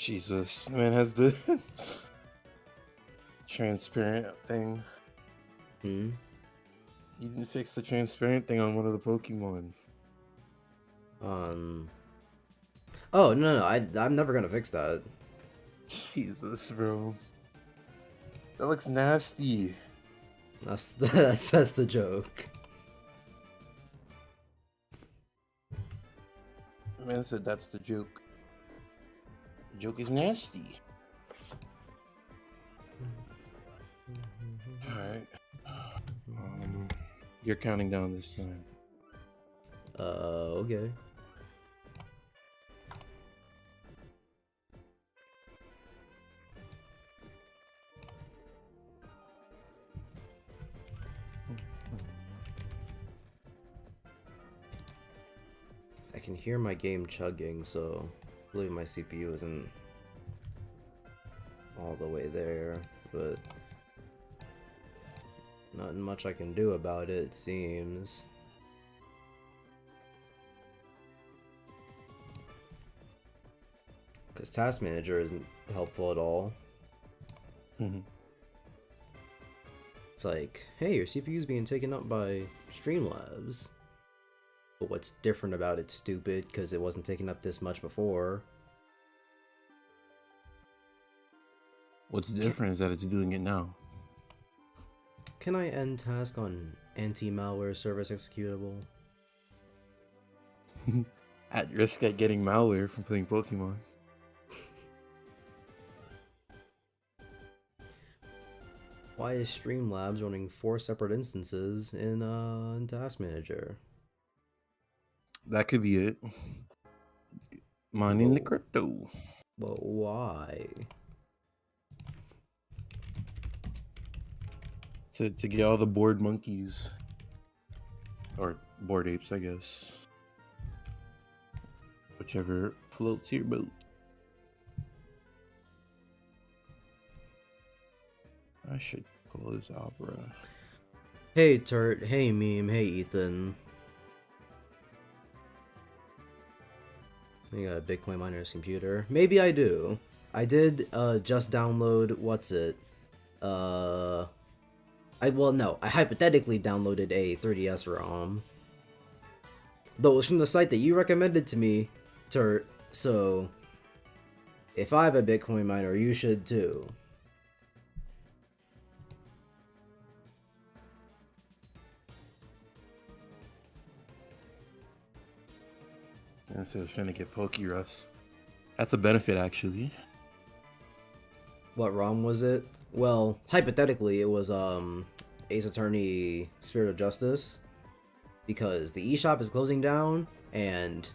Jesus, man has the transparent thing. Hmm. You didn't fix the transparent thing on one of the Pokemon. Oh no, I'm never gonna fix that. Jesus, bro. That looks nasty. That's the joke. Man said that's the joke. The joke is nasty. Alright. You're counting down this time. Okay. I can hear my game chugging, so I believe my CPU isn't all the way there, but nothing much I can do about it, it seems. Because Task Manager isn't helpful at all. It's like, hey, your CPU is being taken up by Streamlabs. But what's different about it, stupid, because it wasn't taken up this much before. What's different is that it's doing it now. Can I end task on anti-malware service executable? At risk at getting malware from playing Pokemon. Why is Streamlabs running 4 separate instances in Task Manager? That could be it. Mining the crypto. But why? To get all the bored monkeys. Or bored apes, I guess. Whichever floats your boat. I should close Opera. Hey Turt, hey Meme, hey Ethan. You got a Bitcoin miner's computer. Maybe I do. I did just download, what's it? I hypothetically downloaded a 3DS ROM. Though it was from the site that you recommended to me, Turt, so if I have a Bitcoin miner, you should too. Instead of finna get Pokerus. That's a benefit, actually. What ROM was it? Well, hypothetically, it was Ace Attorney Spirit of Justice, because the eShop is closing down, and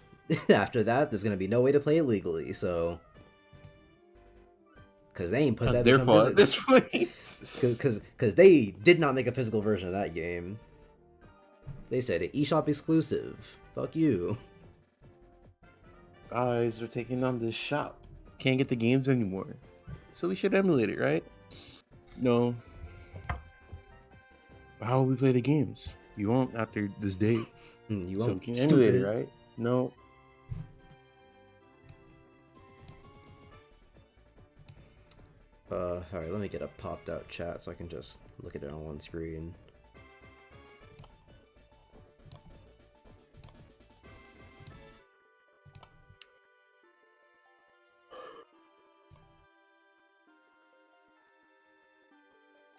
after that, there's gonna be no way to play it legally. So, because they ain't put That's that. their fault at this point. Because they did not make a physical version of that game. They said it eShop exclusive. Fuck you. Guys, we're taking on this shop. Can't get the games anymore. So we should emulate it, right? No. How will we play the games? You won't after this date. You So we won't. can emulate it, right? No. Alright, let me get a popped out chat so I can just look at it on one screen.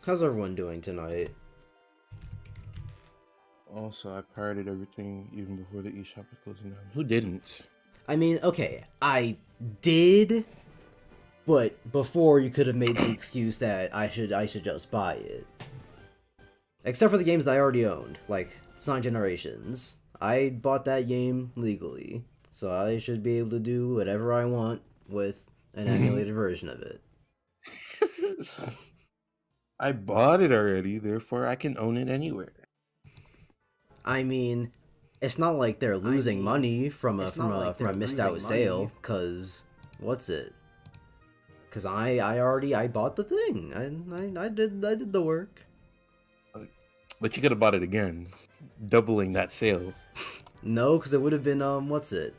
How's everyone doing tonight? Also, I pirated everything even before the eShop was closing down. Who didn't? I mean, okay, I did, but before you could have made the excuse that I should just buy it. Except for the games that I already owned, like Sonic Generations. I bought that game legally, so I should be able to do whatever I want with an emulated version of it. I bought it already, therefore I can own it anywhere. I mean, it's not like they're losing money from a missed out sale, cause what's it? Cause I bought the thing. I did the work. But you could have bought it again, doubling that sale. No, cause it would have been what's it?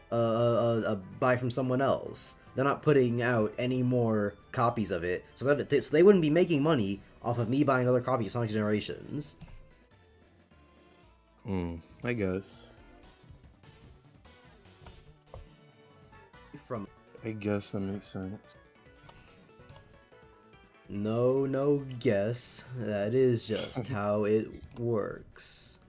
buy from someone else. They're not putting out any more copies of it, so they wouldn't be making money off of me buying another copy of Sonic Generations. I guess. From I guess that makes sense. no guess. That is just how it works.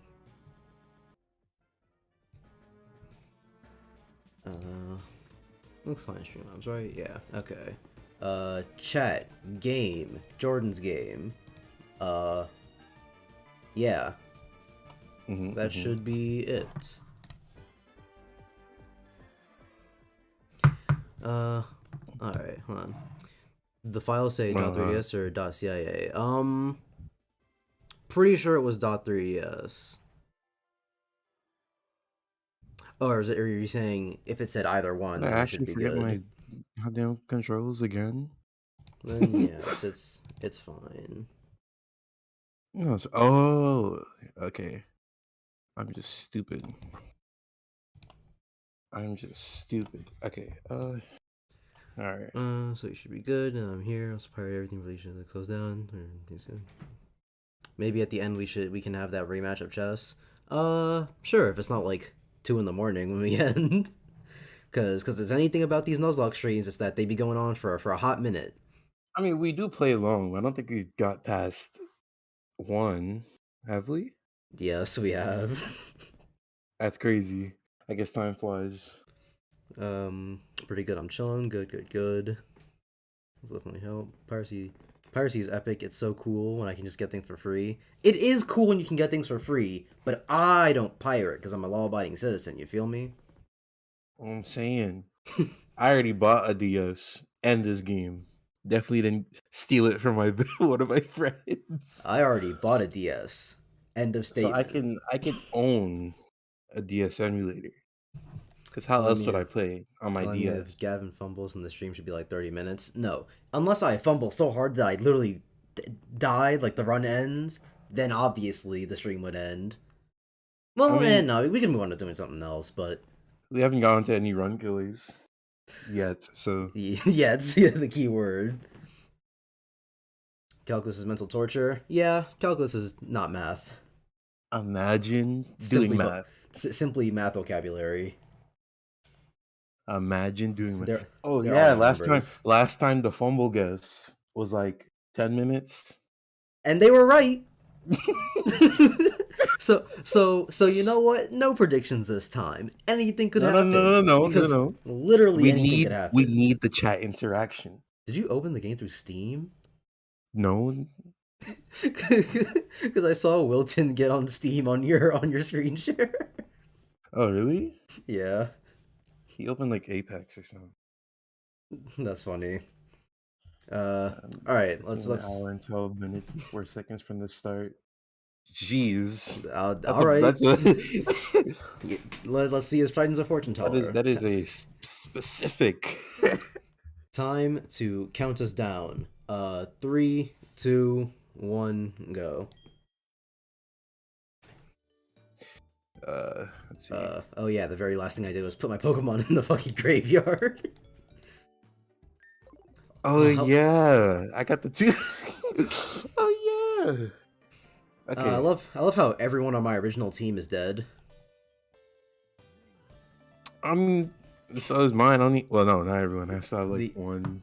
Looks like Streamlabs, right? Yeah, okay. Chat, game, Jordan's game. Yeah. That should be it. Alright, hold on. The files say .3ds or .cia. Pretty sure it was .3ds. Oh, or are you saying if it said either one, Did I then it actually should be forget good? my goddamn controls again? Then yes, it's fine. No, oh, okay. I'm just stupid. Okay, alright. So you should be good. I'm here. I'll supply everything really should close down. Everything's good. Maybe at the end we can have that rematch of chess. Sure, if it's not like 2 in the morning when we end. Cause there's anything about these Nuzlocke streams, it's that they be going on for a hot minute. I mean, we do play long. I don't think we got past 1, have we? Yes, we have. That's crazy. I guess time flies. Pretty good. I'm chilling. Good. This definitely help. Piracy is epic. It's so cool when I can just get things for free. It is cool when you can get things for free, but I don't pirate because I'm a law-abiding citizen. You feel me? I'm saying, I already bought a DS and this game. Definitely didn't steal it from my one of my friends. I already bought a DS. End of statement. So I can own a DS emulator. Because how else would I play on my DS? If Gavin fumbles and the stream should be like 30 minutes. No, unless I fumble so hard that I literally died, like the run ends, then obviously the stream would end. Well, no, we can move on to doing something else, but we haven't gone to any run killers yet, so yeah, it's the key word. Calculus is mental torture. Yeah, calculus is not math. Imagine doing math. Simply math vocabulary. Imagine doing math. Oh yeah, last time the fumble guess was like 10 minutes. And they were right. So you know what? No predictions this time. Anything could happen. No. Literally anything could happen. We need the chat interaction. Did you open the game through Steam? No. Because I saw Wilton get on Steam on your screen share. Oh really? Yeah. He opened like Apex or something. That's funny. All right, let's. An hour and 12 minutes and 4 seconds from the start. Jeez. All right. Let's see if Tryton's a fortune teller. That is a specific. Time to count us down. 3, 2, 1, go. Let's see. Oh yeah, the very last thing I did was put my Pokemon in the fucking graveyard. Oh yeah, I got the 2. Oh yeah. Okay. I love how everyone on my original team is dead. So is mine. Well, no, not everyone. I still have like one.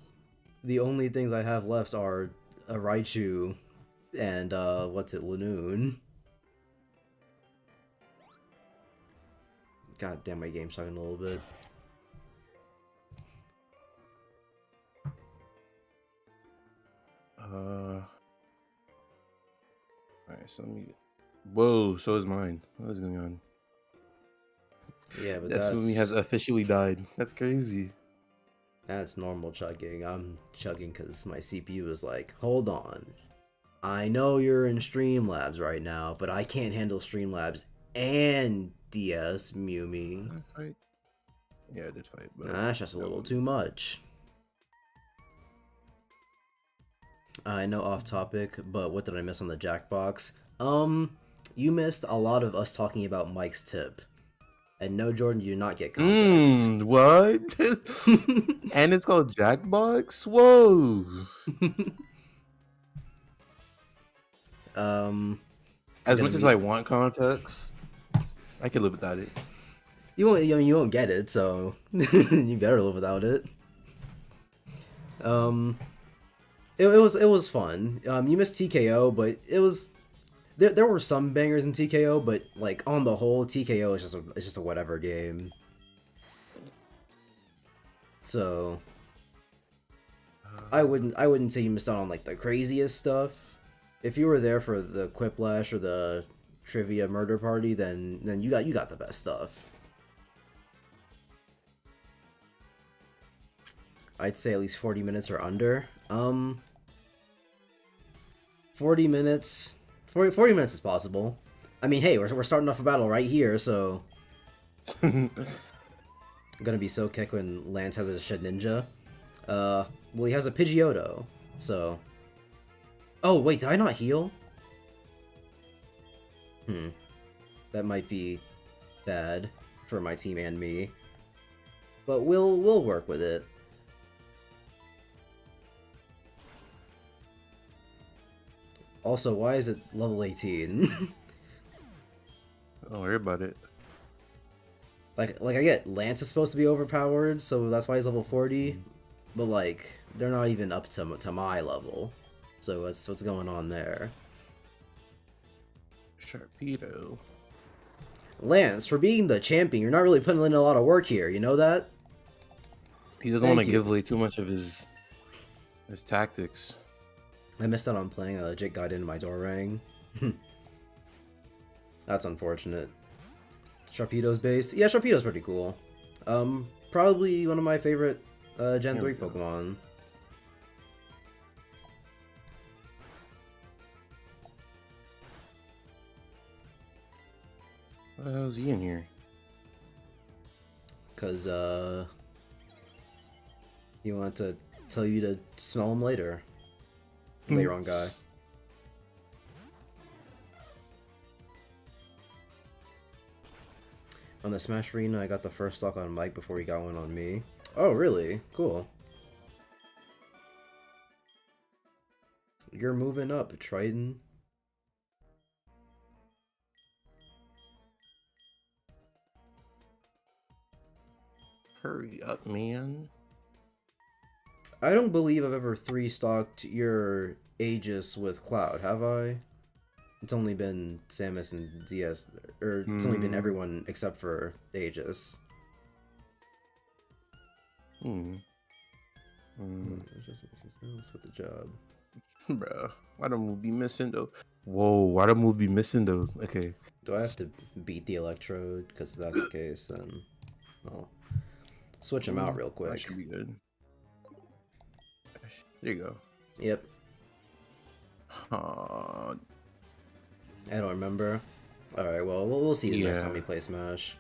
The only things I have left are a Raichu and Lanoon. God damn, my game's talking a little bit. Alright, so let me. Whoa, so is mine. What is going on? Yeah, but that's when he has officially died. That's crazy. That's normal chugging. I'm chugging because my CPU is like, hold on. I know you're in Streamlabs right now, but I can't handle Streamlabs and DS, Mewmy. Did I fight? Yeah, I did fight. But that's just a little too much. I know off topic, but what did I miss on the Jackbox? You missed a lot of us talking about Mike's tip. And no, Jordan, you do not get context. What? And it's called Jackbox? Whoa. As much as I want context, I could live without it. You won't. You won't get it, so you better live without it. It was fun. You missed TKO, but it was there were some bangers in TKO, but like on the whole, TKO is just a whatever game. So I wouldn't say you missed out on like the craziest stuff. If you were there for the Quiplash or the Trivia Murder Party, then you got the best stuff. I'd say at least 40 minutes or under. 40 minutes. 40 minutes is possible. I mean, hey, we're starting off a battle right here, so I'm gonna be so kicked when Lance has a Shedinja. Well, he has a Pidgeotto, so. Oh wait, did I not heal? That might be bad for my team and me, but we'll work with it. Also, why is it level 18? Don't worry about it. Like I get Lance is supposed to be overpowered, so that's why he's level 40. But like, they're not even up to my level. So what's going on there? Sharpedo. Lance, for being the champion, you're not really putting in a lot of work here. You know that? He doesn't want to give away too much of his tactics. I missed out on playing a legit guide into my door ring. That's unfortunate. Sharpedo's base. Yeah, Sharpedo's pretty cool. Probably one of my favorite Gen 3 Pokemon. What the hell is he in here? Cause he wanted to tell you to smell him later. The wrong guy. On the Smash Arena, I got the first stock on Mike before he got one on me. Oh, really? Cool. You're moving up, Tryton. Hurry up, man. I don't believe I've ever 3-stocked your Aegis with Cloud, have I? It's only been Samus and ZS, or it's only been everyone except for Aegis. With the job. Bro, why the move be missing though? Whoa, why the move be missing though? Okay. Do I have to beat the Electrode? Because if that's the case, then I'll switch them out real quick. That should be good. There you go. Yep. I don't remember. Alright, well, we'll see the next time we play Smash.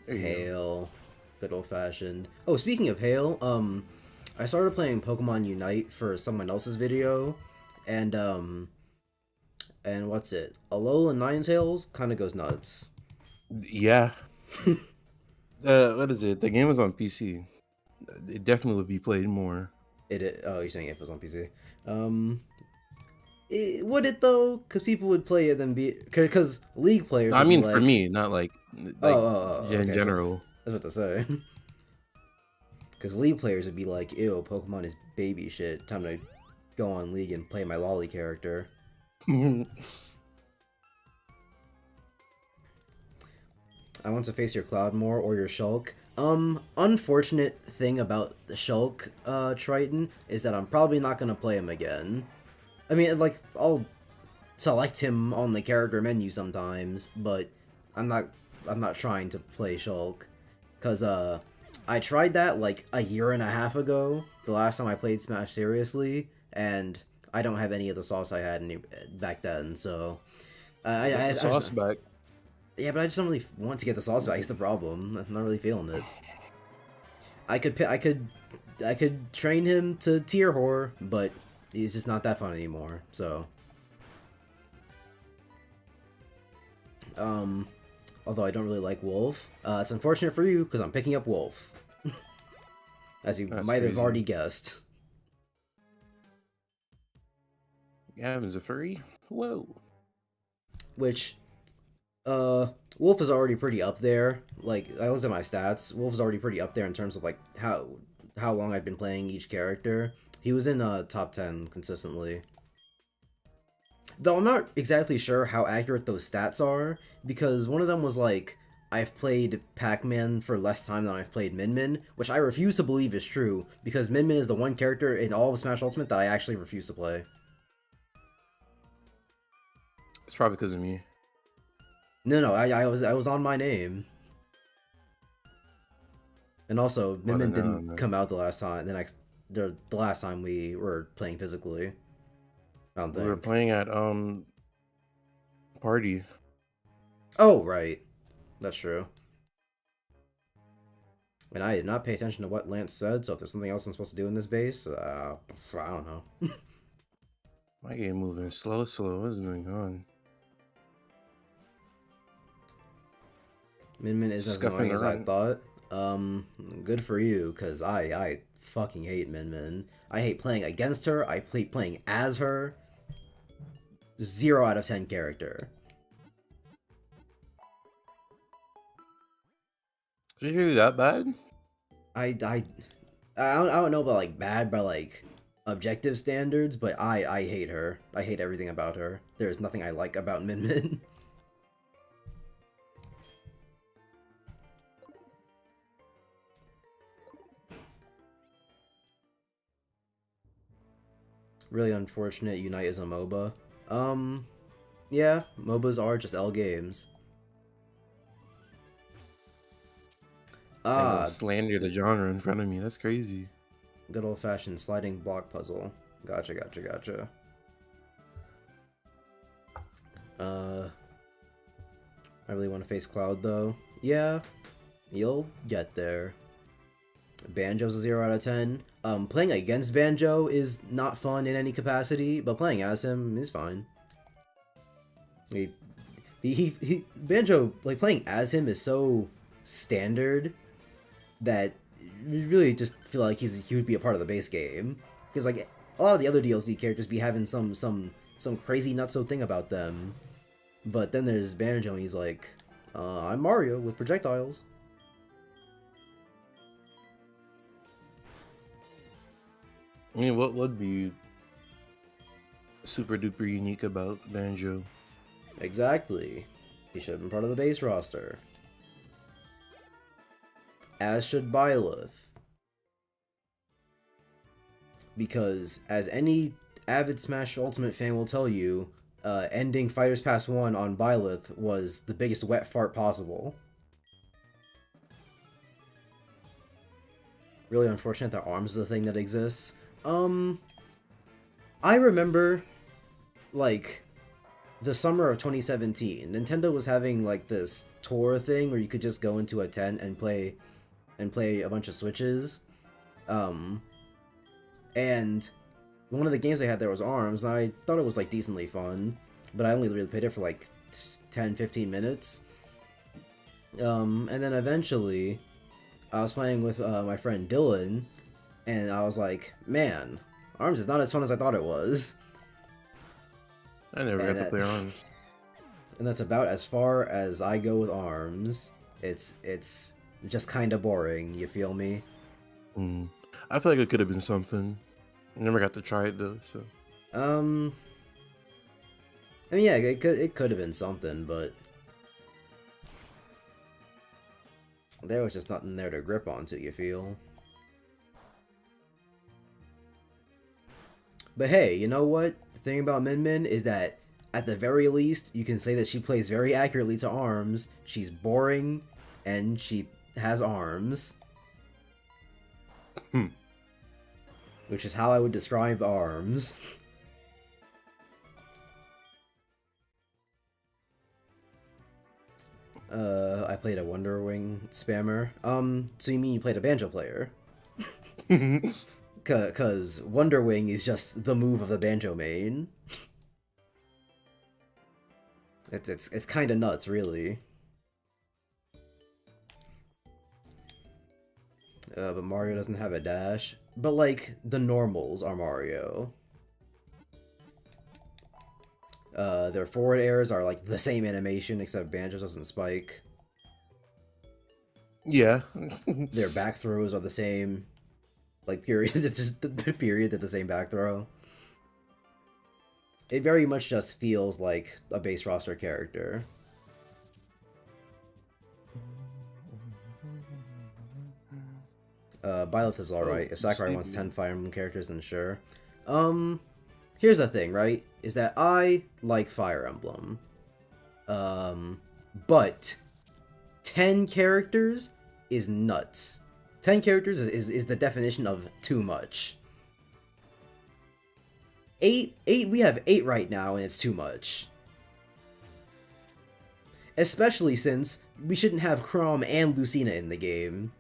Hail. Good old-fashioned. Oh, speaking of Hail, I started playing Pokemon Unite for someone else's video, and what's it? Alola Ninetales kind of goes nuts. Yeah. What is it? The game was on PC. It definitely would be played more. Oh, you're saying it was on PC. Would it though? Because people would play it and because League players. I mean, like, for me, not like in general. That's what to say. Because League players would be like, "Ew, Pokemon is baby shit. Time to go on League and play my lolly character." I want to face your Cloud more or your Shulk. Unfortunate thing about the Shulk, Tryton, is that I'm probably not gonna play him again. I mean, like, I'll select him on the character menu sometimes, but I'm not trying to play Shulk. Cause, I tried that, like, a year and a half ago, the last time I played Smash seriously, and I don't have any of the sauce I had back then, so... sauce back. Yeah, but I just don't really want to get the sauce back, is the problem. I'm not really feeling it. I could train him to tier whore, but he's just not that fun anymore. So, although I don't really like Wolf, it's unfortunate for you because I'm picking up Wolf, as you That's might have crazy. already guessed. Gavin's a furry? Whoa. Which, Wolf is already pretty up there. Like, I looked at my stats. Wolf is already pretty up there in terms of like how long I've been playing each character. He was in top 10 consistently. Though I'm not exactly sure how accurate those stats are, because one of them was like, I've played Pac-Man for less time than I've played Min Min, which I refuse to believe is true, because Min Min is the one character in all of Smash Ultimate that I actually refuse to play. It's probably because of me. No, I was on my name. And also, Min Min didn't come out the last time, the last time we were playing physically. I don't think. We were playing at, party. Oh, right. That's true. And I did not pay attention to what Lance said, so if there's something else I'm supposed to do in this base, I don't know. My game moving slow. What's going on? Min Min isn't as annoying as I thought. Good for you, because I fucking hate Min Min. I hate playing against her, I hate playing as her. 0 out of 10 character. Is she really that bad? I don't know about like bad by like objective standards, but I hate her. I hate everything about her. There's nothing I like about Min Min. Really unfortunate Unite is a MOBA. Yeah, MOBAs are just L games. Slander the genre in front of me. That's crazy. Good old-fashioned sliding block puzzle. Gotcha. I really want to face Cloud, though. Yeah, you'll get there. Banjo's a 0 out of 10. Playing against Banjo is not fun in any capacity, but playing as him is fine. Banjo, like, playing as him is so standard that you really just feel like he would be a part of the base game. Because, like, a lot of the other DLC characters be having some crazy nutso thing about them. But then there's Banjo, and he's like, I'm Mario with projectiles. I mean, what would be super duper unique about Banjo? Exactly. He should have been part of the base roster. As should Byleth. Because, as any avid Smash Ultimate fan will tell you, ending Fighters Pass 1 on Byleth was the biggest wet fart possible. Really unfortunate that ARMS is a thing that exists. I remember, like, the summer of 2017, Nintendo was having, like, this tour thing where you could just go into a tent and play a bunch of Switches. And one of the games they had there was ARMS, and I thought it was, like, decently fun, but I only really played it for, like, 10-15 minutes. And then eventually, I was playing with my friend Dylan, and I was like, man, ARMS is not as fun as I thought it was. I never got to play ARMS. And that's about as far as I go with ARMS. It's just kind of boring, you feel me? I feel like it could have been something. I never got to try it though, so. I mean, yeah, it could have been something, but there was just nothing there to grip onto, you feel? But hey, you know what? The thing about Min Min is that, at the very least, you can say that she plays very accurately to ARMS. She's boring, and she has arms. Which is how I would describe ARMS. I played a Wonder Wing spammer. So you mean you played a banjo player? Cause Wonder Wing is just the move of the banjo main. It's kind of nuts, really. But Mario doesn't have a dash. But like the normals are Mario. Their forward airs are like the same animation except Banjo doesn't spike. Yeah. Their back throws are the same. Like period, it's just the period at the same back throw. It very much just feels like a base roster character. Byleth is alright. If Sakurai wants 10 Fire Emblem characters, then sure. Here's the thing, right? Is that I like Fire Emblem. But 10 characters is nuts. 10 characters is the definition of too much. 8, we have 8 right now, and it's too much. Especially since we shouldn't have Chrom and Lucina in the game.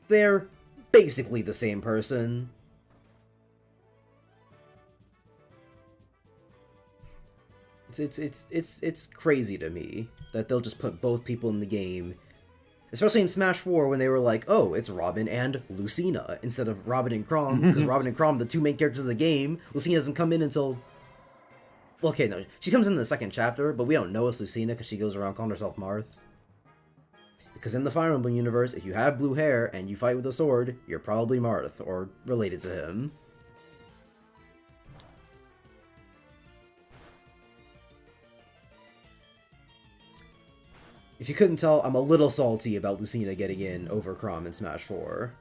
They're basically the same person. It's crazy to me that they'll just put both people in the game. Especially in Smash 4 when they were like, oh, it's Robin and Lucina instead of Robin and Chrom, because Robin and Chrom, the two main characters of the game. Lucina doesn't come in until... Well, okay, no, she comes in the second chapter, but we don't know it's Lucina because she goes around calling herself Marth. Because in the Fire Emblem universe, if you have blue hair and you fight with a sword, you're probably Marth, or related to him. If you couldn't tell, I'm a little salty about Lucina getting in over Chrom in Smash 4.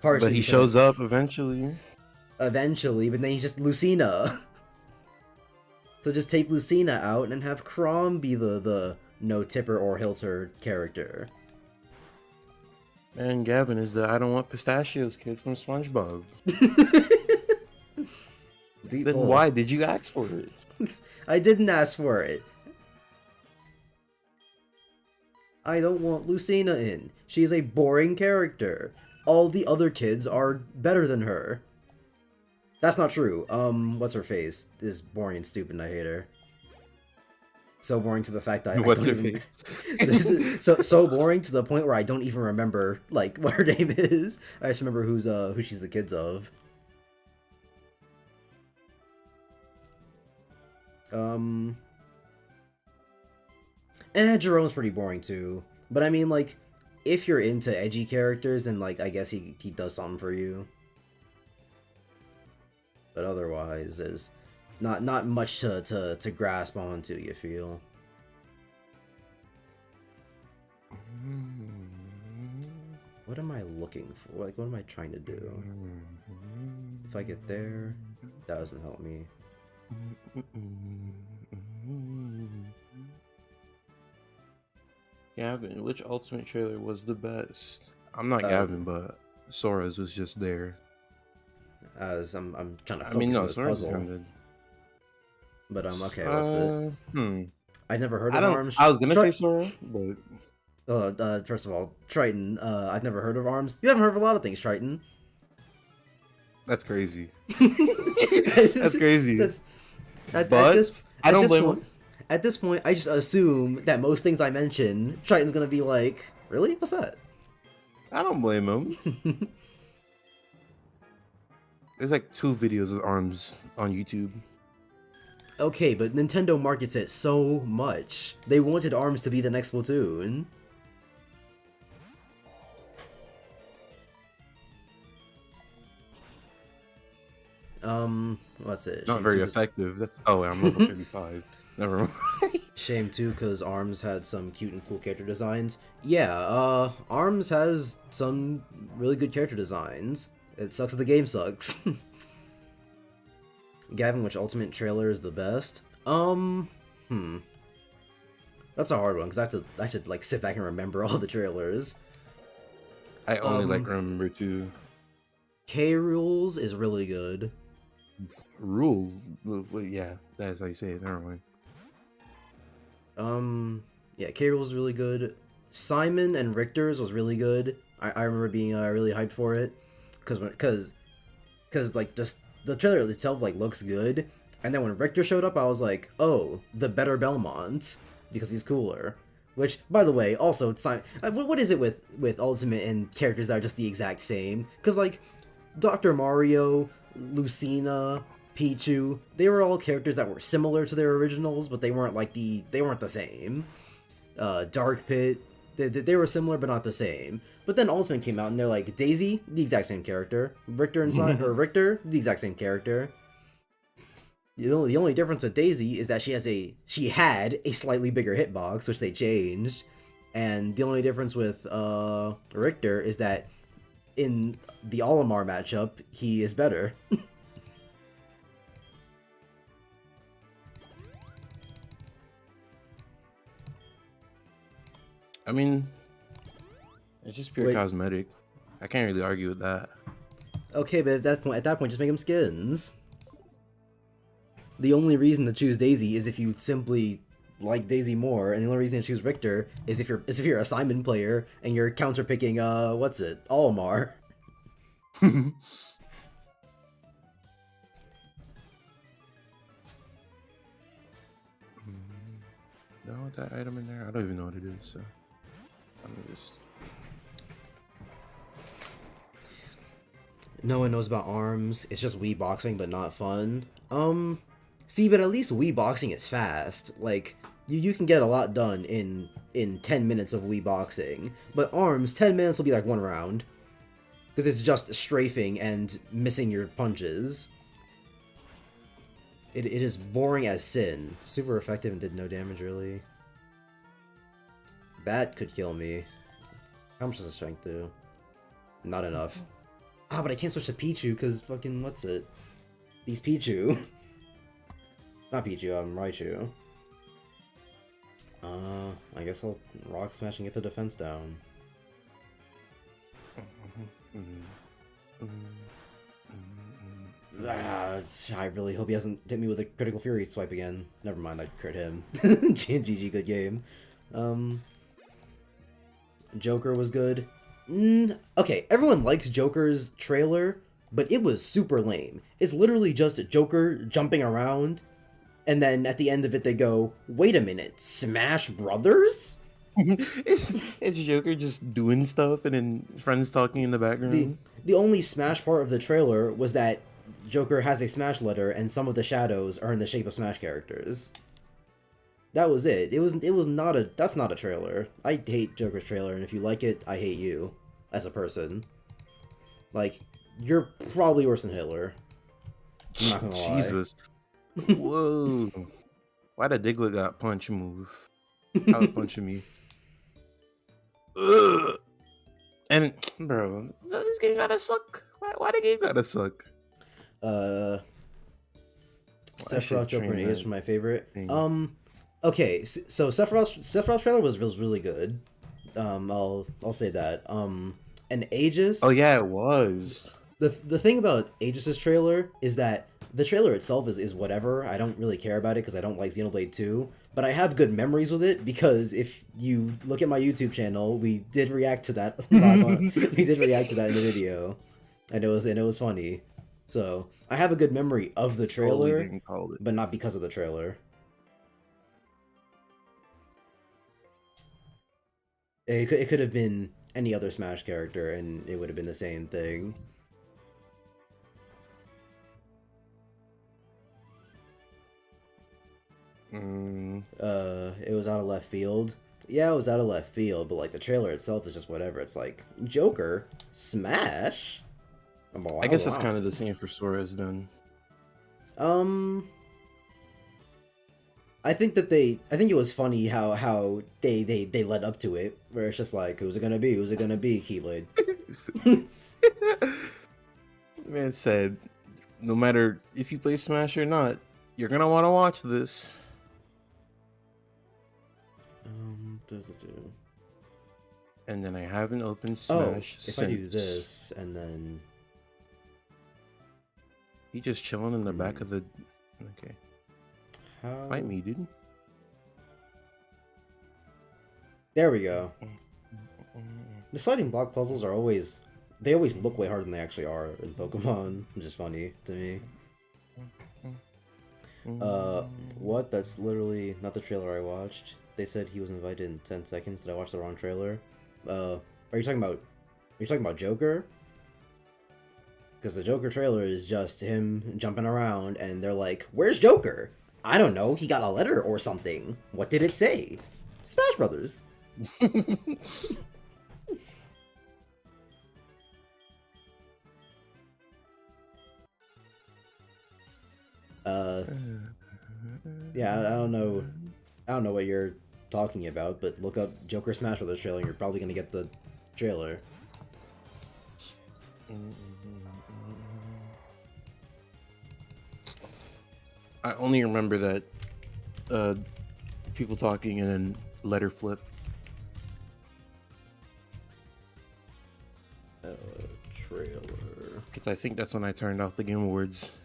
Partially but he shows up eventually. Eventually, but then he's just Lucina. So just take Lucina out and have Chrom be the no tipper or hilter character. Man, Gavin is the I don't want pistachios kid from SpongeBob. Then why did you ask for it? I didn't ask for it. I don't want Lucina in. She is a boring character. All the other kids are better than her. That's not true. What's her face is boring and stupid and I hate her. So boring to the fact that what's her face? so boring to the point where I don't even remember like what her name is. I just remember who she's the kids of. Jerome's pretty boring too. But I mean, like, if you're into edgy characters, then like I guess he does something for you. But otherwise, there's not much to grasp onto, you feel. What am I looking for? Like, what am I trying to do? If I get there, that doesn't help me. Gavin, which Ultimate trailer was the best? I'm not Gavin, but Sora's was just there. As I'm trying to focus on this puzzle. Kinda... But okay, that's it. I never heard of ARMS. I was gonna say Sora, but first of all, Tryton. I've never heard of ARMS. You haven't heard of a lot of things, Tryton. That's crazy. That's crazy. I don't blame him. At this point, I just assume that most things I mention, Tryton's gonna be like, really? What's that? I don't blame him. There's like 2 videos of ARMS on YouTube. Okay, but Nintendo markets it so much. They wanted ARMS to be the next Splatoon. What's it? Not very effective. That's I'm level 35. Never mind. Shame too, because ARMS had some cute and cool character designs. Yeah, ARMS has some really good character designs. It sucks the game sucks. Gavin, which Ultimate trailer is the best? That's a hard one, because I should like sit back and remember all the trailers. I only remember 2. K Rules is really good. Rule? Yeah, that's how you say it. Never mind. Yeah, K. Rool's really good. Simon and Richter's was really good. I remember being really hyped for it, cause like just the trailer itself like looks good, and then when Richter showed up, I was like, oh, the better Belmont, because he's cooler. Which, by the way, also what is it with Ultimate and characters that are just the exact same? Cause like Dr. Mario, Lucina, Pichu, they were all characters that were similar to their originals, but they weren't the same. Dark Pit, they were similar but not the same. But then Ultimate came out and they're like, Daisy, the exact same character. Richter or Richter, the exact same character. The only difference with Daisy is that she had a slightly bigger hitbox, which they changed. And the only difference with Richter is that in the Olimar matchup, he is better. I mean, it's just pure cosmetic. I can't really argue with that. Okay, but at that point, just make him skins. The only reason to choose Daisy is if you simply like Daisy more, and the only reason to choose Richter is if you're a Simon player and you're counter picking Olimar. No, that item in there, I don't even know what it is. So I'm just. No one knows about arms. It's just Wii boxing, but not fun. See, but at least Wii boxing is fast. Like you can get a lot done in 10 minutes of Wii boxing. But arms, 10 minutes will be like one round, because it's just strafing and missing your punches. It is boring as sin. Super effective and did no damage really. That could kill me. How much does the strength do? Not enough. Ah, but I can't switch to Pichu because fucking what's it? These Pichu. Not Pichu, Raichu. I guess I'll Rock Smash and get the defense down. I really hope he doesn't hit me with a critical fury swipe again. Never mind, I crit him. GG, good game. Joker was good. Okay, everyone likes Joker's trailer, but it was super lame. It's literally just Joker jumping around, and then at the end of it they go, wait a minute, Smash Brothers? it's Joker just doing stuff and then friends talking in the background. The only Smash part of the trailer was that Joker has a Smash letter and some of the shadows are in the shape of Smash characters. That was it. That's not a trailer. I hate Joker's trailer, and if you like it, I hate you as a person. Like, you're probably worse than Hitler. I'm not gonna lie. Jesus. Whoa. Why the Diglett got punch move? How it punching me? Ugh. And bro, this game gotta suck. Why the game gotta suck? Sephiroth Joker and Aegis were my favorite. Okay, so Sephiroth's trailer was really good. I'll say that. And Aegis. Oh yeah, it was. The thing about Aegis's trailer is that the trailer itself is whatever. I don't really care about it because I don't like Xenoblade 2. But I have good memories with it because if you look at my YouTube channel, we did react to that. We did react to that in the video, and it was funny. So I have a good memory of the trailer, but not because of the trailer. It could have been any other Smash character, and it would have been the same thing. It was out of left field. Yeah, it was out of left field, but like the trailer itself is just whatever. It's like Joker, Smash. I guess that's kind of the same for Sora's then. I think it was funny how they led up to it, where it's just like, who's it gonna be? Who's it gonna be? Keyblade. Man said, no matter if you play Smash or not, you're gonna want to watch this. And then I haven't opened Smash since. If I do this and then he just chilling in the back of the. Okay. Fight me, dude. There we go. The sliding block puzzles are always... They always look way harder than they actually are in Pokemon, which is funny to me. What? That's literally not the trailer I watched. They said he was invited in 10 seconds. Did I watch the wrong trailer? Are you talking about Joker? Because the Joker trailer is just him jumping around, and they're like, "Where's Joker?" I don't know. He got a letter or something. What did it say? Smash Brothers. Yeah, I don't know. I don't know what you're talking about, but look up Joker Smash Brothers trailer, and you're probably gonna get the trailer. I only remember that people talking and then letter flip. Trailer. Because I think that's when I turned off the Game Awards.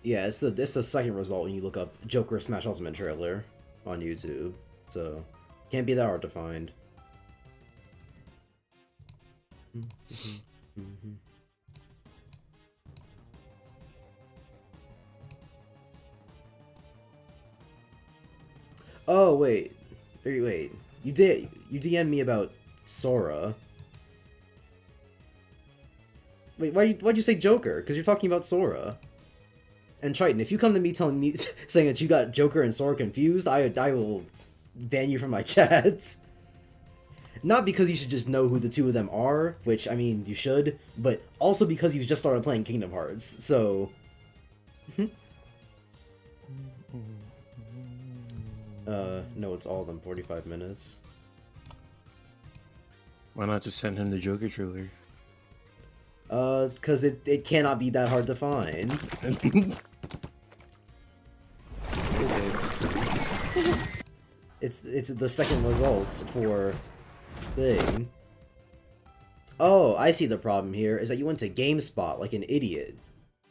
Yeah, it's the second result when you look up Joker Smash Ultimate trailer on YouTube. So can't be that hard to find. Oh wait, you DM'd me about Sora. Wait, why'd you say Joker? Because you're talking about Sora. And Tryton, if you come to me saying that you got Joker and Sora confused, I will ban you from my chats. Not because you should just know who the two of them are, which I mean you should, but also because you just started playing Kingdom Hearts. So no, it's all of them 45 minutes. Why not just send him the Joker trailer? Because it cannot be that hard to find. It's the second result for thing. Oh, I see the problem here, is that you went to GameSpot like an idiot.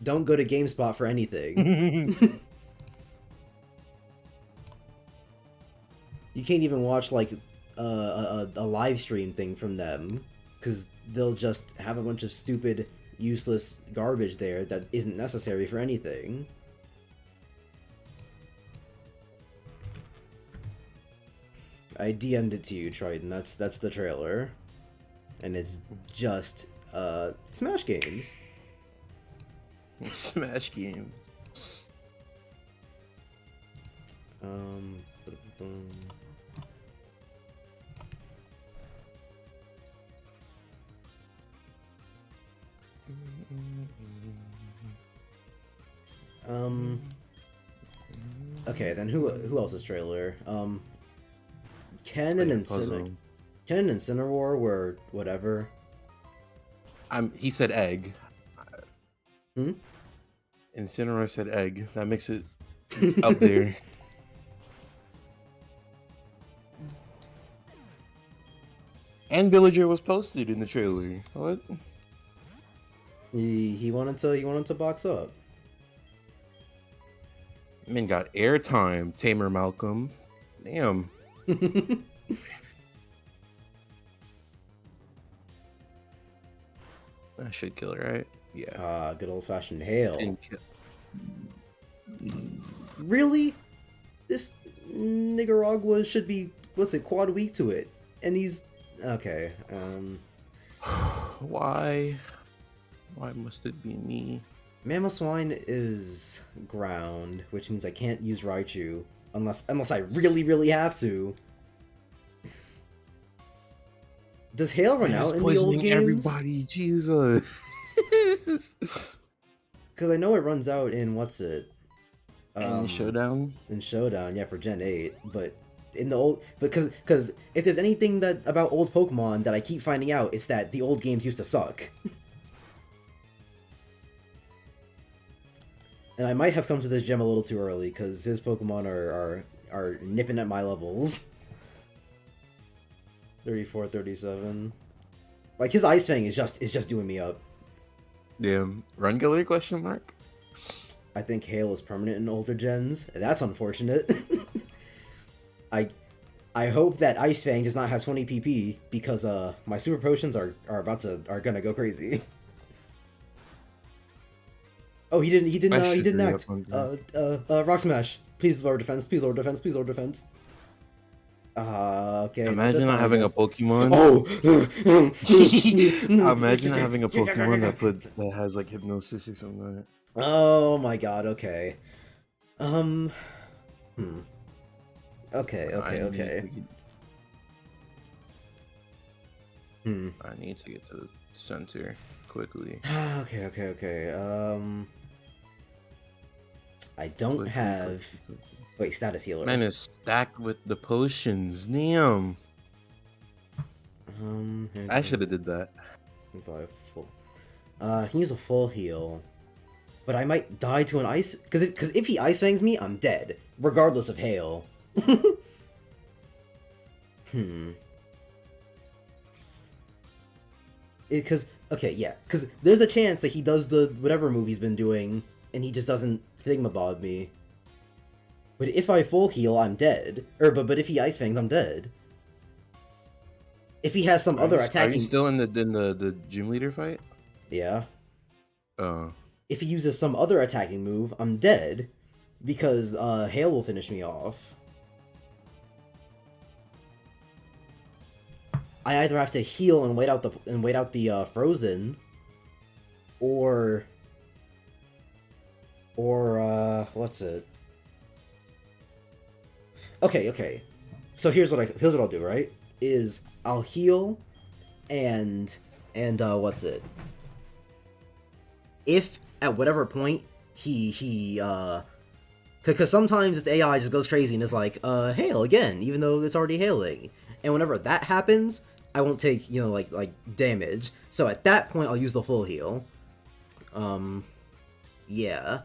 Don't go to GameSpot for anything. You can't even watch like a live stream thing from them, because they'll just have a bunch of stupid, useless garbage there that isn't necessary for anything. I DM'd it to you, Tryton. That's the trailer. And it's just Smash games. Smash games. Okay, then who else's trailer? Ken and Incineroar were whatever. He said egg. Hmm? Incineroar said egg. That makes it up there. And Villager was posted in the trailer. What? He wanted to box up. Man got airtime. Tamer Malcolm. Damn. That should kill it, right? Yeah. Good old-fashioned hail. And Really? This Nicaragua should be, quad weak to it. And he's... Okay, Why? Why must it be me? Mamoswine is ground, which means I can't use Raichu unless I really, really have to. Does hail run out in the old games? Everybody, Jesus. Because I know it runs out in what's it? In Showdown. In Showdown, yeah, for Gen 8, but in the old, because if there's anything that about old Pokemon that I keep finding out, it's that the old games used to suck. And I might have come to this gem a little too early, because his Pokemon are nipping at my levels. 34, 37. Like, his Ice Fang is just doing me up. Damn. Run Killer, question mark? I think hail is permanent in older gens. That's unfortunate. I hope that Ice Fang does not have 20 PP because my super potions are gonna go crazy. Oh, he didn't act. Rock Smash. Please lower defense. Please lower defense. Please lower defense. Okay. Imagine not having a Pokemon. Oh. Imagine not having a Pokemon that has like hypnosis or something like that. Oh my god. Okay. Okay. I need to get to the center quickly. Okay. I don't have. Wait, status healer. Man is stacked with the potions. Damn. I should have did that. Full. I can use a full heal, but I might die to an ice. Because if he ice fangs me, I'm dead, regardless of hail. Because there's a chance that he does the whatever move he's been doing, and he just doesn't thingamabob me. But if I full heal, I'm dead. But if he ice fangs, I'm dead. If he has some other attacking... Are you still in the gym leader fight? Yeah. Oh. If he uses some other attacking move, I'm dead. Because hail will finish me off. I either have to heal and wait out the frozen, or what's it? Okay. So here's what I'll do, right? Is I'll heal and what's it? If at whatever point he because sometimes its AI just goes crazy and is like, hail again, even though it's already hailing. And whenever that happens, I won't take, like damage. So at that point, I'll use the full heal. Yeah.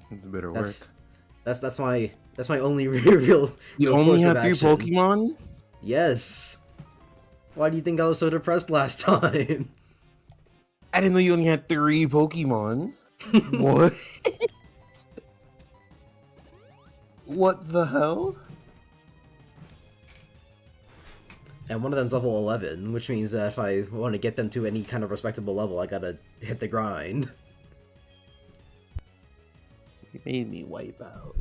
It's better work. That's my only real. You only have 3 Pokemon? Yes. Why do you think I was so depressed last time? I didn't know you only had 3 Pokemon. What? What the hell? And one of them's level 11, which means that if I want to get them to any kind of respectable level, I gotta hit the grind. You made me wipe out.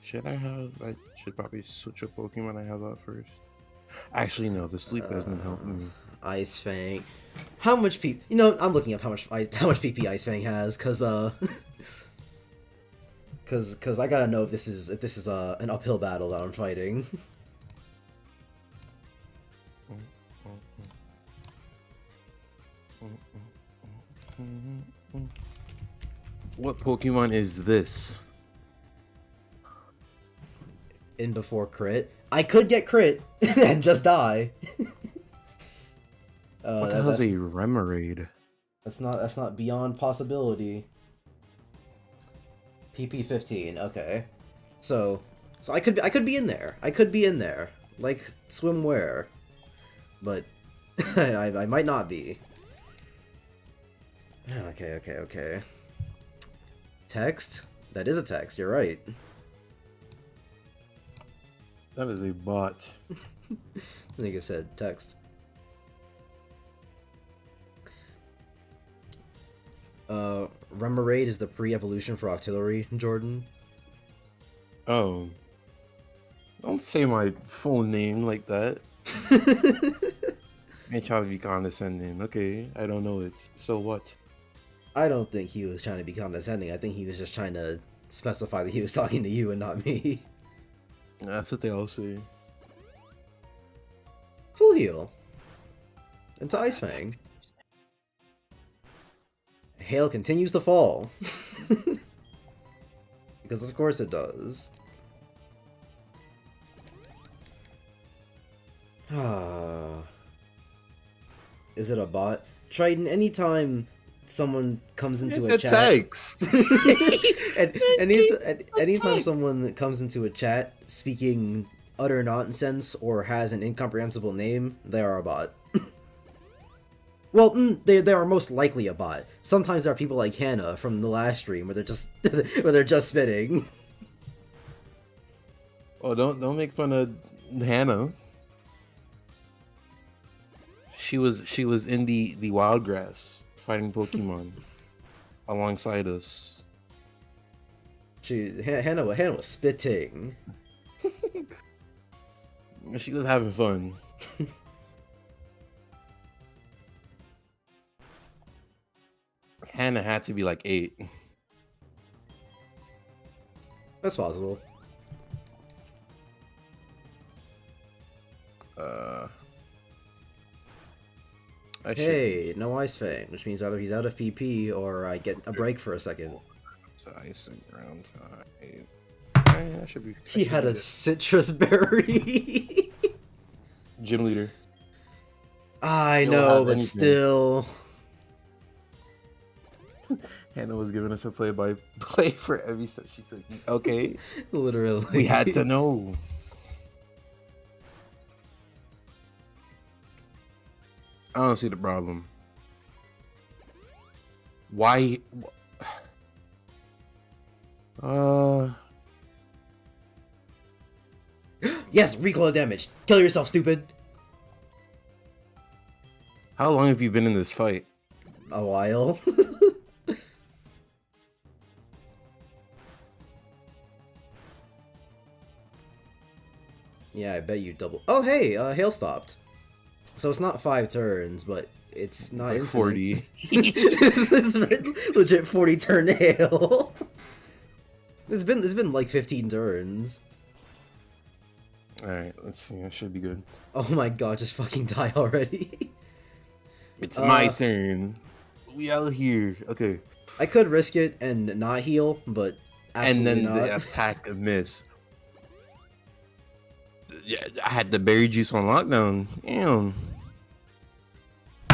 Should I should probably switch a Pokemon I have out first. Actually, no, the sleep doesn't help me. Ice Fang. How much PP? I'm looking up how much PP Ice Fang has, cause I gotta know if this is an uphill battle that I'm fighting. What Pokemon is this? In before crit. I could get crit and just die. What the hell's a Remoraid? That's not beyond possibility. PP 15. Okay. So I could be in there. I could be in there. Like swimwear. But I might not be. Okay. Text? That is a text, you're right. That is a bot. Nigga said text. Remoraid is the pre-evolution for Octillery, Jordan. Oh. Don't say my full name like that. I ain't trying to be condescending. Okay, I don't know it. So what? I don't think he was trying to be condescending. I think he was just trying to specify that he was talking to you and not me. That's what they all say. Full heal. Into Ice Fang. Hail continues to fall. Because of course it does. Is it a bot? Tryton, anytime someone comes into a chat... text! anytime someone comes into a chat speaking utter nonsense or has an incomprehensible name, they are a bot. Well, they are most likely a bot. Sometimes there are people like Hannah from the last stream where they're just spitting. Oh, don't make fun of Hannah. She was in the wild grass fighting Pokemon alongside us. Hannah was spitting. She was having fun. Hannah had to be like 8. That's possible. Hey, no Ice Fang, which means either he's out of PP or I get a break for a second. It's ice and ground type. He had a citrus berry. Gym leader. I know, but anything. still. Hannah was giving us a play-by-play for every step she took. Okay. Literally. We had to know. I don't see the problem. Why? Yes, recoil damage. Kill yourself, stupid. How long have you been in this fight? A while. Yeah, I bet you double. Oh, hey, hail stopped. So it's not 5 turns, but it's not It's like 40. It's been legit 40 turn hail. It's been like 15 turns. Alright, let's see. That should be good. Oh my god, just fucking die already. It's my turn. We out here. Okay. I could risk it and not heal, but absolutely And then not. the attack and miss. Yeah, I had the berry juice on lockdown. Damn.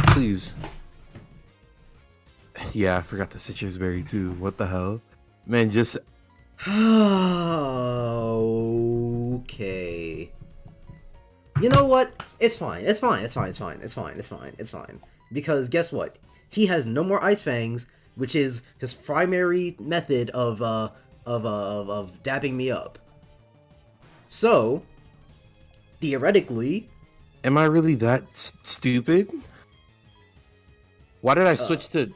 Please. Yeah, I forgot the citrus berry too. What the hell? Man, just... Okay. You know what? It's fine. It's fine. It's fine. It's fine. It's fine. It's fine. It's fine. Because guess what? He has no more Ice Fangs, which is his primary method of dabbing me up. So, theoretically, am I really that stupid? Why did I switch to...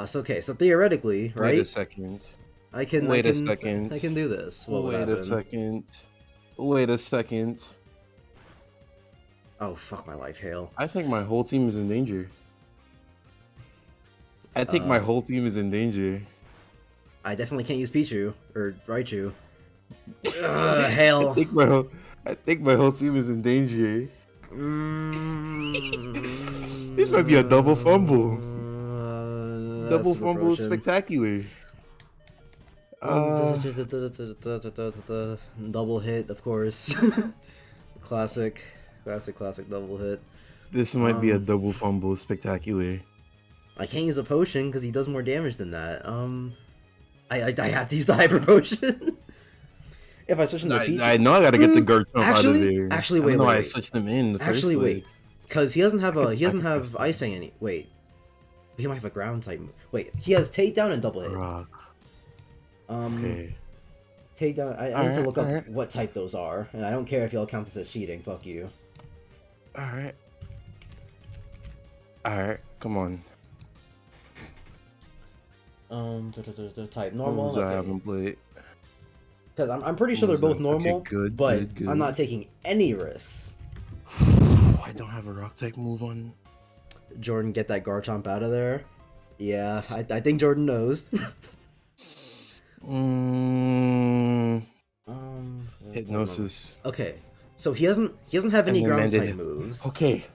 so okay, so theoretically, right? Wait a second. I can Wait a second. I can do this. What would Wait a happen? second. Wait a second. Oh fuck my life, Hail. I think my whole team is in danger. I think my whole team is in danger. I definitely can't use Pichu or Raichu. Hail. I think my whole team is in danger. This might be a double fumble. Double fumble is spectacular. Double hit, of course. Classic double hit. This might be a double fumble spectacular. I can't use a potion because he does more damage than that. I have to use the hyper potion. If I switch into Pichu, I know I gotta get the Garchomp out of there. Actually, I wait, don't know why I wait. switched them in the first Actually, wait, place. because he doesn't have Ice Fang any. Wait, he might have a ground type. Wait, he has takedown and double hit. Rock. Okay. Takedown. I need to look up what type those are, and I don't care if y'all count this as cheating. Fuck you. Alright. Alright, come on. Type normal. Who's I haven't played. Because I'm pretty sure they're both normal, good, but good. I'm not taking any risks. I don't have a rock type move on. Jordan, get that Garchomp out of there. Yeah, I think Jordan knows. Hypnosis. Okay, so he doesn't have any And ground then type moves. Okay.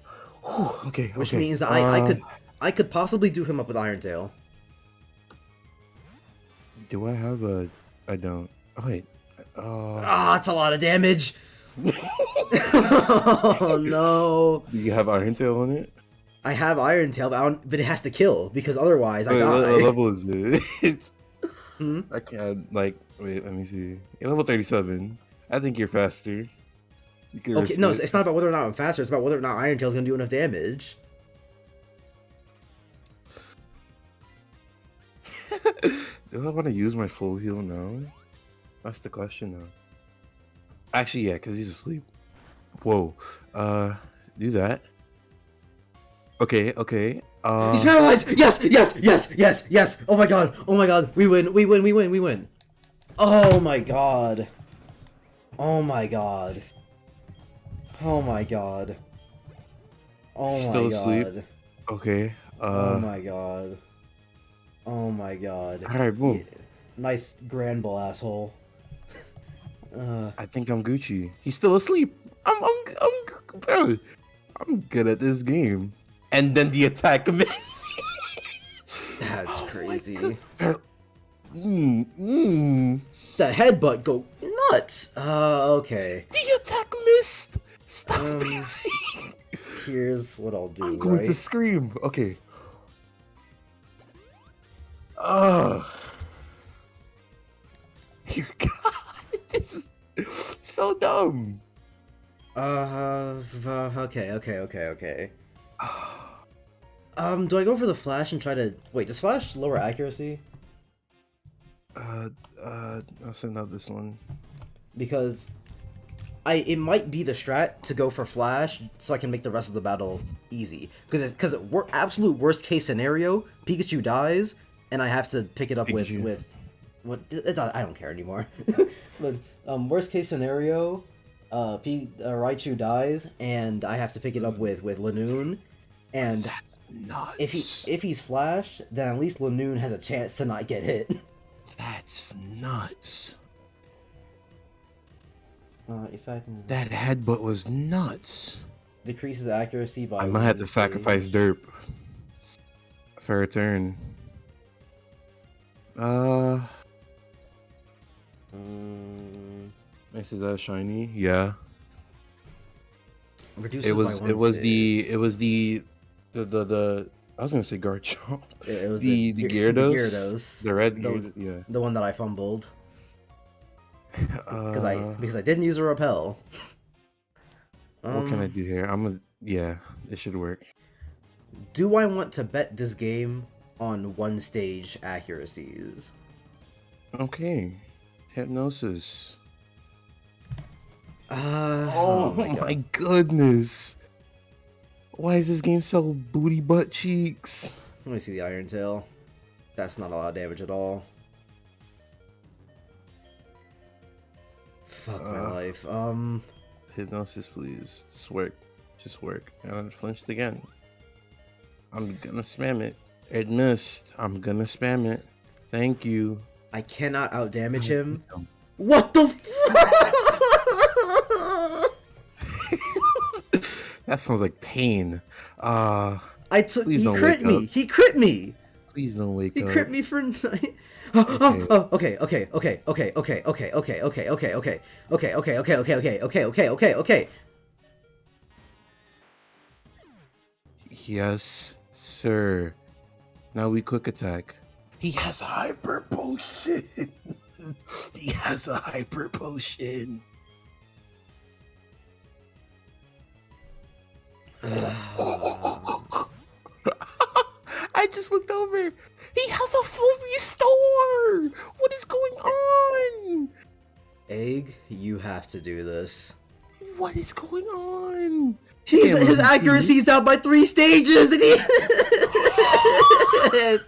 Whew, okay. Which means that I could possibly do him up with Iron Tail. Do I have a? I don't. Oh wait. It's a lot of damage. Oh no! Do you have Iron Tail on it? I have Iron Tail, but it has to kill because otherwise I Wait, die. what level is it? I can't like. Wait, let me see. You're level 37. I think you're faster. You can Okay, risk no, it. it's not about whether or not I'm faster. It's about whether or not Iron Tail's gonna do enough damage. Do I want to use my full heal now? That's the question now. Actually, yeah, because he's asleep. Whoa. Do that. Okay, okay. He's paralyzed! Yes! Yes! Yes! Yes! Yes! Oh my god! Oh my god! We win! We win! We win! We win! Oh my god! Oh my god! Oh my god! Oh my Still asleep. god! Okay. Oh my god! Oh my god! Alright, boom. Yeah. Nice grand ball, asshole. I think I'm Gucci. He's still asleep. Bro, I'm good at this game. And then the attack miss. That's Oh my crazy. God. The headbutt go nuts. Okay. The attack missed. Stop missing. Here's what I'll do. I'm going to scream. Okay. Dear God, this is so dumb. Okay. Do I go for the flash and try to wait? Does flash lower accuracy? I'll send out this one. Because it might be the strat to go for flash so I can make the rest of the battle easy. Because absolute worst case scenario, Pikachu dies and I have to pick it up with what I don't care anymore. But worst case scenario, Raichu dies and I have to pick it up with Lanoon, and That's nuts. if he's flash, then at least Lanoon has a chance to not get hit. That's nuts. Effect That headbutt was nuts. decreases accuracy by. I might have to 1 sacrifice stage. Derp for a turn. This is that shiny? Yeah. Reduces It was. by 1 It was stage. the. I was gonna say Garchomp. It was the Gyarados. Gyarados. The red. The- Gyarados, yeah. The one that I fumbled because Uh, I didn't use a repel. What can I do here? Yeah, it should work. Do I want to bet this game on 1 stage accuracies? Okay. Hypnosis. Oh my god. my goodness. Why is this game so booty butt cheeks? Let me see the Iron Tail. That's not a lot of damage at all. Fuck my life. Hypnosis, please. Just work. Just work. And I flinched again. I'm gonna spam it. It missed. I'm gonna spam it. Thank you. I cannot outdamage him. What the That sounds like pain. he don't crit wake me. up. He crit me. Please don't wake He up. crit me for Okay. Okay. Yes, sir. Now we quick attack. He has a hyper potion. He has a hyper potion. I just looked over. He has a full restore. What is going on? Egg, you have to do this. What is going on? His accuracy's down by 3 stages, and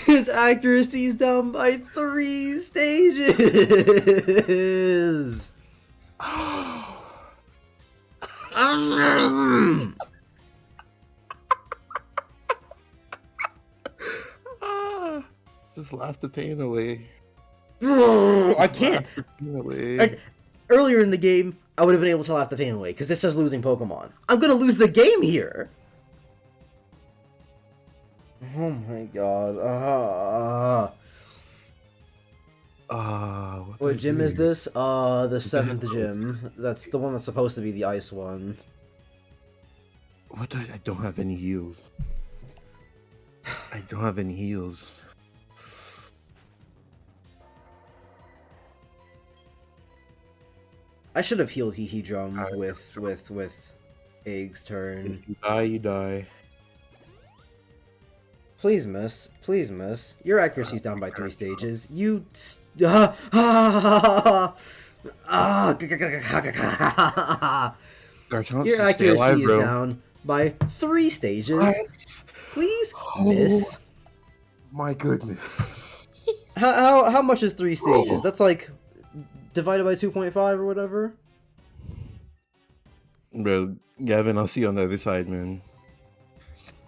his accuracy's down by 3 stages. Just laugh the pain away. I can't. Laugh the pain away. Earlier in the game, I would have been able to laugh the pain away because it's just losing Pokemon. I'm gonna lose the game here. Oh my god. What gym is this? The 7th gym. That's the one that's supposed to be the ice one. What? I don't have any heals. I don't have any heals. I should have healed Hee Drum Alright, with Egg's turn. if you die, you die. Please miss. Please miss. Your accuracy's down by 3 stages. You... Garchomp, Your just stay alive, accuracy is bro. down by 3 stages. What? Please Oh miss. my goodness. How much is 3 stages? That's like divided by 2.5 or whatever. Bro, Gavin, I'll see you on the other side, man.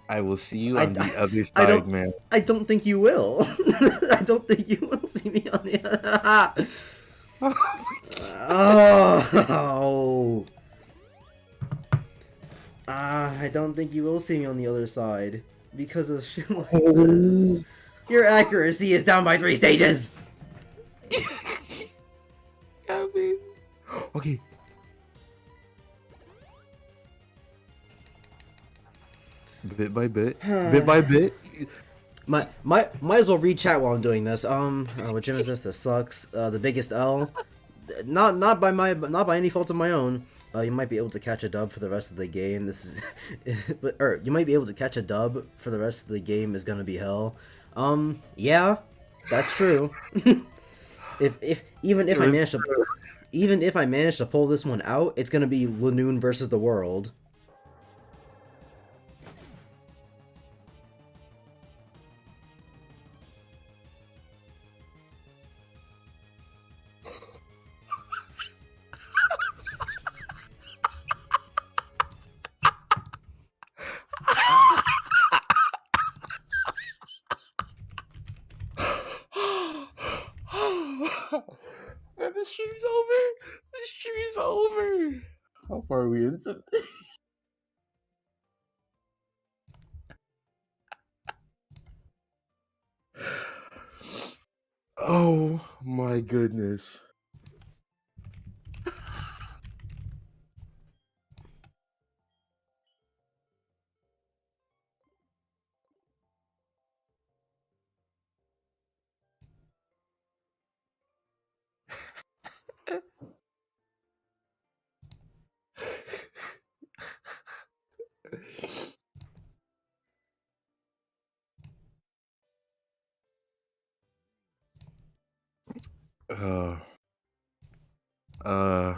I will see you on the other side, man. I don't think you will. I don't think you will see me on the other. Oh. I don't think you will see me on the other side because of shit like this. Your accuracy is down by 3 stages. Gavin. Okay. Bit by bit. Bit by bit. Might as well read chat while I'm doing this. What gym is this? This sucks. The biggest L. Not by any fault of my own. You might be able to catch a dub for the rest of the game. This is, or you might be able to catch a dub for the rest of the game is gonna be hell. Yeah, that's true. Even if I manage to pull this one out, it's gonna be Lanoon versus the world. And the stream's over. The stream's over. How far are we into? Oh my goodness. Uh, uh,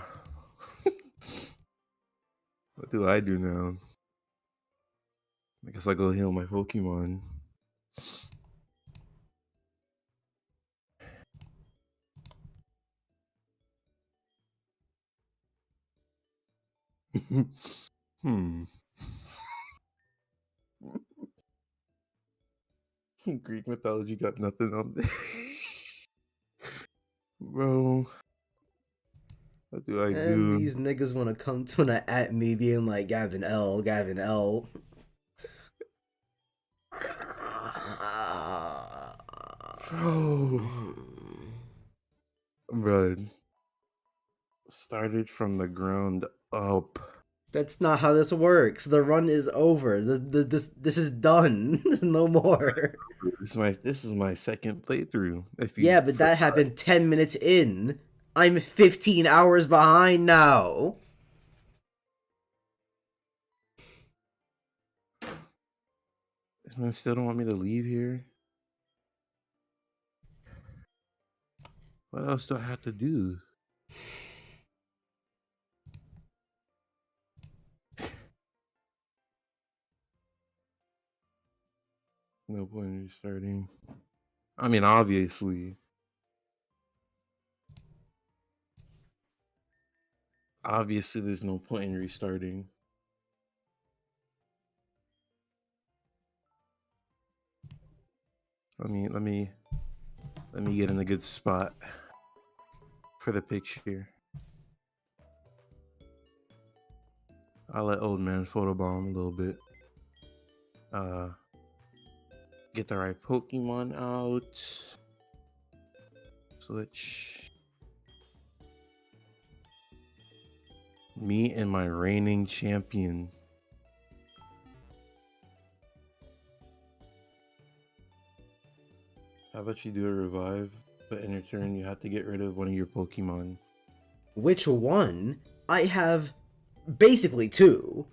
what do I do now? I guess I go heal my Pokemon. Greek mythology got nothing on there. Bro, what do I And do? these niggas wanna come to at me being like Gavin L, Gavin L. Bro, started from the ground up. That's not how this works. The run is over. This is done. No more. This is my second playthrough. Yeah, but that happened 10 minutes in. I'm 15 hours behind now. This man still don't want me to leave here. What else do I have to do? No point in restarting. I mean, obviously. Obviously, there's no point in restarting. Let me get in a good spot for the picture. I'll let old man photobomb a little bit. Get the right Pokemon out. Switch. Me and my reigning champion. How about you do a revive, but in your turn you have to get rid of one of your Pokemon. Which one? I have basically two.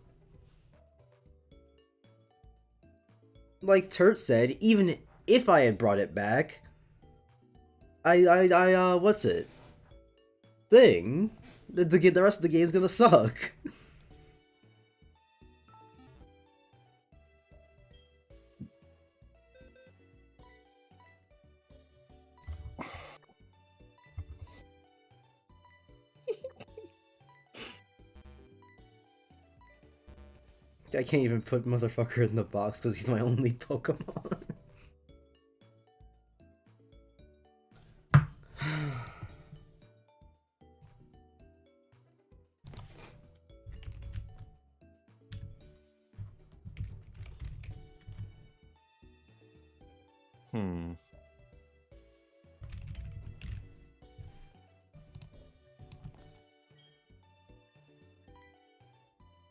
Like Turt said, even if I had brought it back, what's it? The rest of the game's gonna suck. I can't even put motherfucker in the box because he's my only Pokemon.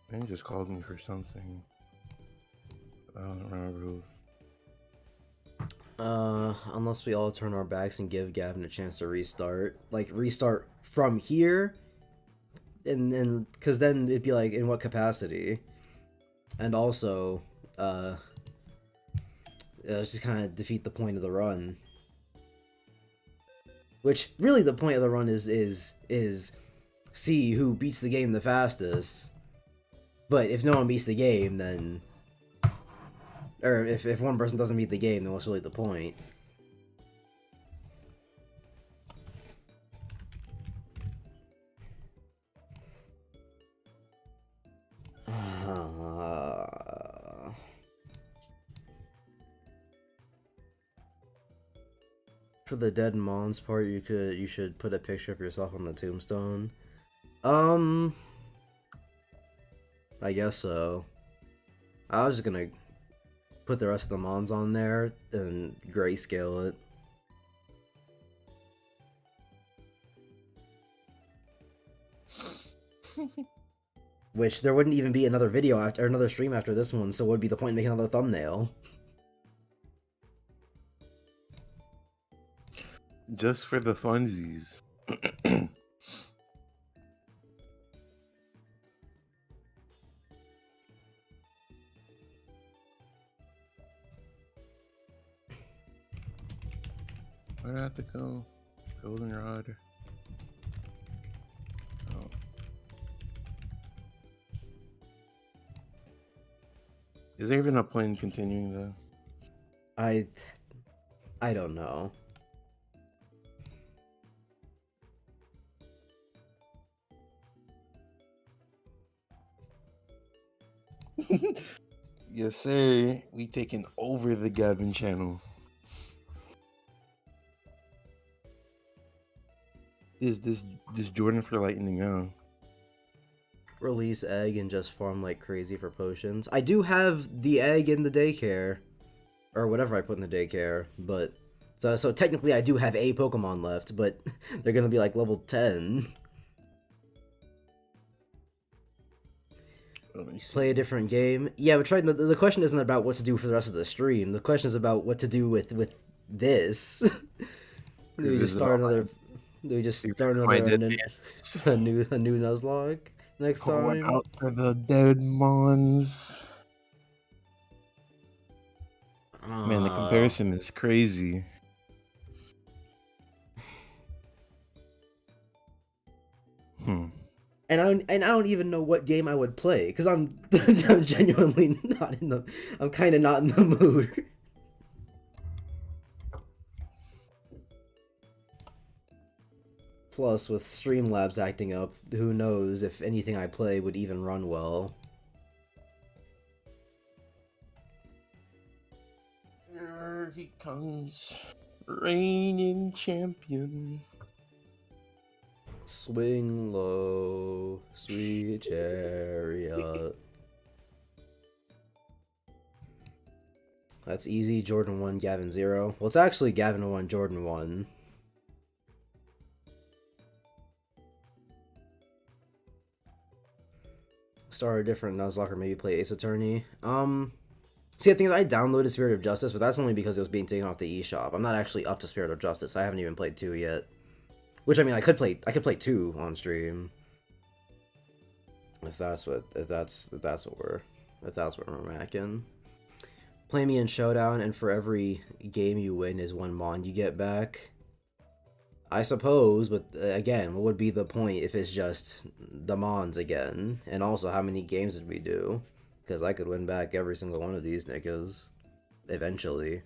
They just called me for something. I don't remember. Unless we all turn our backs and give Gavin a chance to restart. Like, restart from here, and then, because then it'd be like, in what capacity? And also, just kind of defeat the point of the run. Which, really the point of the run is see who beats the game the fastest. But if no one beats the game, then... Or if one person doesn't beat the game, then what's really the point? For the dead Mons part, you should put a picture of yourself on the tombstone. I guess so. I was just gonna put the rest of the Mons on there and grayscale it. Which there wouldn't even be another video after, or another stream after this one, so what would be the point in making another thumbnail? Just for the funsies. Where'd I have to go? Goldenrod. Oh. Is there even a point in continuing though? I don't know. Yes, sir. We taking over the Gavin channel. Is this Jordan for lightning now? Release egg and just farm like crazy for potions. I do have the egg in the daycare, or whatever I put in the daycare, but so technically I do have a Pokemon left, but they're gonna be like level 10. Play a different game. Yeah, but Tryton, the question isn't about what to do for the rest of the stream. The question is about what to do with this. Do we just start another? Do we just start another a new Nuzlocke next time? Out for the dead Mons. Man, the comparison is crazy. And I don't even know what game I would play because I'm genuinely not in the. I'm kind of not in the mood. Plus, with Streamlabs acting up, who knows if anything I play would even run well. Here he comes, reigning champion. Swing low, sweet chariot. That's easy. Jordan 1, Gavin 0. Well, it's actually Gavin 1, Jordan 1. Start a different Nuzlocke or maybe play Ace Attorney. See, I think I downloaded Spirit of Justice, but that's only because it was being taken off the eShop. I'm not actually up to Spirit of Justice. I haven't even played 2 yet. Which I mean, I could play 2 on stream if that's what we're macking. Play me in Showdown, and for every game you win is 1 mon you get back. I suppose, but again, what would be the point if it's just the mons again? And also, how many games did we do? Because I could win back every single one of these niggas eventually.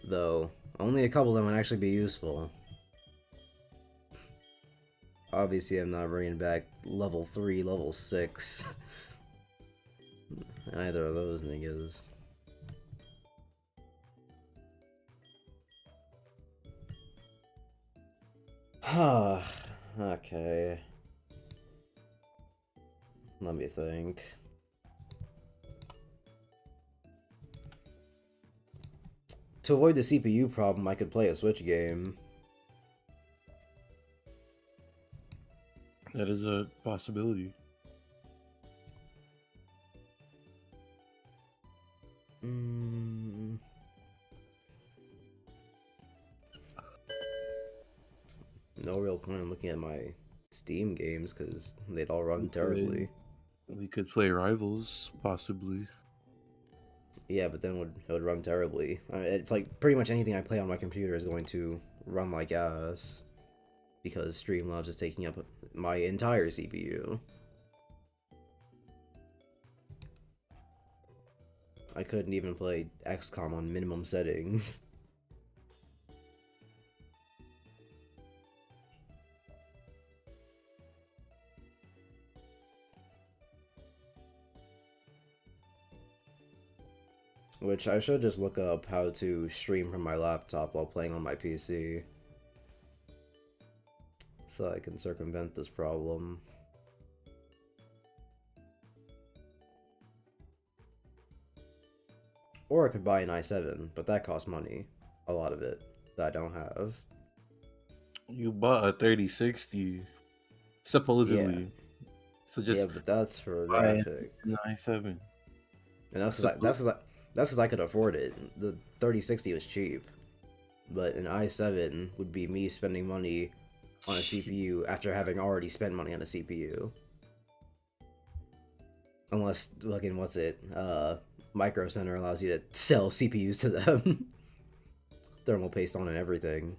Though, only a couple of them would actually be useful. Obviously, I'm not bringing back level 3, level 6. Either of those niggas. Okay. Let me think. To avoid the CPU problem, I could play a Switch game. That is a possibility. No real point in looking at my Steam games because they'd all run terribly. We could play Rivals, possibly. Yeah, but then it would run terribly. It's like pretty much anything I play on my computer is going to run like ass because Streamlabs is taking up my entire CPU. I couldn't even play XCOM on minimum settings. Which I should just look up how to stream from my laptop while playing on my PC. So I can circumvent this problem. Or I could buy an i7, but that costs money. A lot of it that I don't have. You bought a 3060, supposedly. Yeah. So just Yeah, but that's for a buy graphic. an i7. And that's because I could afford it. The 3060 was cheap. But an i7 would be me spending money on a CPU after having already spent money on a CPU. Unless, fucking, what's it? Micro Center allows you to sell CPUs to them. Thermal paste on and everything.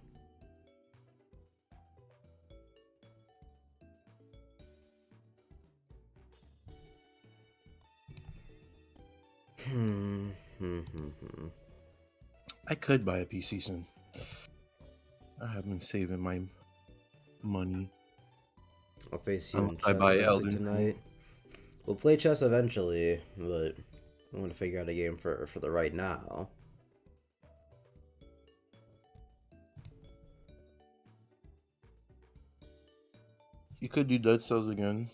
I could buy a PC soon. I have been saving my money. I'll face you in I chess buy eventually Elden tonight. We'll play chess eventually, but I want to figure out a game for the right now. You could do Dead Cells again.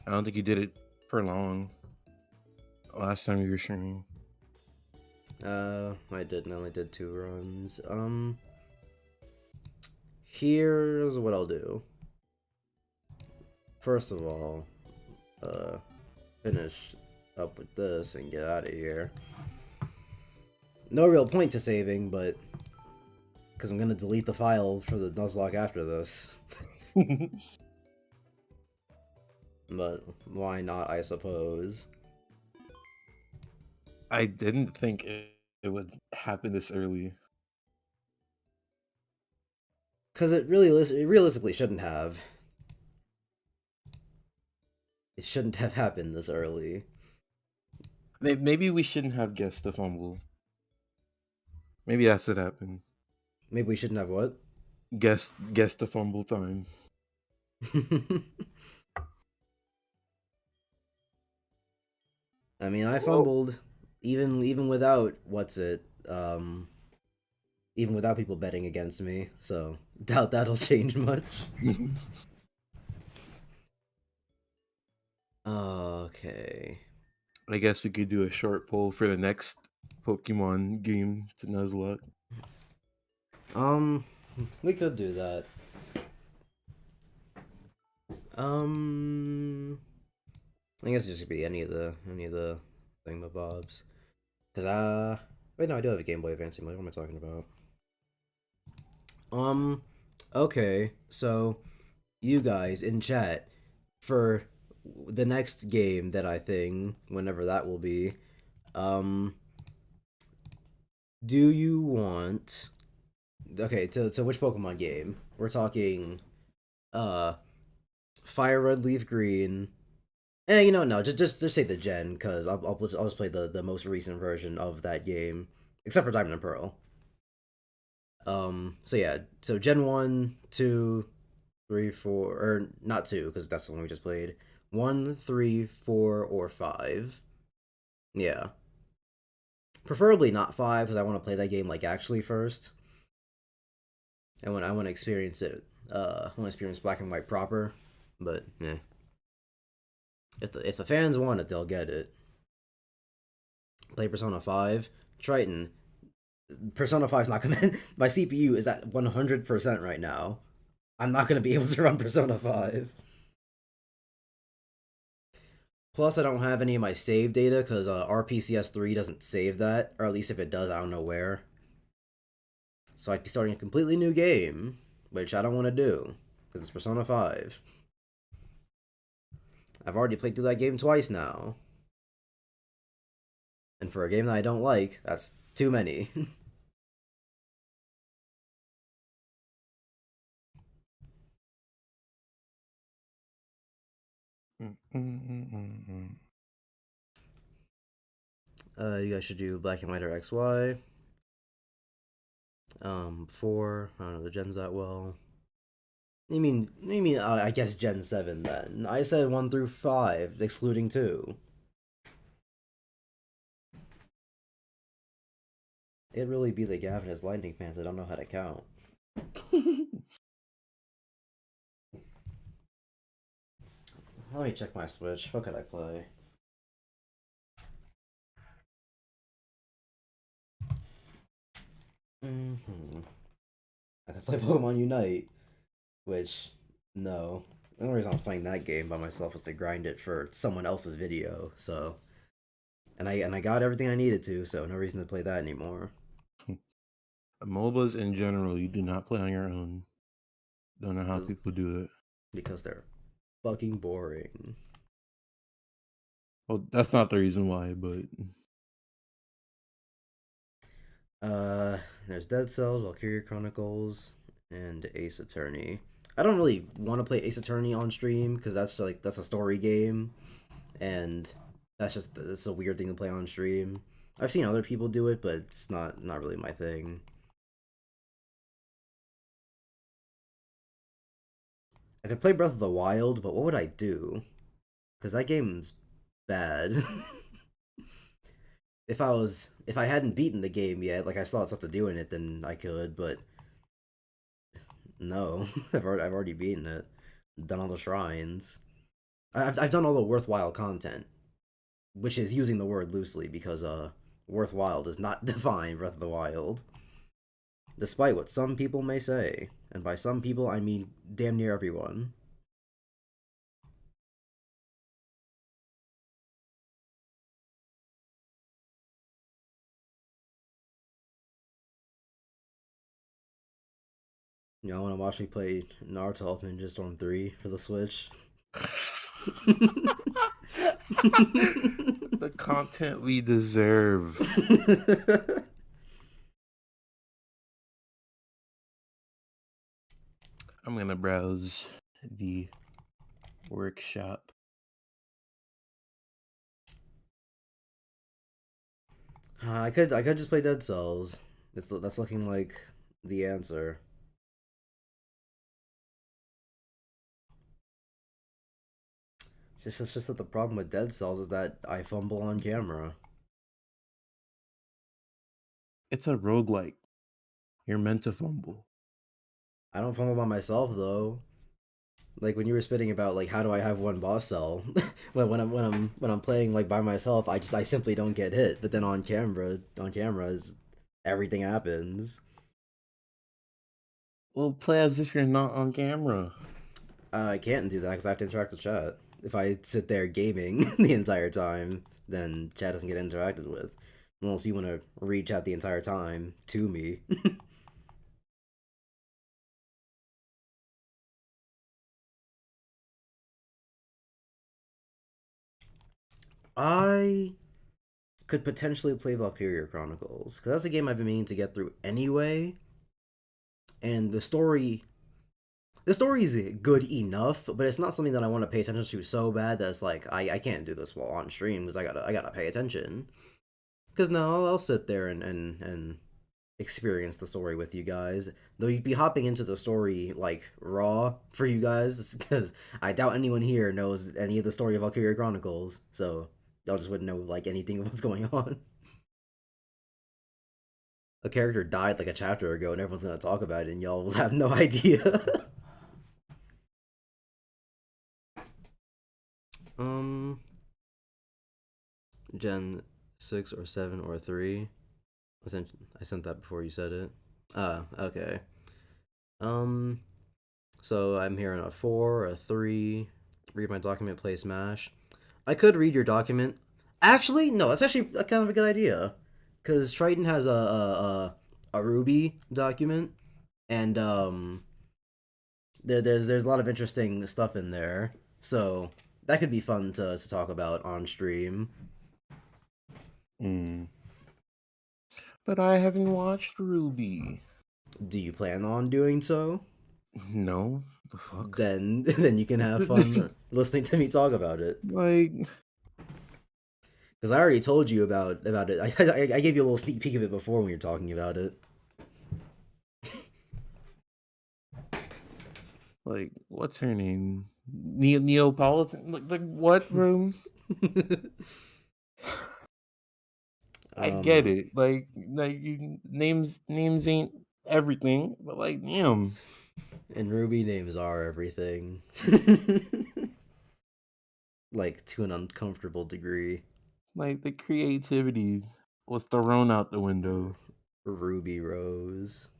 I don't think you did it for long. Last time you were streaming. I didn't. I only did 2 runs. Here's what I'll do. First of all, finish up with this and get out of here. No real point to saving, but because I'm gonna delete the file for the Nuzlocke after this. But why not, I suppose. I didn't think it would happen this early. Because it realistically shouldn't have. It shouldn't have happened this early. Maybe we shouldn't have guessed the fumble. Maybe that's what happened. Maybe we shouldn't have what? Guess the fumble time. I mean, I fumbled even without even without people betting against me, so doubt that'll change much. Okay. I guess we could do a short poll for the next Pokemon game to Nuzlocke. We could do that. I guess it just could be any of the thingamabobs. Cause Wait, no, I do have a Game Boy Advance emulator. What am I talking about? Okay, so you guys in chat for the next game that I think, whenever that will be, um, do you want? Okay, so which Pokemon game? We're talking, uh, Fire Red, Leaf Green. You know, no, just say the gen, because I'll just play the most recent version of that game, except for Diamond and Pearl. So yeah, so Gen 1, 2, 3, 4, or not 2, because that's the one we just played. 1, 3, 4, or 5. Yeah. Preferably not 5, because I want to play that game, like, actually first. And when I want to experience it, I want to experience Black and White proper. But, yeah. If the fans want it, they'll get it. Play Persona 5. Tryton. Persona 5 is not gonna. My CPU is at 100% right now. I'm not gonna be able to run Persona 5. Plus, I don't have any of my save data because RPCS3 doesn't save that, or at least if it does, I don't know where. So I'd be starting a completely new game, which I don't want to do because it's Persona 5. I've already played through that game twice now. And for a game that I don't like, that's too many. You guys should do Black and White or XY. 4. I don't know the gens that well. You mean? I guess Gen 7 then. I said 1 through 5, excluding 2. It really be the Gavin is lightning pants. I don't know how to count. Let me check my Switch. What could I play? I could play Pokemon Unite, which, no. The only reason I was playing that game by myself was to grind it for someone else's video, so. And I got everything I needed to, so no reason to play that anymore. MOBAs in general, you do not play on your own. Don't know how people do it. Because they're fucking boring. Well, that's not the reason why, but there's Dead Cells, Valkyria Chronicles, and Ace Attorney. I don't really want to play Ace Attorney on stream because that's a story game, and that's a weird thing to play on stream. I've seen other people do it, but it's not really my thing. I could play Breath of the Wild, but what would I do? Because that game's bad. If I hadn't beaten the game yet, like I still had stuff to do in it, then I could. But no, I've already beaten it. Done all the shrines. I've done all the worthwhile content, which is using the word loosely because worthwhile does not define Breath of the Wild, despite what some people may say, and by some people I mean damn near everyone. Y'all want to watch me play Naruto Ultimate Ninja Storm 3 for the Switch? the content we deserve. I'm gonna browse the workshop. I could just play Dead Cells. That's looking like the answer. It's just that the problem with Dead Cells is that I fumble on camera. It's a roguelike. You're meant to fumble. I don't fumble by myself though. Like when you were spitting about like how do I have one boss cell when I'm playing like by myself, I simply don't get hit. But then on cameras, everything happens. Well, play as if you're not on camera. I can't do that because I have to interact with chat. If I sit there gaming the entire time, then chat doesn't get interacted with. Unless you want to reach out the entire time to me. I could potentially play Valkyria Chronicles because that's a game I've been meaning to get through anyway, and the story's good enough, but it's not something that I want to pay attention to so bad that it's like I can't do this while on stream because I gotta pay attention. Because no, I'll sit there and experience the story with you guys. Though you'd be hopping into the story like raw for you guys, because I doubt anyone here knows any of the story of Valkyria Chronicles, so y'all just wouldn't know like anything of what's going on. A character died like a chapter ago, and everyone's gonna talk about it, and y'all will have no idea. um, Gen 6 or 7 or 3. I sent that before you said it. Okay. Um, so I'm hearing a 4, a 3. Read my document, play Smash. I could read your document. Actually, no, that's actually kind of a good idea, because Tryton has a RWBY document, and there's a lot of interesting stuff in there. So that could be fun to talk about on stream. But I haven't watched RWBY. Do you plan on doing so? No, the fuck. Then you can have fun listening to me talk about it. Like, because I already told you about it. I gave you a little sneak peek of it before when we were talking about it. like, what's her name? Neapolitan? Like what room? I get it. Like names ain't everything, but like, damn. And RWBY names are everything. Like, to an uncomfortable degree. Like, the creativity was thrown out the window. Ruby Rose.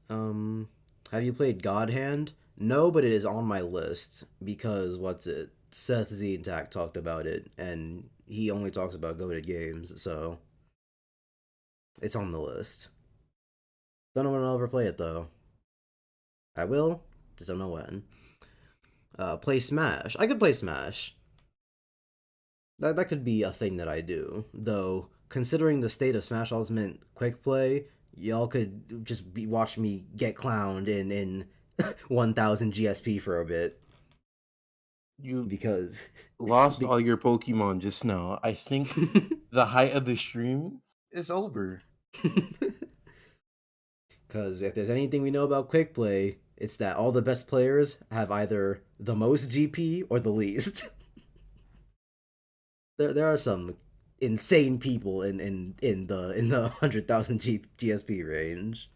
Have you played God Hand? No, but it is on my list because Seth Zintak talked about it, and he only talks about goated games, so it's on the list. Don't know when I'll ever play it though. I will, just don't know when. Play Smash. I could play Smash. That could be a thing that I do, though. Considering the state of Smash Ultimate Quick Play, y'all could just watch me get clowned in 1000 GSP for a bit. Because lost all your Pokemon just now. I think the height of the stream is over. Because if there's anything we know about Quick Play, it's that all the best players have either the most GP or the least. There are some insane people in the 100,000 GSP range.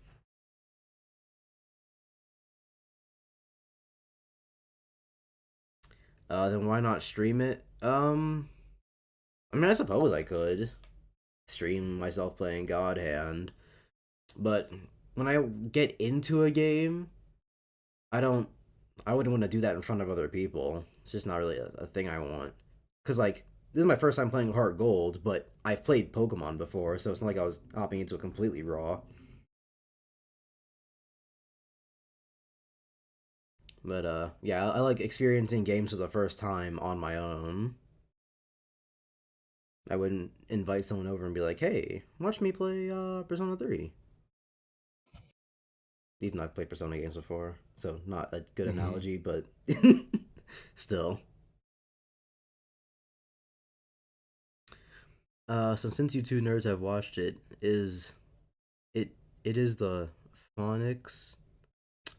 Then why not stream it? I mean, I suppose I could stream myself playing God Hand, but when I get into a game, I wouldn't want to do that in front of other people. It's just not really a thing I want. Cause like, this is my first time playing Heartgold, but I've played Pokemon before, so it's not like I was hopping into it completely raw. But yeah, I like experiencing games for the first time on my own. I wouldn't invite someone over and be like, "Hey, watch me play Persona 3." Even though I've played Persona games before, so not a good analogy, but still. So since you two nerds have watched it, it is the phonics?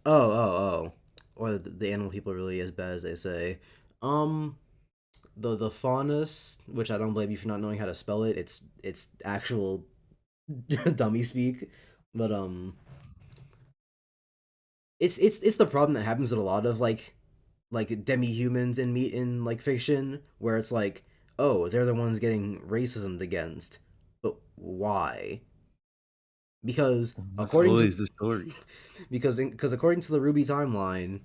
Oh. Or the animal people are really as bad as they say. The faunus, which I don't blame you for not knowing how to spell it. It's actual dummy speak, but it's the problem that happens with a lot of like demi-humans in meat in like fiction, where it's like, oh, they're the ones getting racism against, but why? Because according to the story, because according to the RWBY timeline,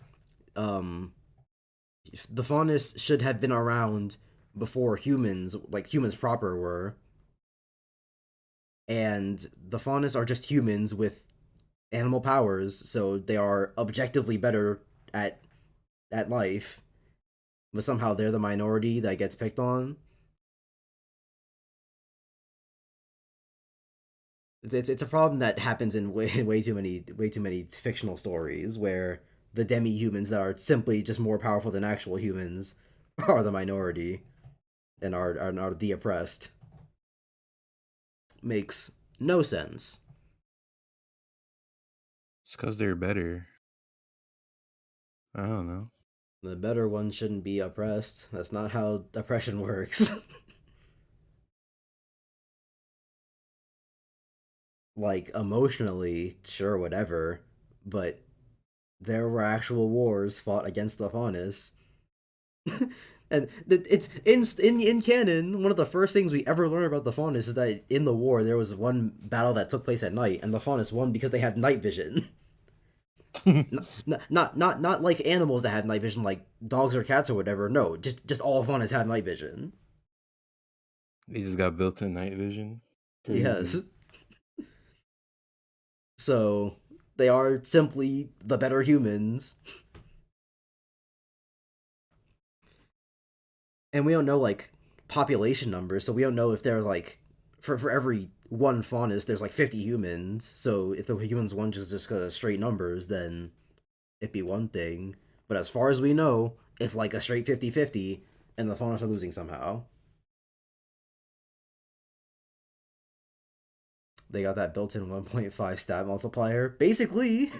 the faunus should have been around before humans, like humans proper, were. And the Faunus are just humans with animal powers, so they are objectively better at life, but somehow they're the minority that gets picked on. It's a problem that happens in way too many fictional stories where the demi humans that are simply just more powerful than actual humans are the minority and are the oppressed. Makes no sense. It's because they're better. I don't know. The better ones shouldn't be oppressed. That's not how oppression works. Like, emotionally, sure, whatever, but there were actual wars fought against the Faunus. And it's in canon. One of the first things we ever learn about the Faunus is that in the war there was one battle that took place at night, and the Faunus won because they had night vision. Not like animals that have night vision, like dogs or cats or whatever. No, just all Faunus have night vision. They just got built-in night vision. Crazy. Yes. So they are simply the better humans. And we don't know like population numbers, so we don't know if they're like for every one Faunus there's like 50 humans. So if the humans won just straight numbers, then it'd be one thing. But as far as we know, it's like a straight 50-50, and the Faunus are losing somehow. They got that built-in 1.5 stat multiplier, basically.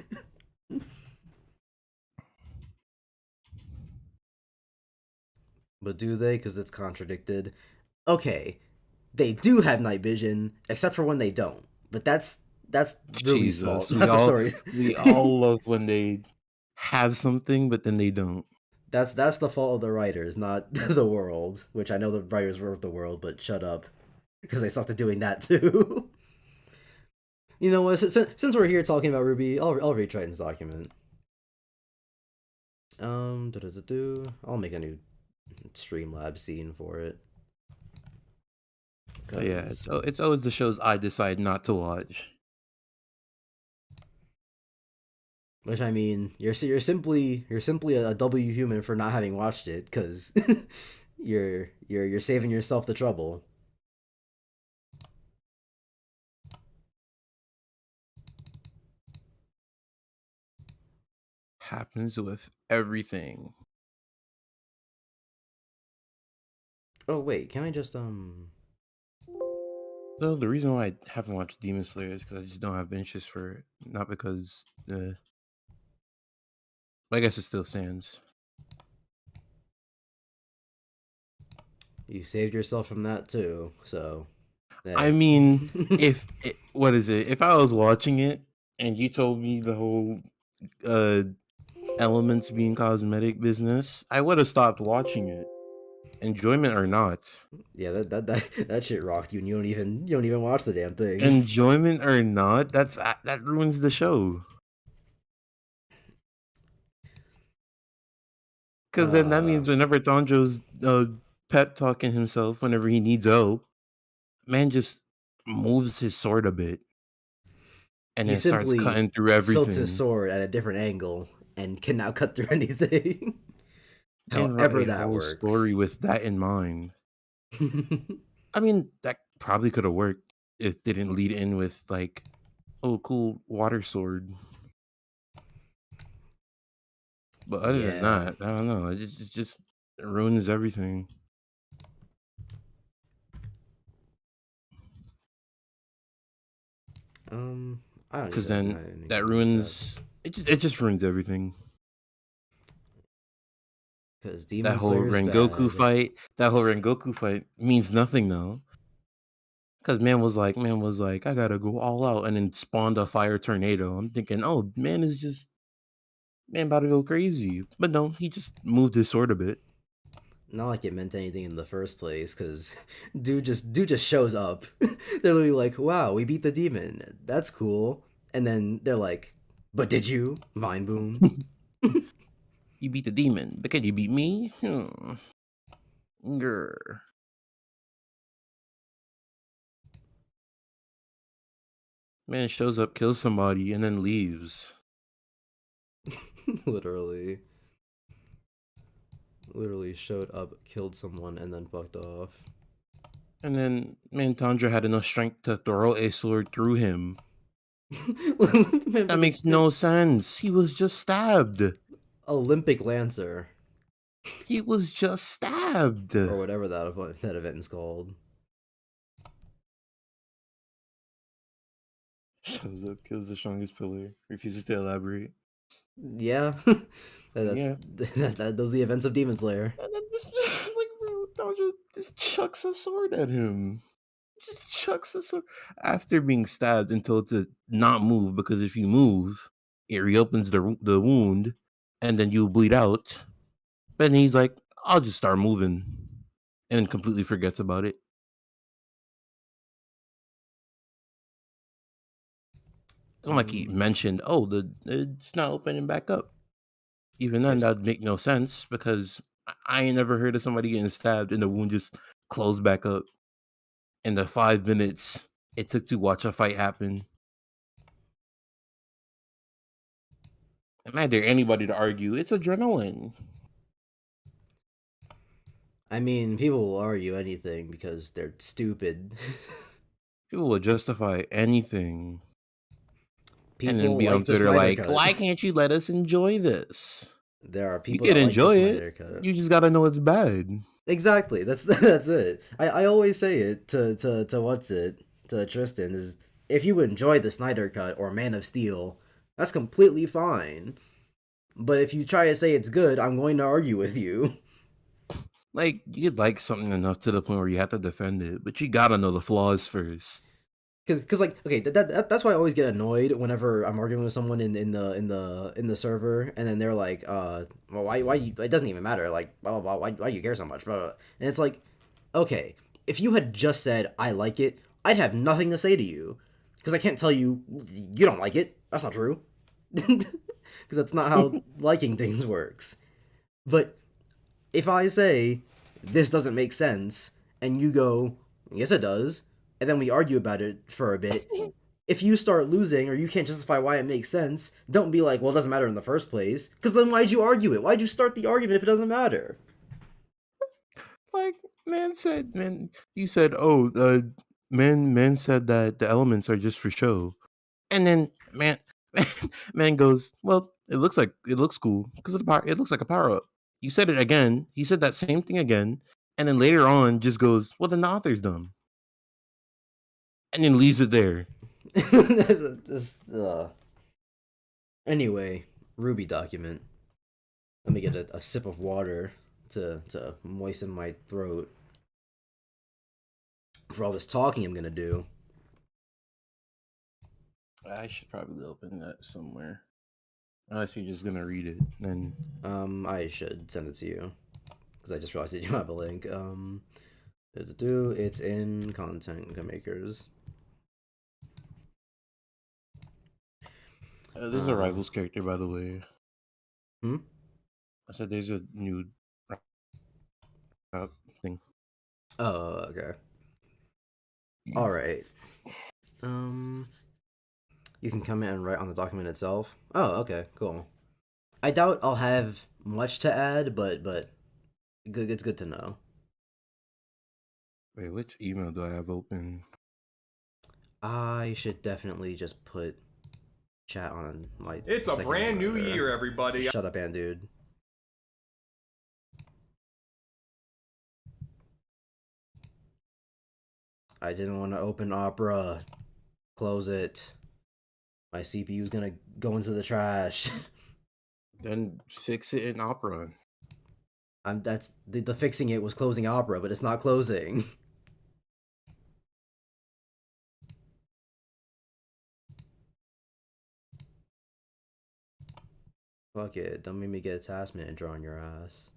But do they? Because it's contradicted. Okay, they do have night vision, except for when they don't. But that's RWBY's fault, not the story. We all love when they have something, but then they don't. That's the fault of the writers, not the world. Which I know the writers wrote the world, but shut up, because they sucked at doing that too. You know what? Since we're here talking about RWBY, I'll read Tryton's document. I'll make a new Streamlabs scene for it. Oh, yeah, it's always the shows I decide not to watch. Which, I mean, you're simply a W human for not having watched it, because you're saving yourself the trouble. Happens with everything. Oh wait, can I just No, the reason why I haven't watched Demon Slayer is because I just don't have interest for it. Not because I guess it still stands. You saved yourself from that too, so. I mean, if I was watching it and you told me the whole elements being cosmetic business, I would have stopped watching it. Enjoyment or not. Yeah, that shit rocked you, and you don't even watch the damn thing. Enjoyment or not, that ruins the show. Because then that means whenever Tanjo's pep talking himself, whenever he needs help, man just moves his sword a bit, and then starts cutting through everything. Tilts his sword at a different angle and can now cut through anything. However that works. Story with that in mind. I mean, that probably could have worked if they didn't lead in with like, oh, cool water sword. But other than that, I don't know. It just ruins everything. Because then that ruins it. Just ruins everything. Because that whole Rengoku fight means nothing though. Because man was like, I gotta go all out, and then spawned a fire tornado. I'm thinking, oh, man about to go crazy. But no, he just moved his sword a bit. Not like it meant anything in the first place, because dude just shows up. They're literally like, wow, we beat the demon. That's cool. And then they're like, but did you? Mind boom. You beat the demon, but can you beat me? Grr. Man shows up, kills somebody, and then leaves. Literally showed up, killed someone, and then fucked off. And then man Tundra had enough strength to throw a sword through him. Man, That makes no sense. He was just stabbed. Olympic Lancer. He was just stabbed. Or whatever that event is called. Shows up, kills the strongest pillar, refuses to elaborate. Yeah. Yeah. Those are the events of Demon Slayer. And then just like bro, Tundra just chucks a sword at him. Just chucks a sword after being stabbed and told to not move, because if you move, it reopens the wound, and then you bleed out. But he's like, I'll just start moving, and then completely forgets about it. It's not like he mentioned, oh, it's not opening back up. Even then, that'd make no sense, because I ain't never heard of somebody getting stabbed and the wound just closed back up in the 5 minutes it took to watch a fight happen. I'm not dare anybody to argue. It's adrenaline. I mean, people will argue anything because they're stupid. People will justify anything. People and then be like on Twitter like, why can't you let us enjoy this? There are people you can that enjoy like the it. Snyder Cut. You just gotta know it's bad. Exactly. That's it. I always say it to Tristan is, if you enjoy the Snyder Cut or Man of Steel, that's completely fine. But if you try to say it's good, I'm going to argue with you. Like, you like something enough to the point where you have to defend it, but you gotta know the flaws first. Cause like, okay, that's why I always get annoyed whenever I'm arguing with someone in the server, and then they're like, well, why you, it doesn't even matter, like, blah blah blah, why you care so much, blah, blah. And it's like, okay, if you had just said I like it, I'd have nothing to say to you, because I can't tell you you don't like it. That's not true, because that's not how liking things works. But if I say this doesn't make sense, and you go, yes it does, and then we argue about it for a bit, if you start losing or you can't justify why it makes sense, don't be like, well, it doesn't matter in the first place, because then why'd you argue it? Why'd you start the argument if it doesn't matter? Like, you said, oh, man said that the elements are just for show. And then man goes, well, it looks cool because of the power. It looks like a power up. You said it again. He said that same thing again, and then later on just goes, well, then the author's dumb, and then leaves it there. Just, Anyway, RWBY document. Let me get a sip of water to moisten my throat for all this talking I'm gonna do. I should probably open that somewhere. Unless you're just gonna read it, then I should send it to you because I just realized that you have a link. It's in Content Makers. There's a Rivals character, by the way. Hmm? I said there's a new thing. Oh, okay. All right. You can comment and write on the document itself. Oh, okay, cool. I doubt I'll have much to add, but good. It's good to know. Wait, which email do I have open? I should definitely just put chat on my. It's a brand new year, everybody. Shut up, dude. I didn't want to open Opera. Close it. My CPU's gonna go into the trash. Then fix it in Opera. That's the fixing it was closing Opera, but it's not closing. Fuck it, don't make me get a task manager on your ass.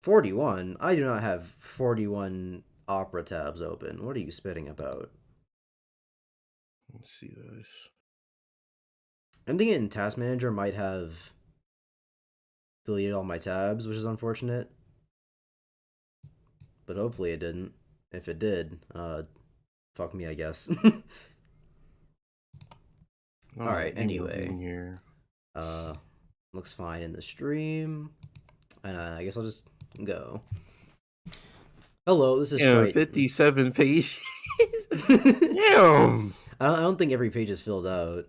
41? I do not have 41 Opera tabs open. What are you spitting about? Let's see this. I'm thinking Task Manager might have deleted all my tabs, which is unfortunate. but hopefully it didn't. If it did, fuck me, I guess. Alright, anyway. Here. Looks fine in the stream. I guess I'll just go. Hello, this is Tryton. 57 pages. Damn. I don't think every page is filled out.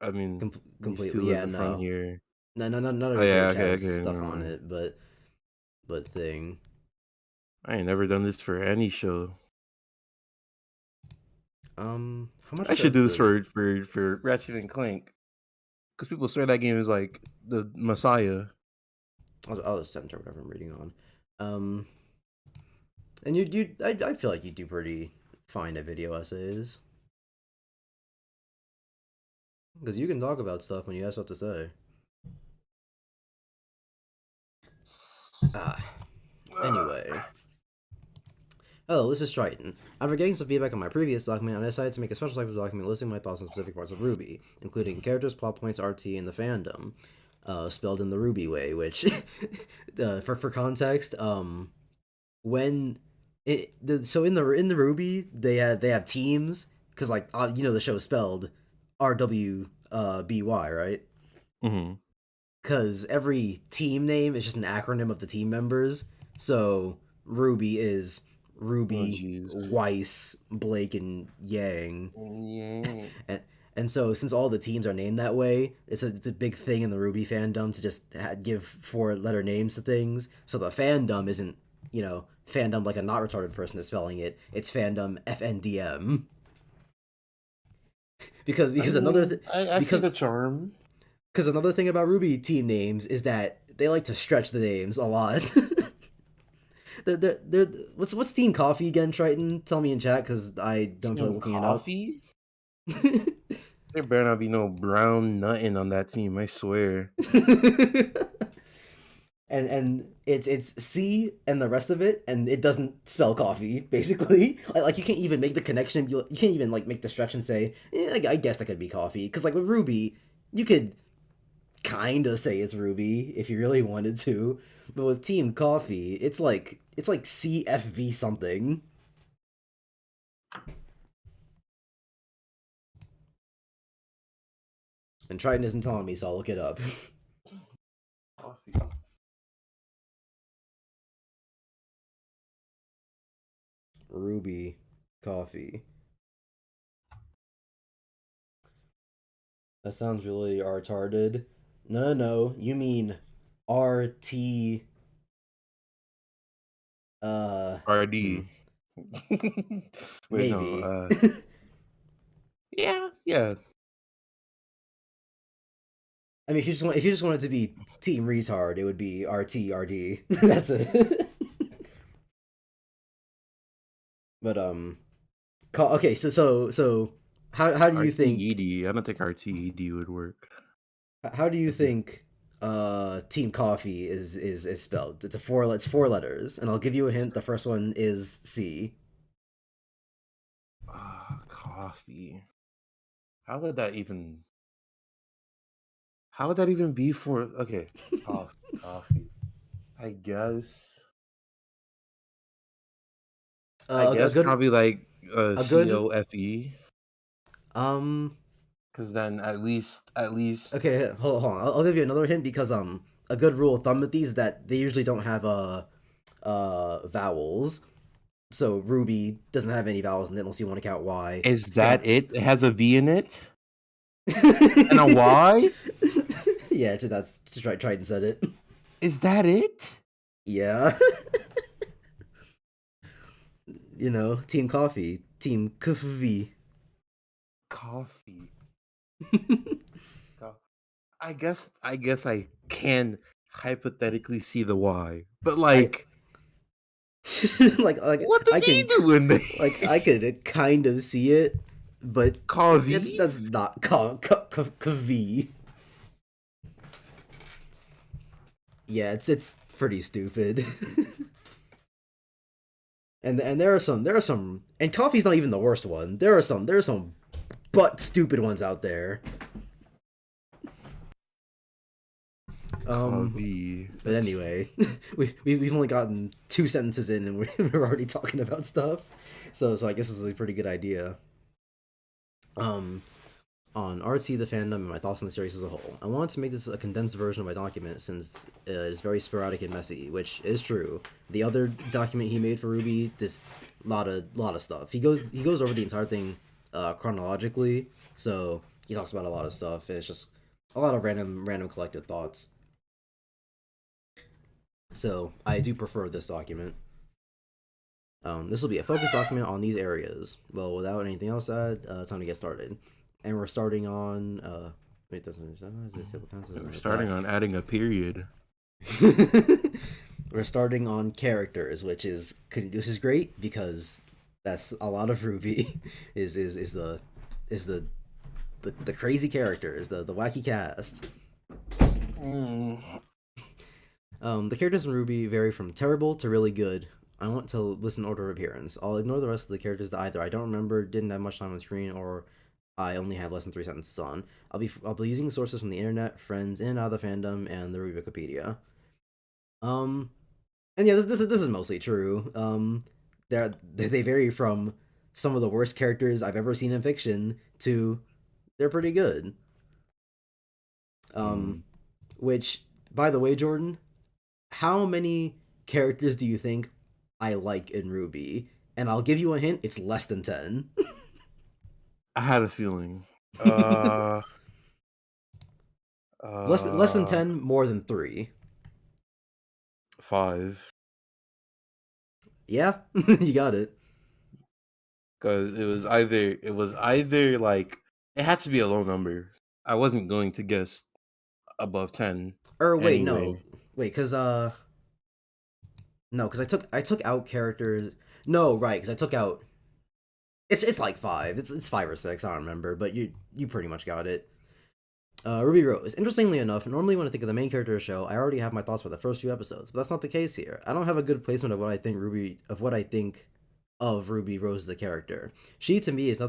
I mean, completely. Yeah, no. Here. No, not every page has stuff on it, but thing. I ain't never done this for any show. How much? I should do this for Ratchet and Clank, because people swear that game is like the Messiah. I'll just enter whatever I'm reading on. And I feel like you do pretty fine at video essays, because you can talk about stuff when you have stuff to say. Anyway. Hello, this is Tryton. After getting some feedback on my previous document, I decided to make a special type of document listing my thoughts on specific parts of RWBY, including characters, plot points, RT, and the fandom. Spelled in the RWBY way, which, for context, so in the RWBY, they have teams, because, like, the show is spelled RWBY, right? Mm-hmm. Because every team name is just an acronym of the team members, so RWBY is Ruby, Weiss, Blake, and Yang. And so, since all the teams are named that way, it's a big thing in the RWBY fandom to just give 4-letter names to things. So the fandom isn't, fandom like a not retarded person is spelling it. It's fandom FNDM. Because I see the charm. Because another thing about RWBY team names is that they like to stretch the names a lot. What's Team Coffee again, Tryton? Tell me in chat, because I don't feel like looking Coffee? It up. There better not be no brown nuttin' on that team, I swear. and it's C and the rest of it, and it doesn't spell coffee, basically. Like you can't even make the connection. You can't even like make the stretch and say, I guess that could be coffee. Because like with RWBY, you could kind of say it's RWBY if you really wanted to, but with Team Coffee, it's like CFV something. And Tryton isn't telling me, so I'll look it up. Coffee. RWBY Coffee. That sounds really retarded. No, you mean RT. RD. Wait, maybe. No, yeah. I mean, if you just wanted to be Team Retard, it would be RT. That's it. But okay, so how do you think RTED? I don't think RTED would work. How do you think Team Coffee is spelled? It's 4 letters, and I'll give you a hint. The first one is C. Coffee. How would that even be for? Okay, coffee. I guess. Probably like COFE. Because then at least. Okay, hold on. I'll give you another hint, because a good rule of thumb with these is that they usually don't have vowels. So RWBY doesn't have any vowels, and unless you want to count Y. Is that it? It has a V in it and a Y. Yeah, that's just right. Tryton said it. Is that it? Yeah. Team Coffee, Team Coffee. Coffee. I guess I can hypothetically see the Y, but like, like what did he do in there? Like I could kind of see it, but coffee. That's not coffee. Yeah, it's pretty stupid. And there are some, and coffee's not even the worst one. There are some butt stupid ones out there. Coffee. But anyway, we've only gotten 2 sentences in and we're already talking about stuff. So I guess this is a pretty good idea. On RT, the fandom, and my thoughts on the series as a whole. I wanted to make this a condensed version of my document since it is very sporadic and messy, which is true. The other document he made for RWBY, this lot of stuff. He goes over the entire thing chronologically, so he talks about a lot of stuff. And it's just a lot of random collected thoughts. So I do prefer this document. This will be a focus document on these areas. Well, without anything else said, time to get started. And we're starting on We're starting on adding a period. We're starting on characters, which is great because that's a lot of RWBY is the crazy characters, the wacky cast. The characters in RWBY vary from terrible to really good. I want to listen in order of appearance. I'll ignore the rest of the characters that either I don't remember, didn't have much time on screen, or I only have less than 3 sentences on. I'll be using sources from the internet, friends in and out of the fandom, and the RWBY Wikipedia. And yeah, this is mostly true. They vary from some of the worst characters I've ever seen in fiction to they're pretty good. Which, by the way, Jordan, how many characters do you think I like in RWBY? And I'll give you a hint, it's less than 10. I had a feeling. Less than 10, more than 3. 5. Yeah, you got it. Because it was either like it had to be a low number. I wasn't going to guess above 10. Or wait, anyway. because I took out characters. No, right, because I took out. It's like 5. It's 5 or 6. I don't remember, but you pretty much got it. Ruby Rose. Interestingly enough, normally when I think of the main character of the show, I already have my thoughts for the first few episodes, but that's not the case here. I don't have a good placement of what I think of Ruby Rose as a character. She to me is a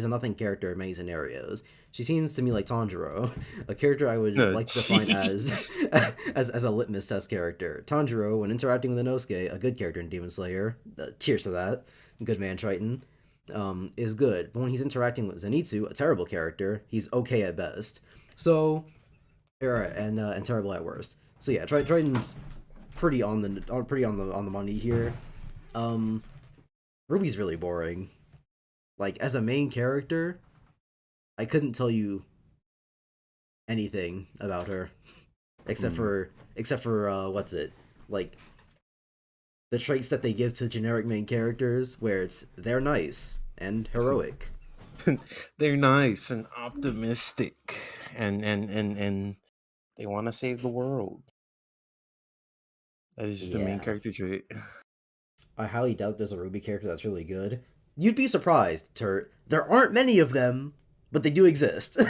nothing character in many scenarios. She seems to me like Tanjiro, a character I would like to define as a litmus test character. Tanjiro, when interacting with Inosuke, a good character in Demon Slayer. Cheers to that. Good man, Tryton. Is good, but when he's interacting with Zenitsu, a terrible character, he's okay at best. So, alright, and terrible at worst. So yeah, Tryton's pretty on the money here. Ruby's really boring. Like, as a main character, I couldn't tell you anything about her, except for what's it, like the traits that they give to generic main characters, where they're nice and heroic. They're nice and optimistic, and they want to save the world. That is just the main character trait. I highly doubt there's a RWBY character that's really good. You'd be surprised, Turt. There aren't many of them, but they do exist.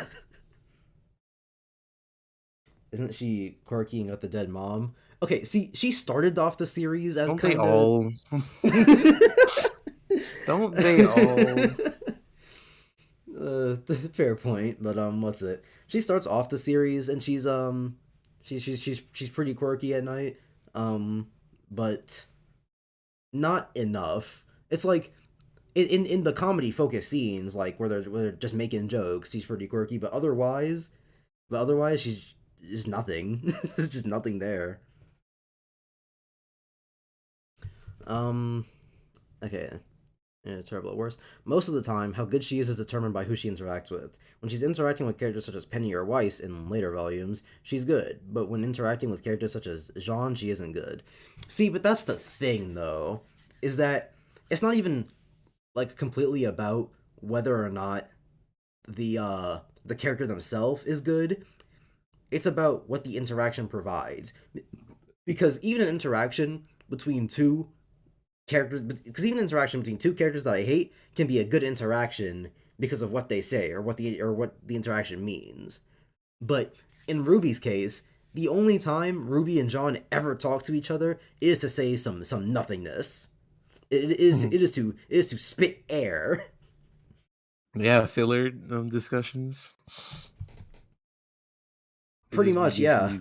Isn't she quirky and got the dead mom? Okay, see, she started off the series as Don't kinda... they all? Don't they all? Fair point, but what's it? She starts off the series and she's pretty quirky at night, but not enough. It's like in the comedy focused scenes, like where they're just making jokes, she's pretty quirky, but otherwise she's just nothing. There's just nothing there. Okay. Yeah, terrible at worst. Most of the time, how good she is determined by who she interacts with. When she's interacting with characters such as Penny or Weiss in later volumes, she's good. But when interacting with characters such as Jean, she isn't good. See, but that's the thing, though, is that it's not even, like, completely about whether or not the character themselves is good. It's about what the interaction provides. Because even an interaction between two characters, because even interaction between two characters that I hate can be a good interaction because of what they say or what the interaction means. But in Ruby's case, the only time Ruby and John ever talk to each other is to say some nothingness. It is to spit air. Yeah, filler discussions. Pretty much, yeah.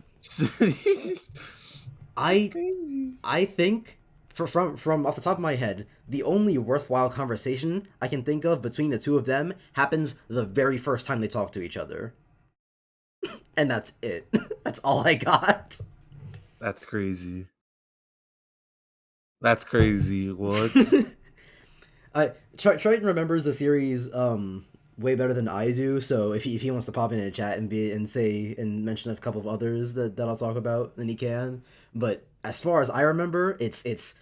I Crazy. I think from off the top of my head, the only worthwhile conversation I can think of between the two of them happens the very first time they talk to each other. And that's it. That's all I got. That's crazy. That's crazy. What? Tryton remembers the series way better than I do, so if he wants to pop in a chat and say and mention a couple of others that I'll talk about, then he can. But as far as I remember, it's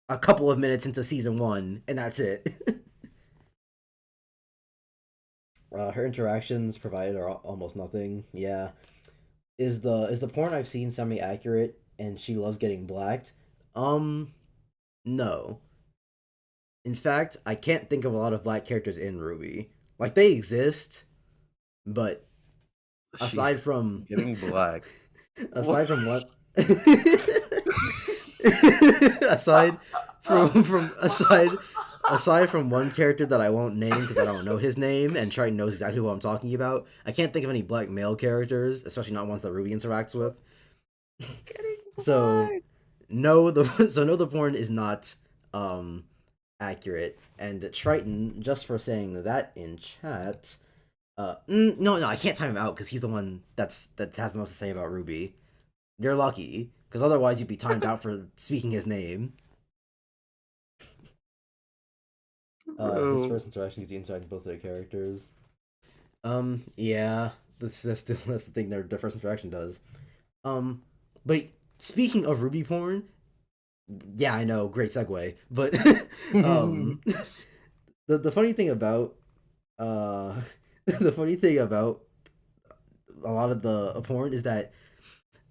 a couple of minutes into season 1, and that's it. Her interactions provided are almost nothing. Yeah, is the porn I've seen semi accurate? And she loves getting blacked. No. In fact, I can't think of a lot of black characters in RWBY. Like, they exist, but aside from getting black, aside from what aside from one character that I won't name because I don't know his name, and Triton knows exactly what I'm talking about, I can't think of any black male characters, especially not ones that RWBY interacts with. So no, the porn is not accurate. And Triton, just for saying that in chat, no, I can't time him out because he's the one that has the most to say about RWBY. You're lucky, because otherwise you'd be timed out for speaking his name. His first interaction is he interacted with both their characters. Yeah, that's the thing their first interaction does. But speaking of RWBY porn, yeah, I know, great segue. But the funny thing about the funny thing about a lot of the porn is that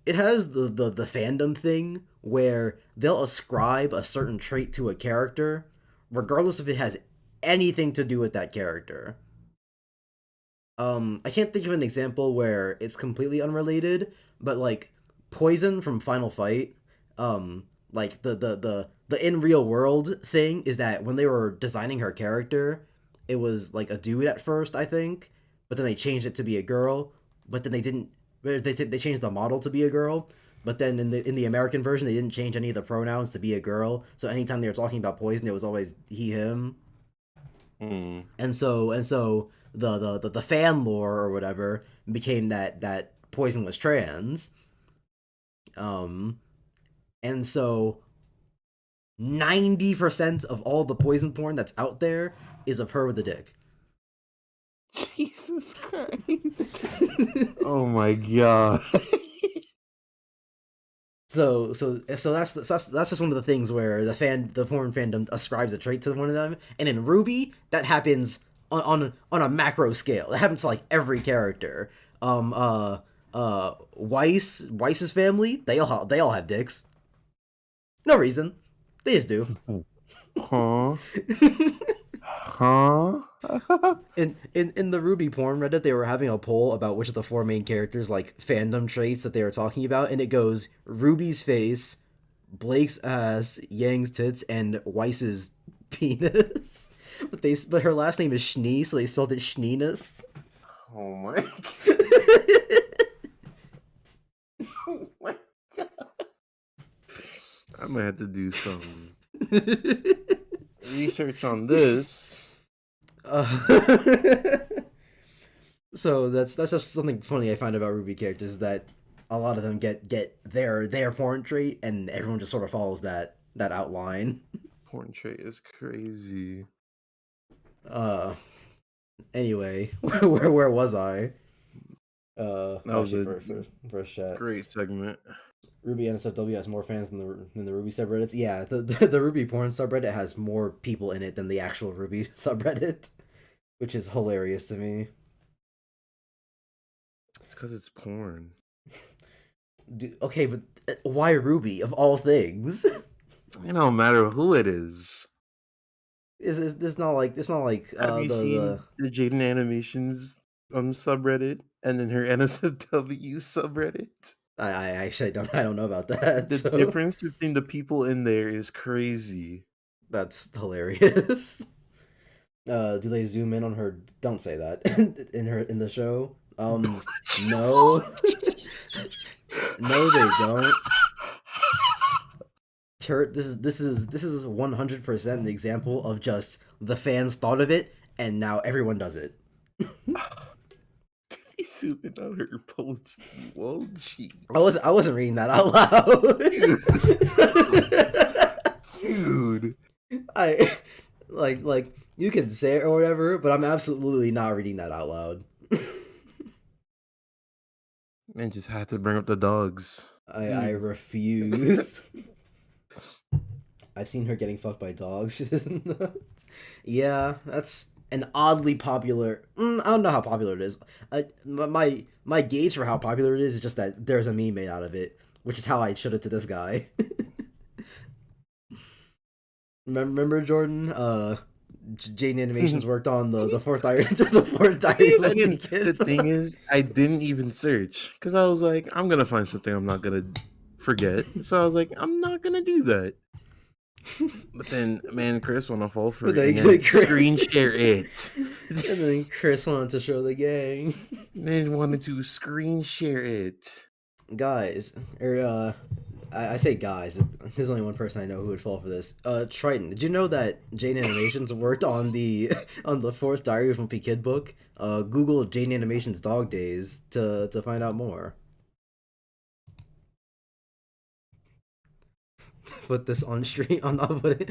it has the fandom thing where they'll ascribe a certain trait to a character, regardless if it has anything to do with that character. I can't think of an example where it's completely unrelated, but like Poison from Final Fight, like the in real world thing is that when they were designing her character, it was like a dude at first, I think, but then they changed it to be a girl, but then they didn't. They changed the model to be a girl, but then in the American version they didn't change any of the pronouns to be a girl. So anytime they were talking about Poison, it was always he him. And so the fan lore or whatever became that Poison was trans. And so 90% of all the Poison porn that's out there is of her with a dick. Jesus Christ. Oh my god. So that's just one of the things where the porn fandom ascribes a trait to one of them, and in RWBY that happens on a macro scale. It happens to like every character. Weiss's family, they all have dicks. No reason, they just do. Huh? Huh? In the RWBY porn Reddit, they were having a poll about which of the 4 main characters like fandom traits that they were talking about, and it goes RWBY's face, Blake's ass, Yang's tits, and Weiss's penis. But her last name is Schnee, so they spelled it Schneenus. Oh my god. Oh my god. I might have to do some research on this. So that's just something funny I find about RWBY characters, that a lot of them get their porn trait, and everyone just sort of follows that outline. Porn trait is crazy. Anyway, where was I? That was a first chat. great segment. RWBY NSFW has more fans than the RWBY subreddits. Yeah, the RWBY porn subreddit has more people in it than the actual RWBY subreddit, which is hilarious to me. It's because it's porn. Okay, but why RWBY of all things? It don't matter who it is. It's not like Have you seen the Jaden Animations subreddit and then her NSFW subreddit? I actually don't know about that. The difference between the people in there is crazy. That's hilarious. Do they zoom in on her? Don't say that in the show. No. No, they don't. This is 100% an example of just the fans thought of it and now everyone does it. He's zooming on her post. Whoa, gee. I wasn't reading that out loud. Dude. I like you can say it or whatever, but I'm absolutely not reading that out loud. Man just had to bring up the dogs. I refuse. I've seen her getting fucked by dogs. She doesn't. Yeah, that's an oddly popular. I don't know how popular it is. My gauge for how popular it is just that there's a meme made out of it, which is how I showed it to this guy. Remember Jordan? Jaden Animations worked on the fourth diary. The fourth diary. The thing is, I didn't even search because I was like, I'm gonna find something I'm not gonna forget. So I was like, I'm not gonna do that. But then, man, Chris wanna fall for it. And then screen share it. And then Chris wanted to show the gang. Man wanted to screen share it. Guys, I say guys. There's only one person I know who would fall for this. Tryton. Did you know that Jane Animations worked on the fourth Diary of a Wimpy Kid book? Google Jane Animations Dog Days to find out more. Put this on stream. I'm not putting.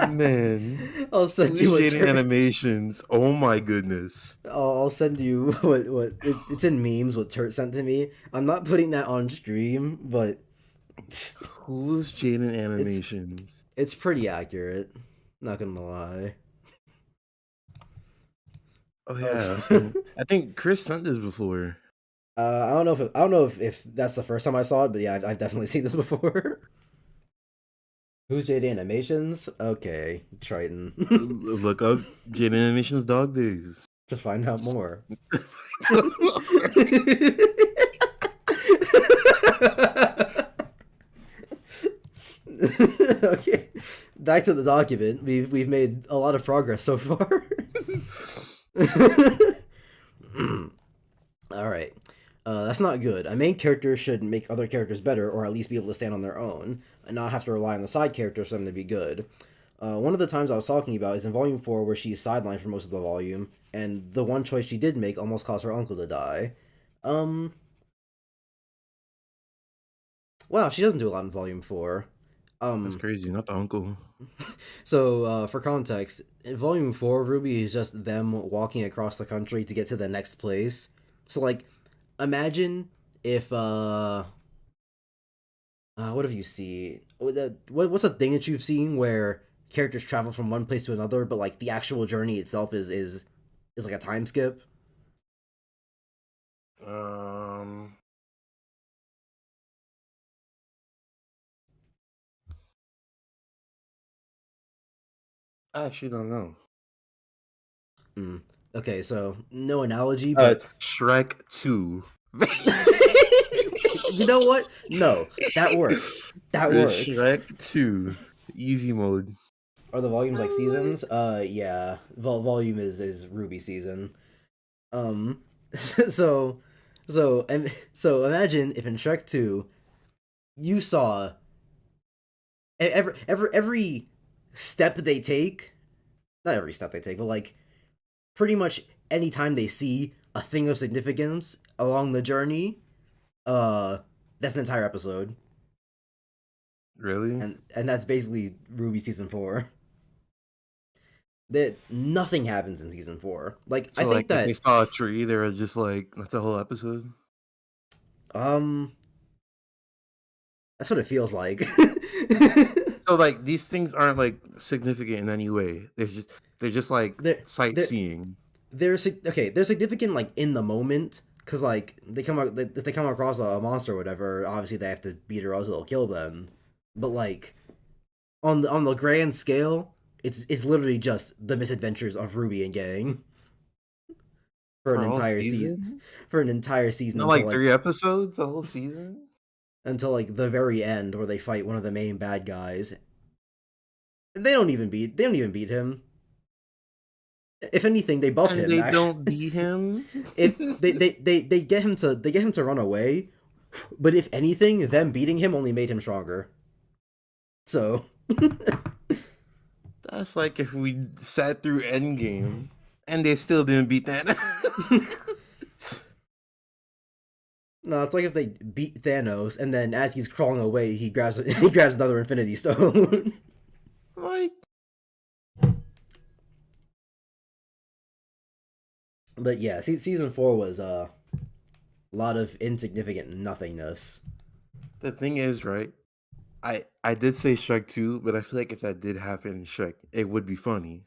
Man, I'll send you Jane Animations. Oh my goodness. I'll send you what it's in memes. What Turt sent to me. I'm not putting that on stream, but who's Jane Animations? It's pretty accurate. Not gonna lie. Oh yeah, I think Chris sent this before. I don't know if that's the first time I saw it, but yeah, I've definitely seen this before. Who's JD Animations? Okay, Tryton. Look up JD Animations Dog Days to find out more. Okay, back to the document. We've made a lot of progress so far. All right. That's not good. A main character should make other characters better, or at least be able to stand on their own, and not have to rely on the side characters for them to be good. One of the times I was talking about is in Volume 4, where she's sidelined for most of the volume, and the one choice she did make almost caused her uncle to die. Wow, she doesn't do a lot in Volume 4. That's crazy, not the uncle. So, for context, in Volume 4, RWBY is just them walking across the country to get to the next place. So, like, imagine if what have you seen? What's a thing that you've seen where characters travel from one place to another, but like the actual journey itself is like a time skip? I actually don't know. Okay, so no analogy, but Shrek 2. You know what? No, that works. That works. Shrek 2, easy mode. Are the volumes like seasons? Yeah. Volume is RWBY season. So imagine if in Shrek 2 you saw every step they take, not every step they take, but like pretty much any time they see a thing of significance along the journey, that's an entire episode. Really? And that's basically RWBY season 4. That nothing happens in season 4. Like, so I think like that if they saw a tree, they were just like, that's a whole episode. That's what it feels like. So like these things aren't like significant in any way. They're just like sightseeing. They're significant like in the moment, because like if they come across a monster or whatever, obviously they have to beat her or else it'll kill them. But like on the grand scale, it's literally just the misadventures of RWBY and gang for an entire season. For an entire season, not like 3 episodes, the whole season. Until like the very end, where they fight one of the main bad guys. They don't even beat him. If anything, they buff And him. they Actually, don't beat him. if they get him to run away, but if anything, them beating him only made him stronger. So That's like if we sat through Endgame and they still didn't beat that. no, it's like if they beat Thanos and then as he's crawling away, he grabs another Infinity Stone. Like, But yeah, season 4 was a lot of insignificant nothingness. the thing is, right? I did say Shrek 2, but I feel like if that did happen in Shrek, it would be funny.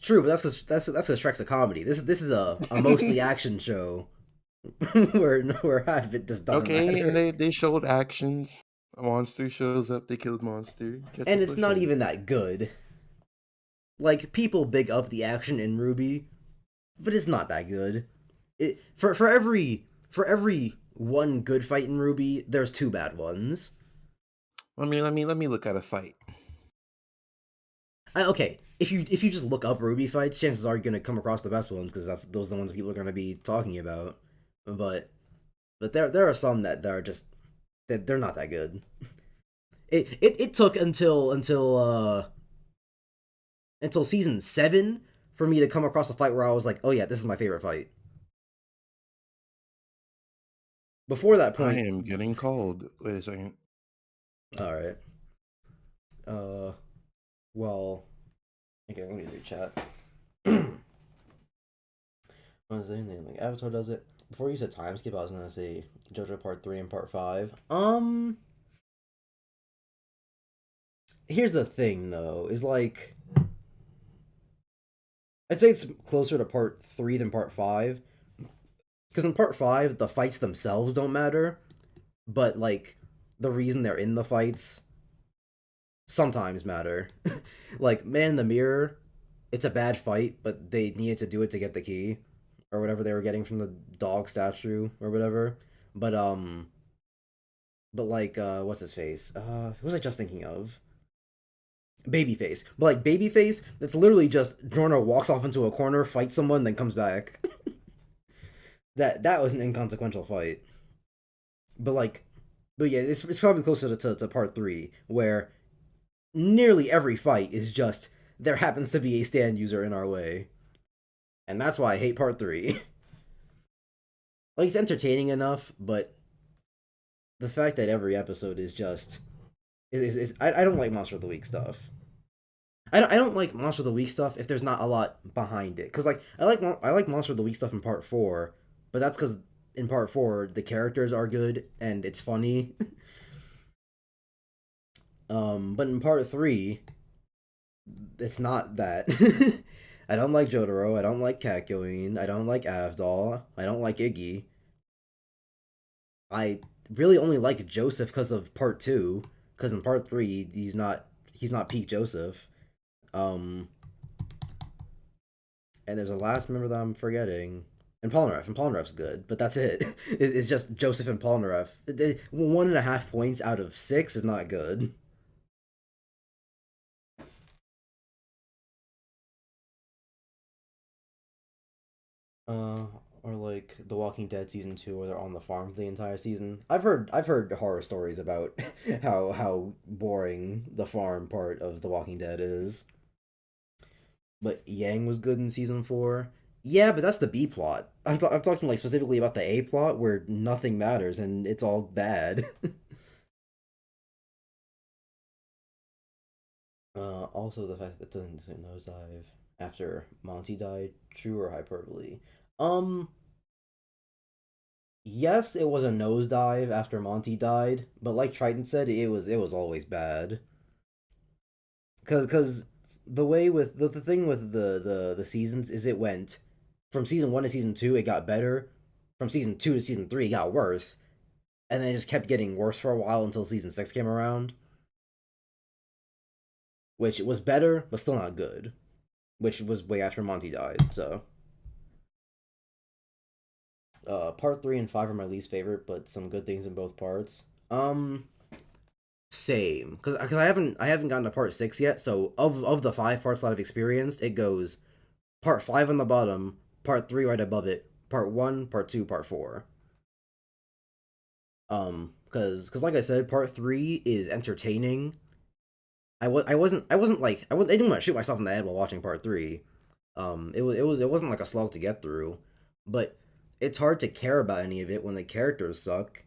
True, but that's because Shrek's a comedy. This is a mostly action show where half of it just doesn't Okay, matter. and they showed action. A monster shows up, they killed monster. Get And the it's not pushing. even that good. Like people big up the action in RWBY, but it's not that good. For every one good fight in RWBY, there's 2 bad ones. Let me look at a fight. Okay, if you just look up RWBY fights, chances are you're gonna come across the best ones because those are the ones people are gonna be talking about. But there are some that are just that they're not that good. It took until season 7 for me to come across a fight where I was like, oh yeah, this is my favorite fight. Before that I point, am getting cold. Wait a second. all right. Well, okay, let me read chat. What is the name? Like Avatar does it. Before you said time skip, I was gonna say JoJo Part 3 and Part 5. Here's the thing though, is like I'd say it's closer to Part 3 than Part 5. Because in Part 5, the fights themselves don't matter, but like the reason they're in the fights sometimes matter. Like Man in the Mirror, it's a bad fight, but they needed to do it to get the key or whatever they were getting from the dog statue or whatever. But like what's his face? What was I just thinking of? Babyface. But like Babyface, that's literally just Jorno walks off into a corner, fights someone, then comes back. that was an inconsequential fight. But yeah, it's probably closer to Part 3, where nearly every fight is just there happens to be a stand user in our way. And that's why I hate Part 3. Like, it's entertaining enough, but the fact that every episode is just I don't like Monster of the Week stuff. I don't like Monster of the Week stuff if there's not a lot behind it. Cause like I like Monster of the Week stuff in Part 4, but that's because in Part 4 the characters are good and it's funny. But in Part 3, it's not that. I don't like Jotaro. I don't like Kakyoin. I don't like Avdol. I don't like Iggy. I really only like Joseph because of Part 2. Because in Part 3, he's not peak Joseph. And there's a last member that I'm forgetting. And Polnareff's good, but that's it. It's just Joseph and Polnareff. 1.5 points out of 6 is not good. Or like The Walking Dead season 2, where they're on the farm for the entire season. I've heard horror stories about how boring the farm part of The Walking Dead is. But Yang was good in season 4. Yeah, but that's the B plot. I'm talking like specifically about the A plot where nothing matters and it's all bad. Also the fact that it doesn't nosedive after Monty died, true or hyperbole? Yes, it was a nosedive after Monty died, but like Tryton said, it was always bad. Cause the way with the thing with the seasons is it went from season 1 to season 2, it got better. From season 2 to season 3, it got worse. And then it just kept getting worse for a while until season 6 came around. Which was better, but still not good. Which was way after Monty died, so. Part 3 and 5 are my least favorite, but some good things in both parts. Same, because I haven't gotten to part 6 yet. So of the 5 parts that I've experienced, it goes part 5 on the bottom, part 3 right above it, part 1, part 2, part 4. Because like I said, part 3 is entertaining. I didn't want to shoot myself in the head while watching part 3. It wasn't like a slog to get through, but it's hard to care about any of it when the characters suck.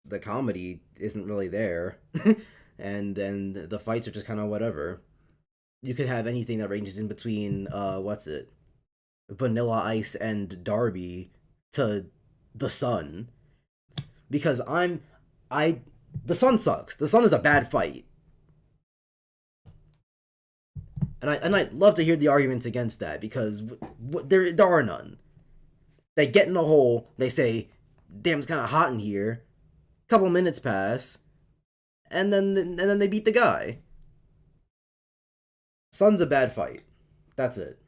The comedy isn't really there, and the fights are just kind of whatever. You could have anything that ranges in between Vanilla Ice and RWBY to the Sun, because the Sun sucks. The Sun is a bad fight. And I'd love to hear the arguments against that, because there are none. They get in a hole, they say, "Damn, it's kind of hot in here." Couple minutes pass, and then they beat the guy. Sun's a bad fight. That's it.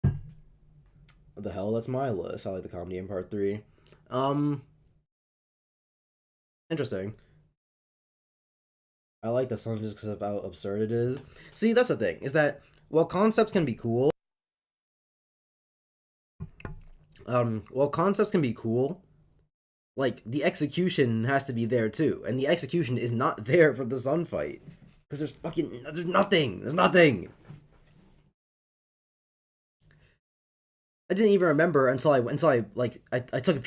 What the hell? That's my list. I like the comedy in part 3. Interesting. I like the Sun just because of how absurd it is. See, that's the thing, is that while concepts can be cool, like, the execution has to be there too, and the execution is not there for the Sun fight, because there's nothing. I didn't even remember until I took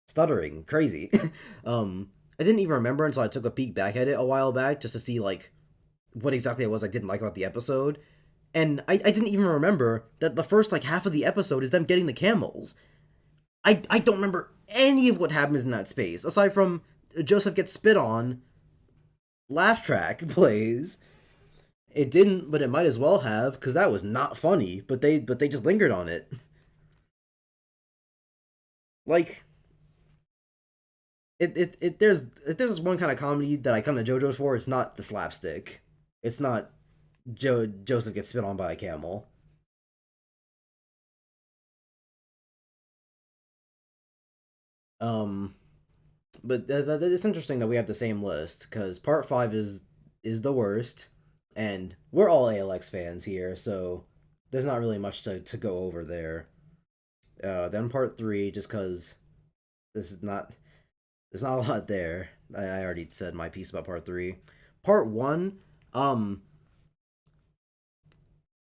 stuttering, crazy. I didn't even remember until I took a peek back at it a while back, just to see, like, what exactly it was I didn't like about the episode. And I didn't even remember that the first, like, half of the episode is them getting the camels. I don't remember any of what happens in that space, aside from Joseph gets spit on, laugh track plays. It didn't, but it might as well have, because that was not funny, but they just lingered on it. Like, if there's one kind of comedy that I come to JoJo's for, it's not the slapstick. It's not Joseph gets spit on by a camel. But it's interesting that we have the same list, because part 5 is the worst, and we're all ALX fans here, so there's not really much to go over there. Then part 3, just because there's not a lot there. I already said my piece about part 3. Part 1,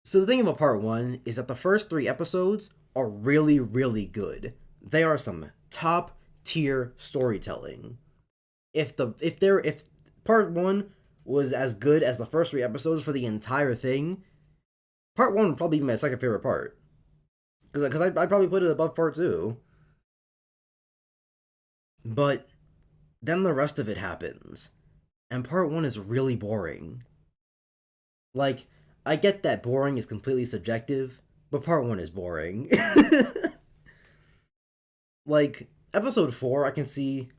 so the thing about part 1 is that the first 3 episodes are really, really good. They are some top tier storytelling. If part 1 was as good as the first 3 episodes for the entire thing, part 1 would probably be my second favorite part. Because I'd probably put it above part 2. But then the rest of it happens, and part 1 is really boring. Like, I get that boring is completely subjective, but part 1 is boring. Like, episode 4, I can see,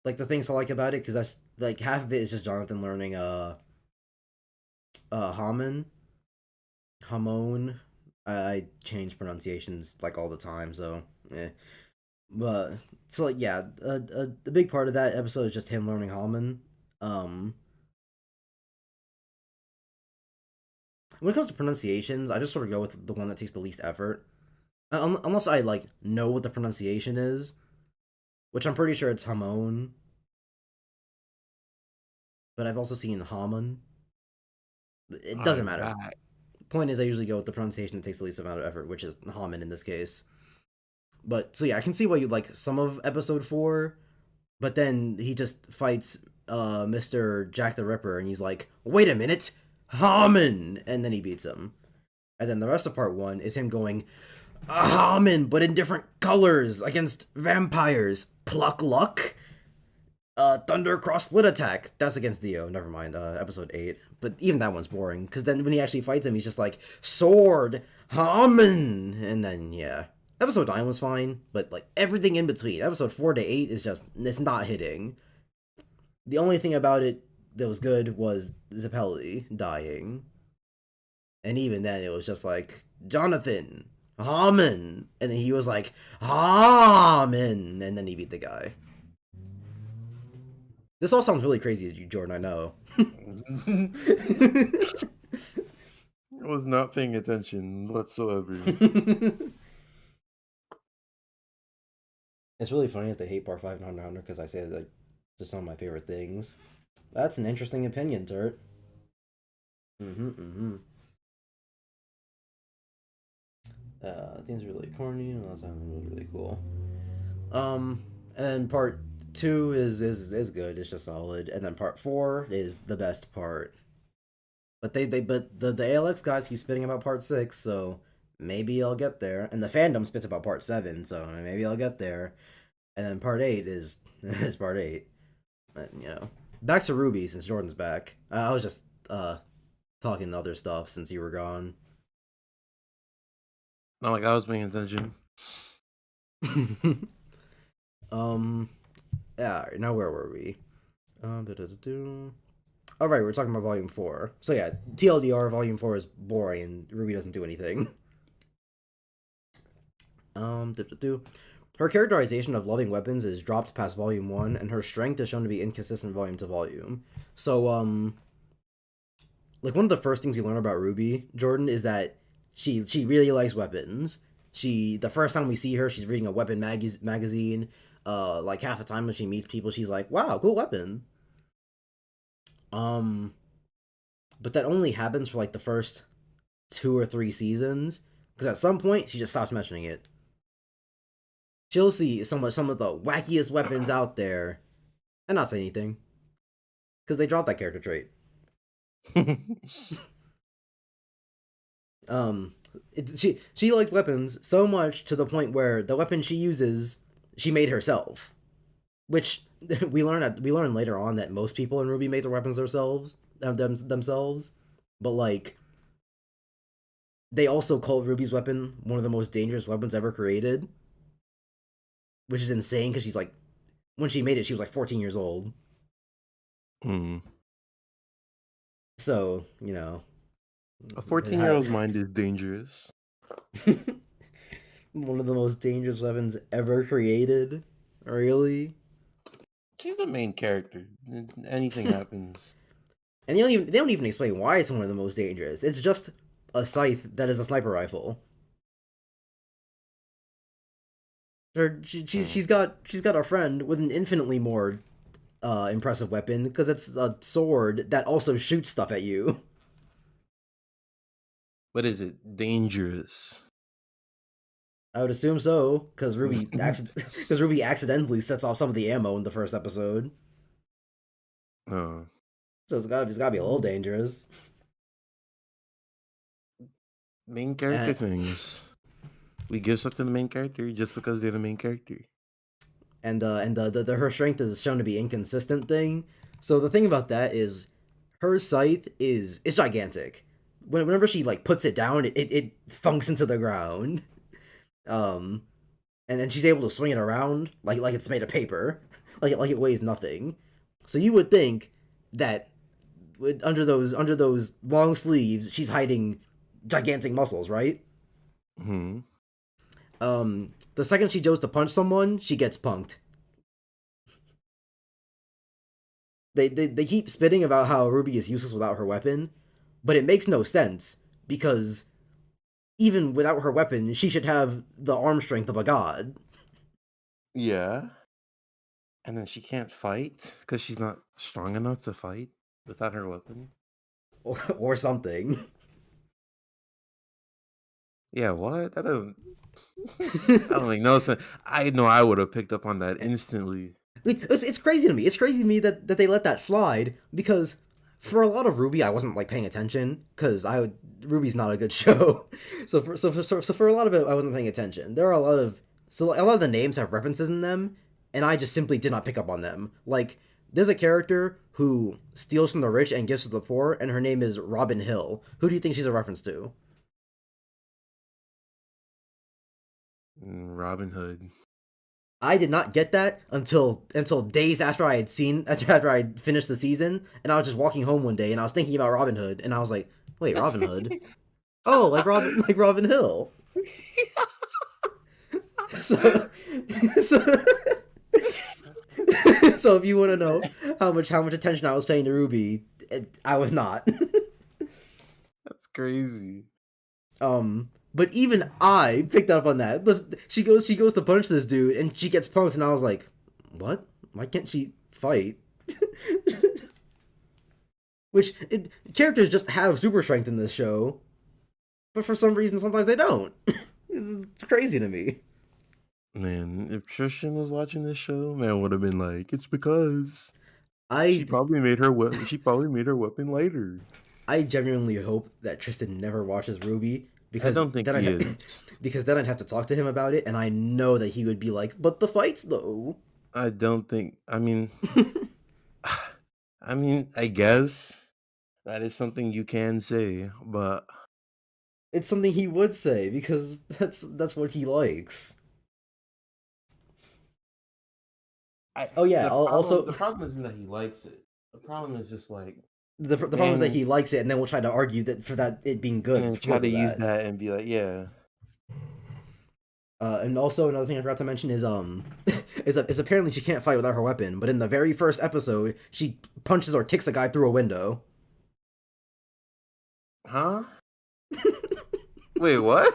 like, the things I like about it, because that's, like, half of it is just Jonathan learning, Hamon. I change pronunciations, like, all the time, so, But, so, like, yeah, the big part of that episode is just him learning Hamon. When it comes to pronunciations, I just sort of go with the one that takes the least effort. Unless I, like, know what the pronunciation is, which I'm pretty sure it's Hamon. But I've also seen Hamon. It doesn't matter. Point is, I usually go with the pronunciation that takes the least amount of effort, which is Hamon in this case. But, so yeah, I can see why you like some of episode 4, but then he just fights Mr. Jack the Ripper, and he's like, "Wait a minute, Hamon!" And then he beats him. And then the rest of part 1 is him going, "Hamon, but in different colors, against vampires. Pluck luck? Thunder Cross Split Attack." That's against Dio, never mind, episode 8. But even that one's boring, because then when he actually fights him, he's just like, "Sword, Hamon!" And then, yeah. Episode 9 was fine, but, like, everything in between, episode 4 to 8 is just, it's not hitting. The only thing about it that was good was Zeppeli dying. And even then, it was just like, "Jonathan, Hamon!" And then he was like, "Hamon!" And then he beat the guy. This all sounds really crazy to you, Jordan, I know. I was not paying attention whatsoever. It's really funny that they hate Part 5 and Hunter x Hunter because I say that like, they're some of my favorite things. That's an interesting opinion, Turt. Things are really corny, and all the time it was really cool. And then part 2 is good, it's just solid, and then part 4 is the best part. But the ALX guys keep spitting about part 6, so maybe I'll get there. And the fandom spits about part 7, so maybe I'll get there. And then part 8 is is part 8. But, you know, back to RWBY since Jordan's back. I was just talking other stuff since you were gone. Not like I was paying attention. Yeah, now where were we? Alright, we're talking about Volume 4. So yeah, TLDR, Volume 4 is boring and RWBY doesn't do anything. Her characterization of loving weapons is dropped past Volume 1, and her strength is shown to be inconsistent volume to volume. So, like, one of the first things we learn about RWBY, Jordan, is that she really likes weapons. The first time we see her, she's reading a weapon magazine. Like, half the time when she meets people, she's like, wow, cool weapon. But that only happens for, like, the first 2 or 3 seasons, because at some point, she just stops mentioning it. She'll see some of the wackiest weapons out there and not say anything. Because they dropped that character trait. She liked weapons so much to the point where the weapon she uses, she made herself. Which we learn later on that most people in RWBY make their weapons themselves. But like, they also called RWBY's weapon one of the most dangerous weapons ever created. Which is insane because she's like, when she made it, she was like 14 years old. So, you know. A 14-year-old's mind is dangerous. One of the most dangerous weapons ever created. Really? She's the main character. Anything happens. And they don't even explain why it's one of the most dangerous. It's just a scythe that is a sniper rifle. She's got a friend with an infinitely more impressive weapon because it's a sword that also shoots stuff at you. But is it dangerous? I would assume so, because RWBY accidentally sets off some of the ammo in the first episode. Oh. So it's gotta be a little dangerous. Main character things. We give stuff to the main character just because they're the main character. And her strength is shown to be inconsistent thing. So the thing about that is, her scythe is gigantic. Whenever she like puts it down, it thunks into the ground. And then she's able to swing it around like it's made of paper, like it weighs nothing. So you would think that under those long sleeves, she's hiding gigantic muscles, right? Hmm. The second she goes to punch someone, she gets punked. They keep spitting about how RWBY is useless without her weapon, but it makes no sense, because even without her weapon, she should have the arm strength of a god. Yeah. And then she can't fight because she's not strong enough to fight without her weapon. Or something. Yeah, what? That don't make no sense. I know I would have picked up on that instantly. It's crazy to me. It's crazy to me that they let that slide, because for a lot of RWBY, I wasn't like paying attention because RWBY's not a good show. So for a lot of it, I wasn't paying attention. There are a lot of the names have references in them, and I just simply did not pick up on them. Like, there's a character who steals from the rich and gives to the poor, and her name is Robin Hill. Who do you think she's a reference to? Robin Hood. I did not get that until days after I had finished the season, and I was just walking home one day and I was thinking about Robin Hood, and I was like, wait, Robin Hood? Oh, like Robin Hill. so So if you want to know how much attention I was paying to RWBY, I was not. That's crazy. But even I picked up on that. She goes to punch this dude, and she gets punked, and I was like, "What? Why can't she fight?" Characters just have super strength in this show, but for some reason, sometimes they don't. This is crazy to me. Man, if Tristan was watching this show, man would have been like, "It's because she probably made her weapon lighter." I genuinely hope that Tristan never watches RWBY, because I don't think he is. because then I'd have to talk to him about it, and I know that he would be like, "But the fights, though." I don't think. I mean, I guess that is something you can say, but it's something he would say because that's what he likes. the problem isn't that he likes it. The problem is just like the problem is that he likes it, and then we'll try to argue that for that it being good. And try to use that and be like, yeah. And also another thing I forgot to mention is is apparently she can't fight without her weapon, but in the very first episode she punches or kicks a guy through a window. Huh? Wait, what?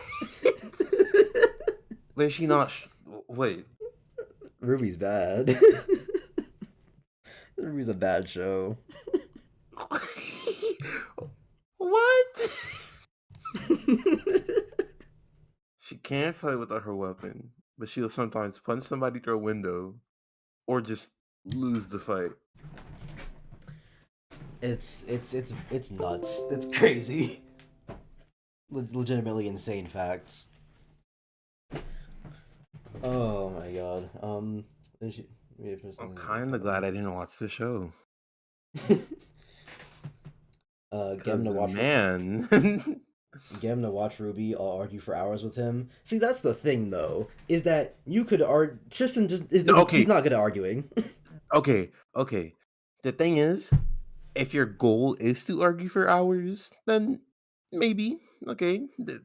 Wait, she not? Wait. RWBY's bad. RWBY's a bad show. What? She can't fight without her weapon, but she'll sometimes punch somebody through a window, or just lose the fight. It's nuts. It's crazy. Legitimately insane facts. Oh my god. I'm kind of glad I didn't watch the show. Gavin to watch Gavin to watch RWBY. I'll argue for hours with him. See, that's the thing, though, is that you could argue. Tristan just is. Okay. He's not good at arguing. Okay. The thing is, if your goal is to argue for hours, then maybe okay. You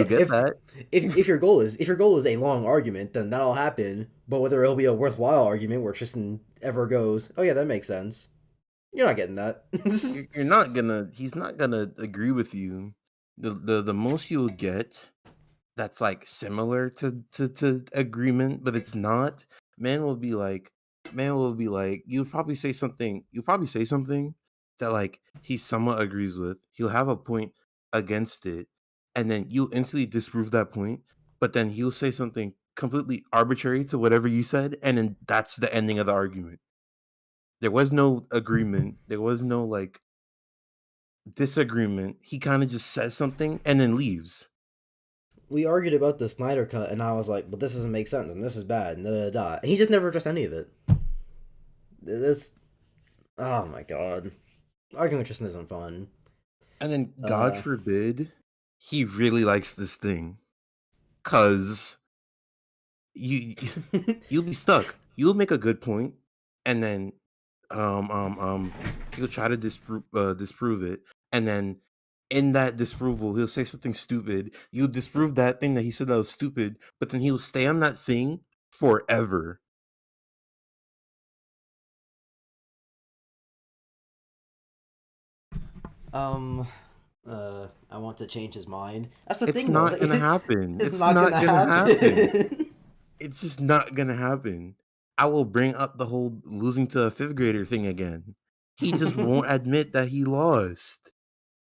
get that. If your goal is a long argument, then that'll happen. But whether it'll be a worthwhile argument where Tristan ever goes, "Oh yeah, that makes sense," you're not getting that. You're not gonna. He's not gonna agree with you. The most you'll get that's like similar to agreement, but it's not. Man will be like, you'll probably say something that like he somewhat agrees with. He'll have a point against it, and then you'll instantly disprove that point, but then he'll say something completely arbitrary to whatever you said, and then that's the ending of the argument. There was no agreement. There was no like disagreement. He kind of just says something and then leaves. We argued about the Snyder Cut, and I was like, "But this doesn't make sense, and this is bad." And And he just never addressed any of it. Oh my god, arguing with Tristan isn't fun. And then, God forbid, he really likes this thing, cause you'll be stuck. You'll make a good point, and then he'll try to disprove it, and then in that disproval, he'll say something stupid. You'll disprove that thing that he said that was stupid, but then he'll stay on that thing forever. I want to change his mind. That's the thing. It's not gonna happen. It's not gonna happen. It's just not gonna happen. I will bring up the whole losing to a 5th grader thing again. He just won't admit that he lost.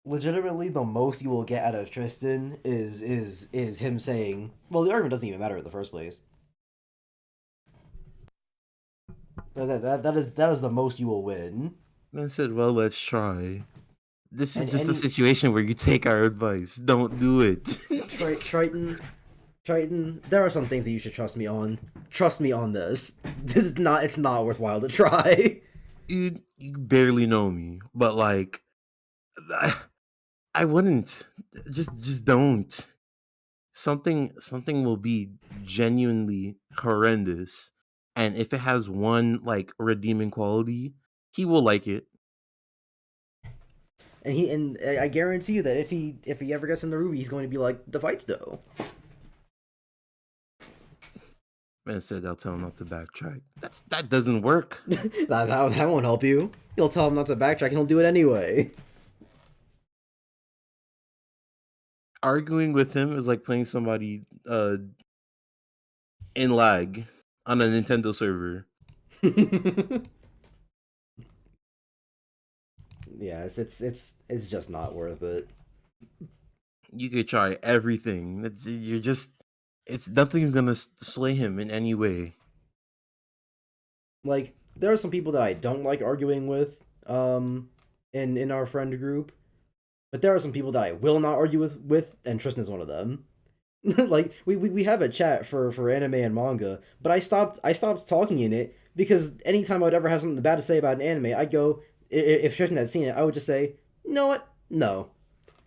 Legitimately, the most you will get out of Tristan is him saying, "Well, the argument doesn't even matter in the first place." That is the most you will win. Man said, "Well, let's try." This is just a situation where you take our advice. Don't do it. Tryton, there are some things that you should trust me on. Trust me on this. It's not worthwhile to try. You barely know me, but like, I wouldn't. Just don't. Something will be genuinely horrendous, and if it has one like redeeming quality, he will like it. And I guarantee you that if he ever gets in the RWBY, he's going to be like, "The fights though." Man said they'll tell him not to backtrack. That doesn't work. that won't help you. You'll tell him not to backtrack and he'll do it anyway. Arguing with him is like playing somebody in lag on a Nintendo server. Yeah, it's just not worth it. You could try everything. It's nothing's gonna sway him in any way. Like, there are some people that I don't like arguing with, in our friend group, but there are some people that I will not argue with, and Tristan is one of them. Like, we have a chat for anime and manga, but I stopped talking in it because anytime I would ever have something bad to say about an anime, I'd go, if Tristan had seen it, I would just say, you know what? No.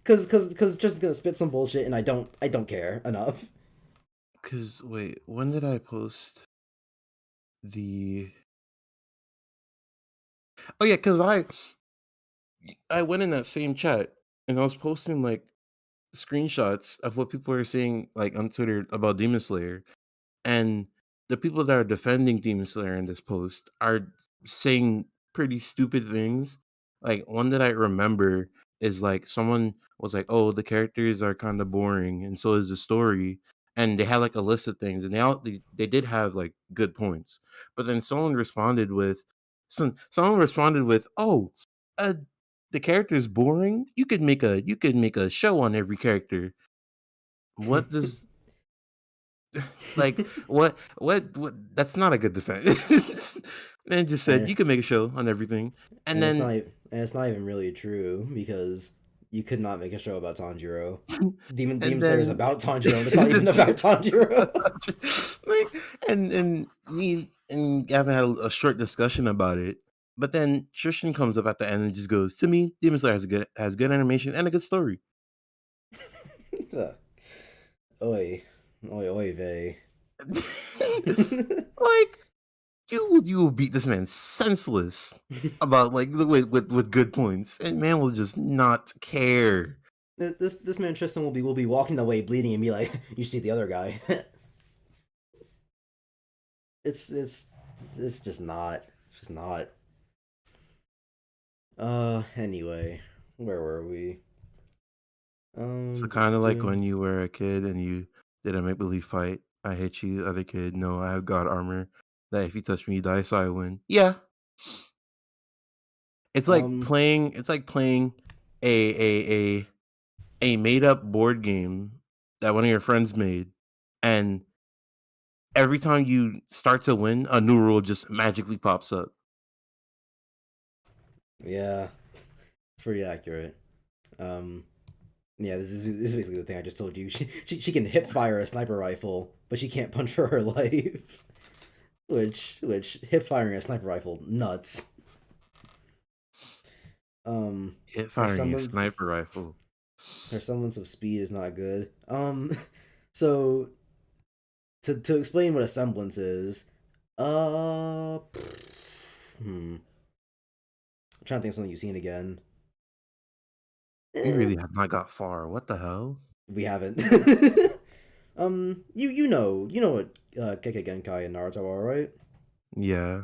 Cause Tristan's gonna spit some bullshit and I don't care enough. Cause wait, when did I post the? Oh yeah, cause I went in that same chat and I was posting like screenshots of what people are saying like on Twitter about Demon Slayer, and the people that are defending Demon Slayer in this post are saying pretty stupid things. Like one that I remember is like someone was like, "Oh, the characters are kind of boring, and so is the story." And they had like a list of things, and they did have like good points. But then someone responded with, "Oh, uh, the character is boring. You could make a show on every character." What does like what that's not a good defense. Man just And said you it's can make a show on everything. And and it's then not and it's not even really true because you could not make a show about Tanjiro. and Demon Slayer is then about Tanjiro, and it's not even about Tanjiro. like and me and Gavin had a short discussion about it. But then Tristan comes up at the end and just goes, "To me, Demon Slayer has good animation and a good story." Oi, oi, vey. Like you will beat this man senseless about like with good points, and man will just not care. This man Tristan will be walking away bleeding and be like, "You see the other guy." It's just not. It's just not. Anyway, where were we? So kind of like Doing when you were a kid and you did a make believe fight. I hit you, other kid. No, I have God armor. That if you touch me, you die, so I win. Yeah, it's like um playing. It's like playing a a made up board game that one of your friends made, and every time you start to win, a new rule just magically pops up. yeah, it's pretty accurate. Um yeah, this is basically the thing I just told you. She can hip fire a sniper rifle, but she can't punch for her life. Which hip firing a sniper rifle nuts. Hit Her firing a semblance sniper rifle. her semblance of speed is not good. So to explain what a semblance is, uh, I'm trying to think of something you've seen again. We really have not got far. What the hell? We haven't. You know what Kekkei Genkai and Naruto are, right? Yeah,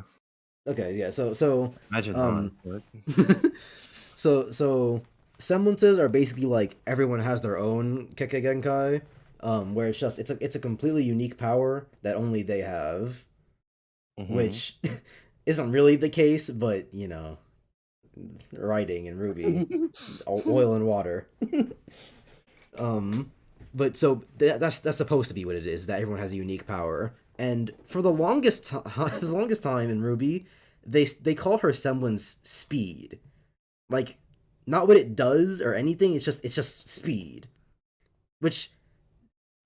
Okay, yeah. So imagine not. um What? so semblances are basically like everyone has their own Kekkei Genkai, where it's a completely unique power that only they have, which isn't really the case, but you know, writing and RWBY, oil and water. But so that's supposed to be what it is, that everyone has a unique power. And for the longest the longest time in RWBY, they call her semblance speed. Like, not what it does or anything, it's just speed. Which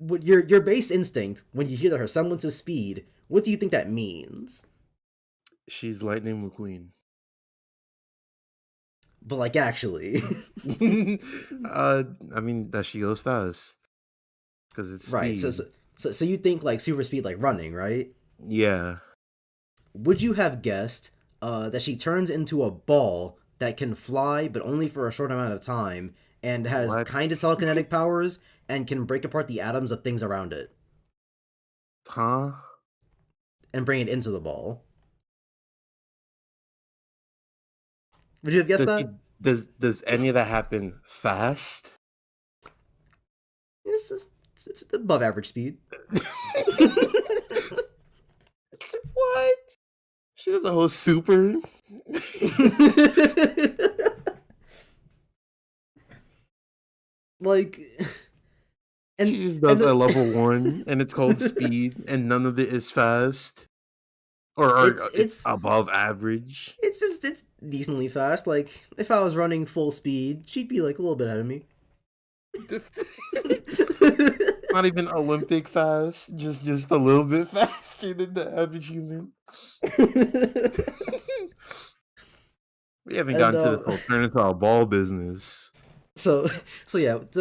your base instinct when you hear that her semblance is speed, what do you think that means? She's Lightning McQueen. But like, actually. I mean that she goes fast because it's Right, speed. so you think like super speed, like running, right? Yeah, Would you have guessed that she turns into a ball that can fly, but only for a short amount of time, and has what? kind of telekinetic powers, and can break apart the atoms of things around it? Huh? and bring it into the ball. Would you have guessed that? Does any of that happen fast? It's above average speed. What? She does a whole super. Like, and she just does and a level 1, and it's called speed, and none of it is fast, or it's above average. It's decently fast. Like, if I was running full speed, she'd be like a little bit ahead of me. Not even Olympic fast, just a little bit faster than the average human. We haven't gotten to this whole turn into our ball business. So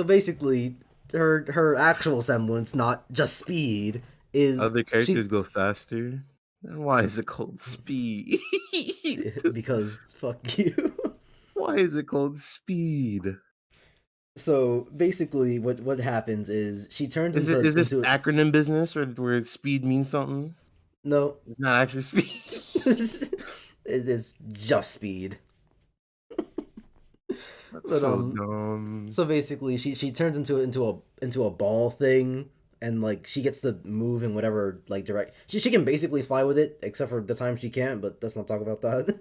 basically, her actual semblance, not just speed, is other characters go faster. And why is it called speed? Because fuck you. Why is it called speed? So basically, what happens is she turns into... Is this acronym business where speed means something? No. It's not actually speed. It is just speed. That's so dumb. So basically, she turns into a ball thing, and like she gets to move in whatever like direct. She can basically fly with it, except for the time she can't. But let's not talk about that.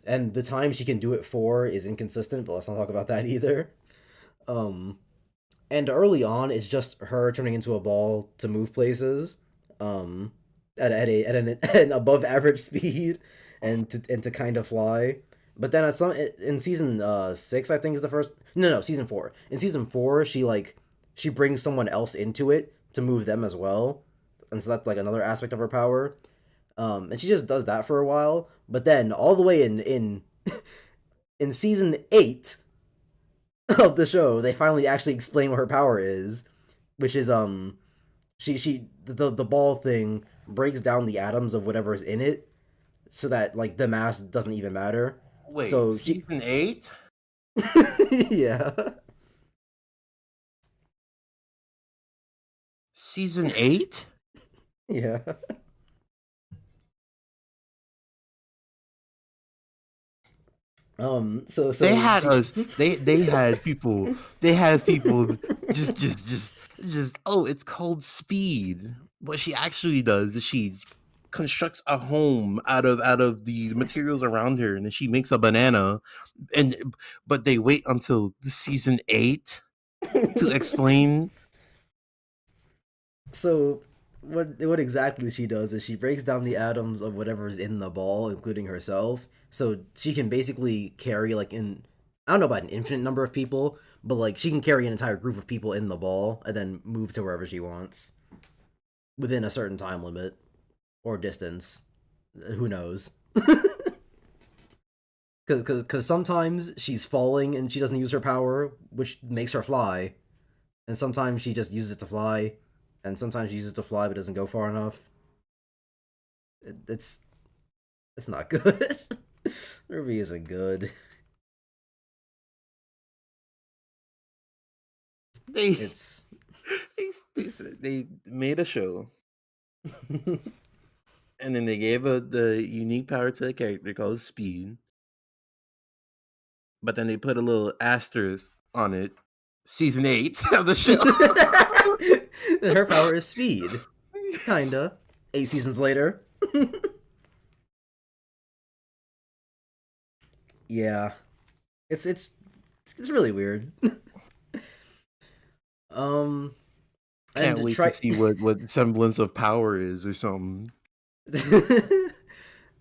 And the time she can do it for is inconsistent, but let's not talk about that either. And early on, it's just her turning into a ball to move places, at an above average speed, and to kind of fly. But then in season 6, I think is the first. No, season 4. In season 4, she brings someone else into it to move them as well, and so that's like another aspect of her power. And she just does that for a while, but then all the way in season 8 of the show, they finally actually explain what her power is, which is the ball thing breaks down the atoms of whatever's in it, so that like the mass doesn't even matter. Wait, so season 8? Yeah. Season 8? Yeah. So they had people just oh, it's called speed. What she actually does is she constructs a home out of the materials around her, and then she makes a banana, but they wait until season 8 to explain. So what exactly she does is she breaks down the atoms of whatever's in the ball, including herself, so she can basically carry I don't know about an infinite number of people, but like she can carry an entire group of people in the ball and then move to wherever she wants within a certain time limit or distance. Who knows? Because sometimes she's falling and she doesn't use her power, which makes her fly, and sometimes she just uses it to fly, and sometimes she uses it to fly but doesn't go far enough. It's not good. RWBY isn't good. They made a show, and then they gave the unique power to a character called Speed, but then they put a little asterisk on it. Season 8 of the show. Her power is speed. Kinda. 8 seasons later. Yeah. It's really weird. Can't wait to see what semblance of power is or something.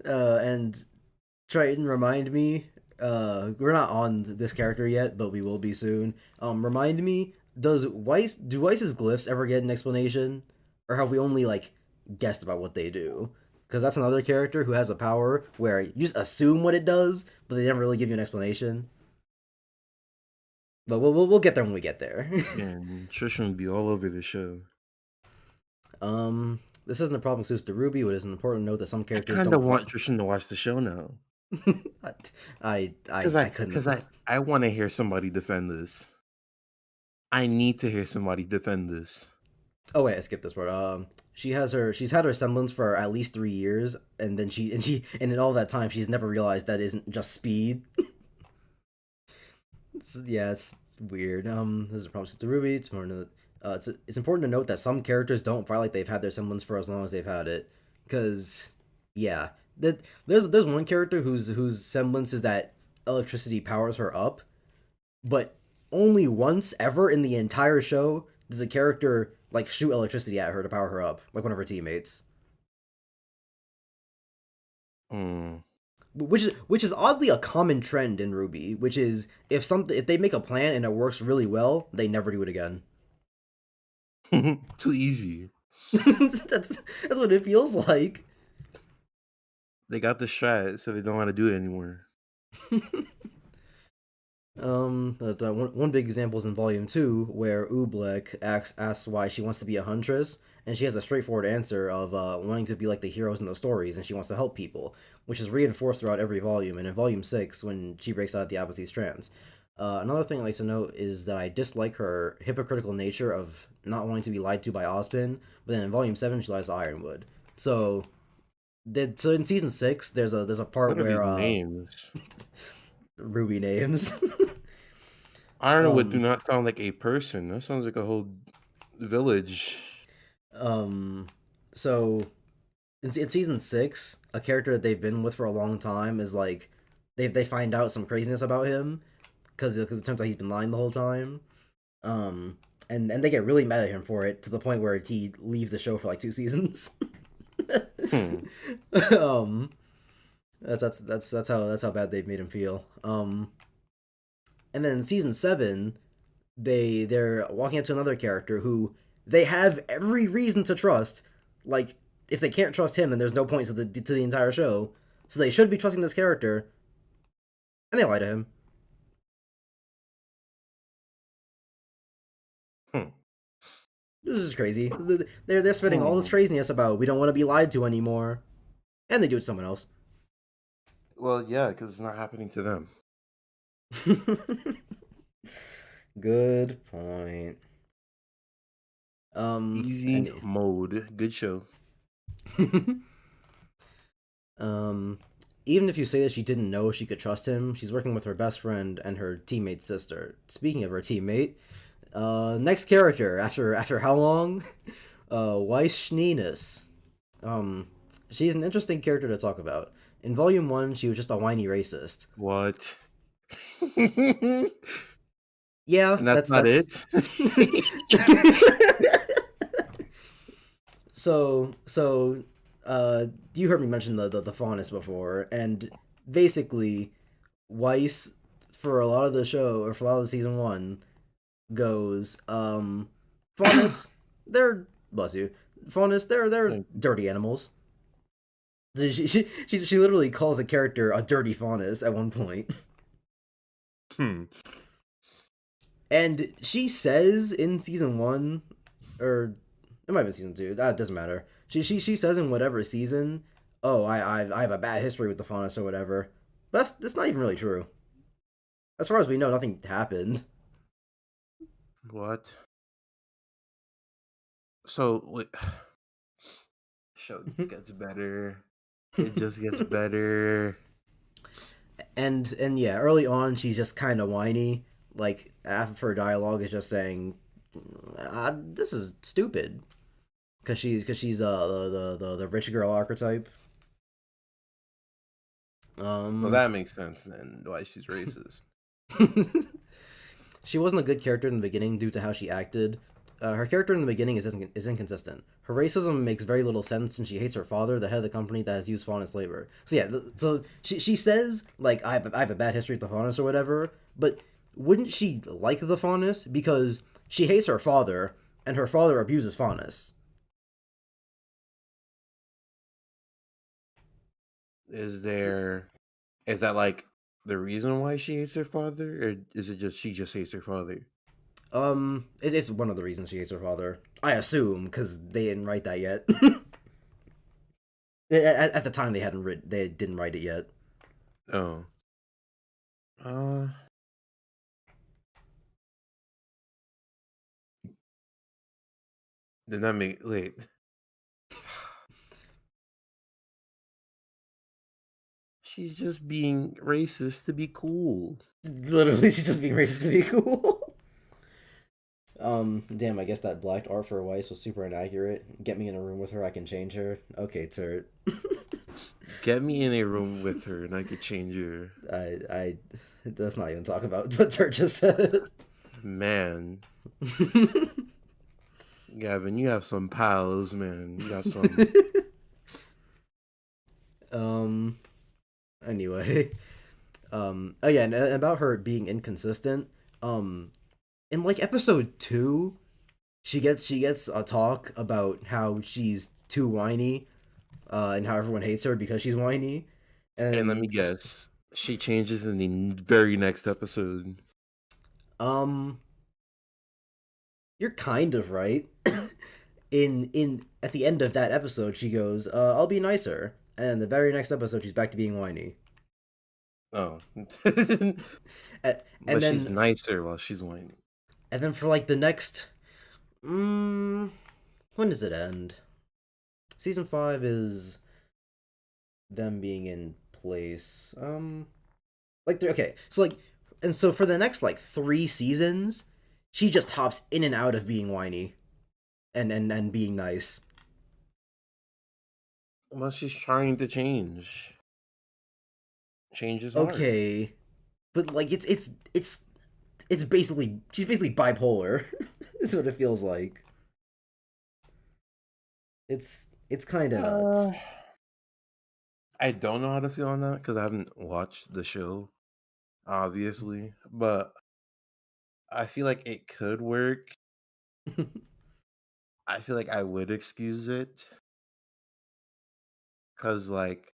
And Tryton, remind me, we're not on this character yet, but we will be soon. Remind me, do Weiss's glyphs ever get an explanation? Or have we only, like, guessed about what they do? Because that's another character who has a power where you just assume what it does, but they never really give you an explanation. But we'll get there when we get there. And Tryton would be all over the show. This isn't a problem exclusive to RWBY, but it's an important note that some characters I kind of want Tryton to watch the show now. I couldn't. Because I want to hear somebody defend this. I need to hear somebody defend this. Oh wait, I skipped this part. She's had her semblance for at least 3 years, and then and in all that time she's never realized that isn't just speed. It's weird. This is a problem to RWBY. It's important to note that some characters don't feel like they've had their semblance for as long as they've had it, because yeah, there's one character whose semblance is that electricity powers her up, but only once ever in the entire show does a character like shoot electricity at her to power her up, like one of her teammates. Mm. Which is oddly a common trend in RWBY, which is if they make a plan and it works really well, they never do it again. Too easy. that's what it feels like. They got the strat, so they don't want to do it anymore. One big example is in Volume 2, where Oobleck asks why she wants to be a huntress, and she has a straightforward answer of wanting to be like the heroes in the stories, and she wants to help people, which is reinforced throughout every volume, and in Volume 6, when she breaks out of the Apathy Strands. Another thing I'd like to note is that I dislike her hypocritical nature of not wanting to be lied to by Ozpin, but then in Volume 7, she lies to Ironwood. So in Season 6, there's a part What are where... these names? RWBY names. Ironwood do not sound like a person. That sounds like a whole village. So in Season 6, a character that they've been with for a long time is like they find out some craziness about him because it turns out he's been lying the whole time. And they get really mad at him for it to the point where he leaves the show for like 2 seasons. That's how bad they've made him feel. And then in Season 7, they're walking up to another character who they have every reason to trust. Like, if they can't trust him, then there's no point to the entire show. So they should be trusting this character, and they lie to him. This is crazy. They're spending all this craziness about we don't want to be lied to anymore, and they do it to someone else. Well, yeah, because it's not happening to them. Good point. Easy mode. Good show. Even if you say that she didn't know she could trust him, she's working with her best friend and her teammate's sister. Speaking of her teammate, next character after how long? Weisschneenis. She's an interesting character to talk about. In Volume 1, she was just a whiny racist. What? Yeah, and that's not it. So you heard me mention the faunus before, and basically, Weiss for a lot of the show or for a lot of the Season 1 goes, faunus, they're dirty animals. She literally calls a character a dirty faunus at one point. And she says in Season 1, or it might have been Season 2, that doesn't matter. She says in whatever season, oh, I have a bad history with the faunus or whatever. But that's not even really true. As far as we know, nothing happened. What? So, wait. Show gets better. It just gets better. And yeah, early on, she's just kind of whiny. Like, half of her dialogue is just saying, this is stupid. Because she's the rich girl archetype. Well, that makes sense then, why she's racist. She wasn't a good character in the beginning due to how she acted. Her character in the beginning is inconsistent. Her racism makes very little sense, and she hates her father, the head of the company that has used faunus labor. So yeah, so she says, like, I have a bad history with the faunus or whatever, but wouldn't she like the faunus? Because she hates her father, and her father abuses faunus. Is that like the reason why she hates her father, or is it just she just hates her father? It's one of the reasons she hates her father. I assume, because they didn't write that yet. At the time, they didn't write it yet. Oh. Then that make wait. She's just being racist to be cool. Literally, she's just being racist to be cool. Damn, I guess that blacked art for Weiss was super inaccurate. Get me in a room with her, I can change her. Okay, Turt. Get me in a room with her and I could change her. Let's not even talk about what Turt just said. Man. Gavin, you have some pals, man. You got some. Anyway. Oh yeah, and about her being inconsistent. In like episode 2, she gets a talk about how she's too whiny, and how everyone hates her because she's whiny. And let me guess, she changes in the very next episode. You're kind of right. in at the end of that episode, she goes, "I'll be nicer," and the very next episode, she's back to being whiny. Oh, and but then she's nicer while she's whiny. And then for like the next, when does it end? Season 5 is them being in place. Okay, so like, and so for the next like 3 seasons, she just hops in and out of being whiny, and being nice. Well, she's trying to change. Change is hard. Okay, but like it's basically, she's basically bipolar. That's what it feels like. It's kind of nuts. I don't know how to feel on that because I haven't watched the show, obviously, but I feel like it could work. I feel like I would excuse it because, like,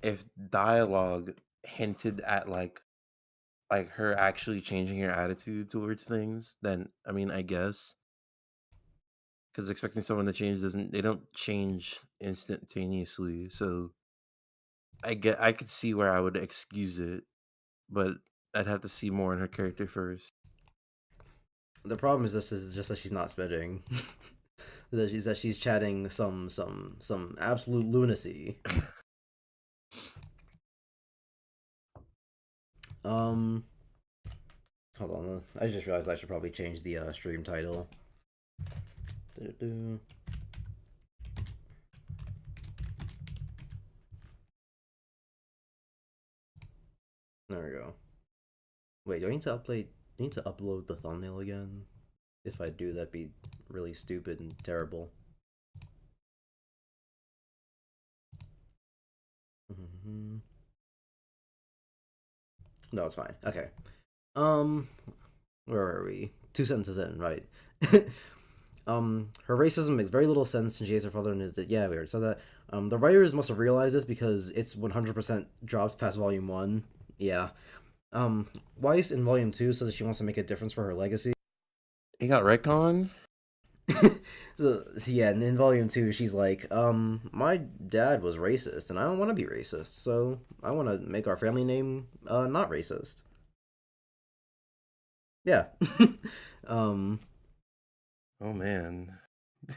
if dialogue hinted at like her actually changing her attitude towards things, then I mean, I guess. Because expecting someone to change they don't change instantaneously. So I could see where I would excuse it, but I'd have to see more in her character first. The problem is just that she's not spitting. that she's chatting some absolute lunacy. Hold on. I just realized I should probably change the stream title. There we go. Wait, do I need to upload the thumbnail again? If I do, that'd be really stupid and terrible. No, it's fine. Okay. Where are we? 2 sentences in, right? Her racism makes very little sense, and she hates her father, and yeah, we already said that. The writers must have realized this because it's 100% dropped past volume 1. Yeah. Weiss in volume 2 says that she wants to make a difference for her legacy. He got retcon? So yeah, and in volume 2, she's like, my dad was racist, and I don't want to be racist, so I want to make our family name, not racist. Yeah. Oh man.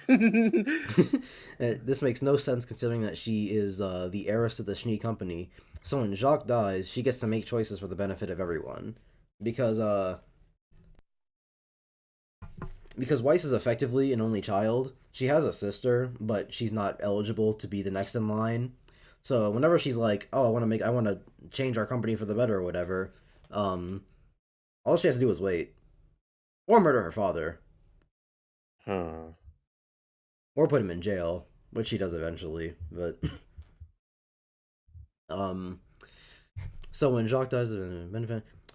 This makes no sense considering that she is the heiress of the Schnee company. So when Jacques dies, she gets to make choices for the benefit of everyone. Because Weiss is effectively an only child. She has a sister, but she's not eligible to be the next in line. So whenever she's like, "Oh, I want to change our company for the better" or whatever, all she has to do is wait, or murder her father, Huh. or put him in jail, which she does eventually. But so when Jacques dies,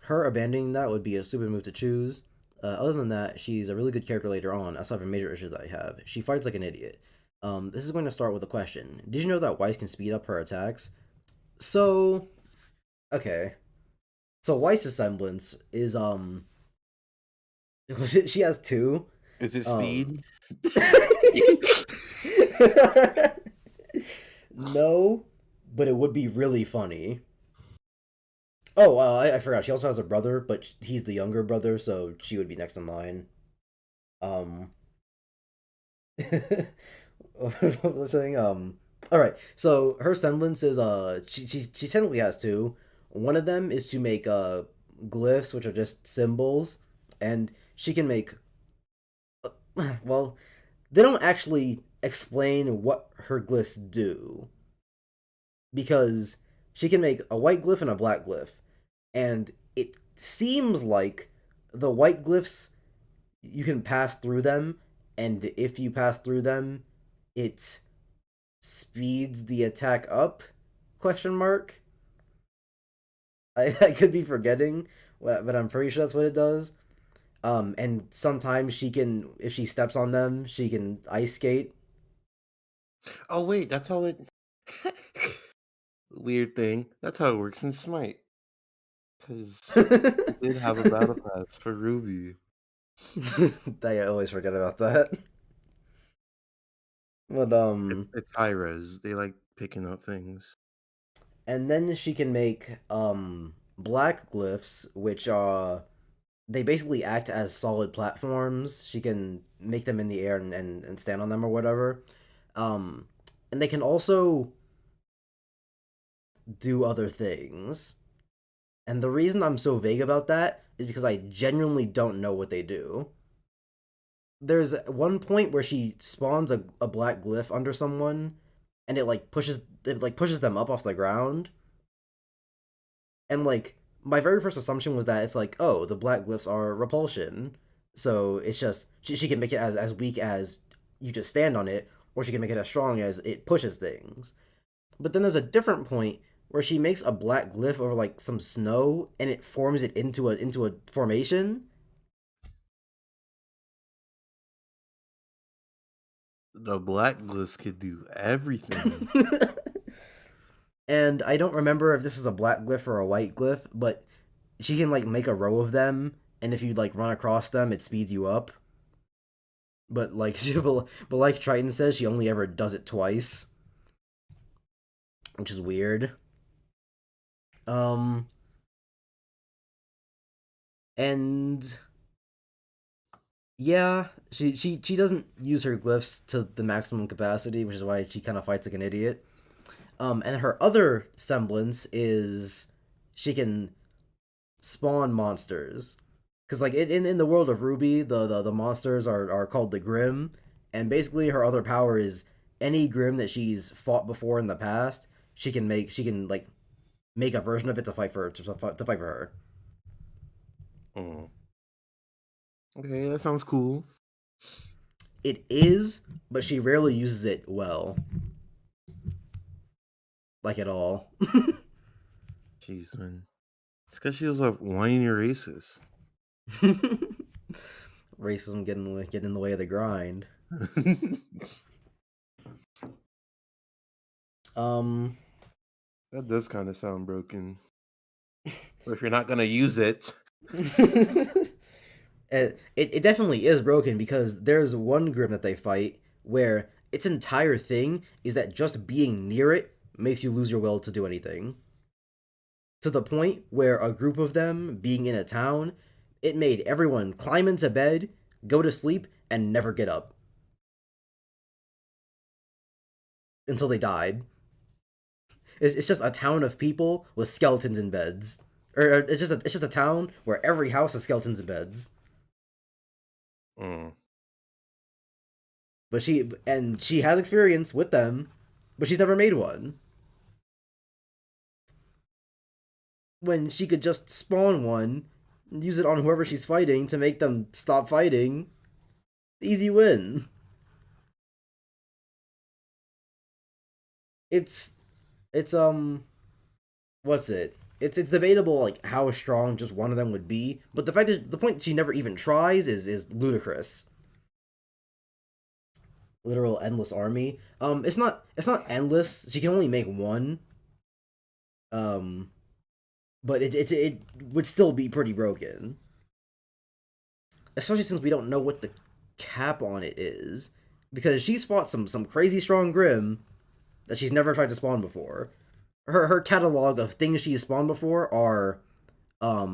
her abandoning that would be a stupid move to choose. Other than that, she's a really good character later on, aside from major issues that I have. She fights like an idiot. This is going to start with a question. Did you know that Weiss can speed up her attacks? So, okay. So Weiss's semblance is, she has 2. Is it speed? No, but it would be really funny. Oh, I forgot. She also has a brother, but he's the younger brother, so she would be next in line. What was I saying? All right. So her semblance is she technically has two. One of them is to make glyphs, which are just symbols, and she can make well, they don't actually explain what her glyphs do because she can make a white glyph and a black glyph, and it seems like the white glyphs you can pass through them, and if you pass through them, it speeds the attack up? Question mark. I could be forgetting, but I'm pretty sure that's what it does. And sometimes she can, if she steps on them, she can ice skate. Oh wait, that's how it. Weird thing. That's how it works in Smite. Because I did have a battle pass for Ruby. I always forget about that. But It's high res. They like picking up things. and then she can make black glyphs, which they basically act as solid platforms. She can make them in the air and stand on them or whatever. Um, and they can also do other things. And the reason I'm so vague about that is because I genuinely don't know what they do. There's one point where she spawns a black glyph under someone, and it pushes them up off the ground. And like my very first assumption was that it's like, oh, the black glyphs are repulsion, so it's just she can make it as weak as you just stand on it, or she can make it as strong as it pushes things. But then there's a different point where she makes a black glyph over like some snow, and it forms it into a formation. The black glyphs could do everything. And I don't remember if this is a black glyph or a white glyph, but she can like make a row of them, and if you like run across them, it speeds you up. But like, but like Tryton says, she only ever does it twice, which is weird. Um, and yeah, she doesn't use her glyphs to the maximum capacity, which is why she kind of fights like an idiot. And her other semblance is she can spawn monsters. Because like in the world of RWBY, the monsters are called the Grim, and basically her other power is any Grim that she's fought before in the past, she can like make a version of it to fight for her. Oh. Okay, that sounds cool. It is, but she rarely uses it well. Like at all. Jeez, man. It's because she was a whiny racist. Racism getting in the way of the grind. That does kind of sound broken. But if you're not gonna use it, it definitely is broken because there's one grim that they fight where its entire thing is that just being near it makes you lose your will to do anything. To the point where a group of them being in a town, it made everyone climb into bed, go to sleep, and never get up. Until they died. It's just a town of people with skeletons in beds. Or it's just a town where every house has skeletons in beds. But she has experience with them, but she's never made one. When she could just spawn one, use it on whoever she's fighting to make them stop fighting. Easy win. It's what's it? It's debatable like how strong just one of them would be, but the point that she never even tries is ludicrous. Literal endless army. It's not endless. She can only make one. But it would still be pretty broken. Especially since we don't know what the cap on it is. Because she's fought some crazy strong Grim that she's never tried to spawn before. Her catalog of things she's spawned before are I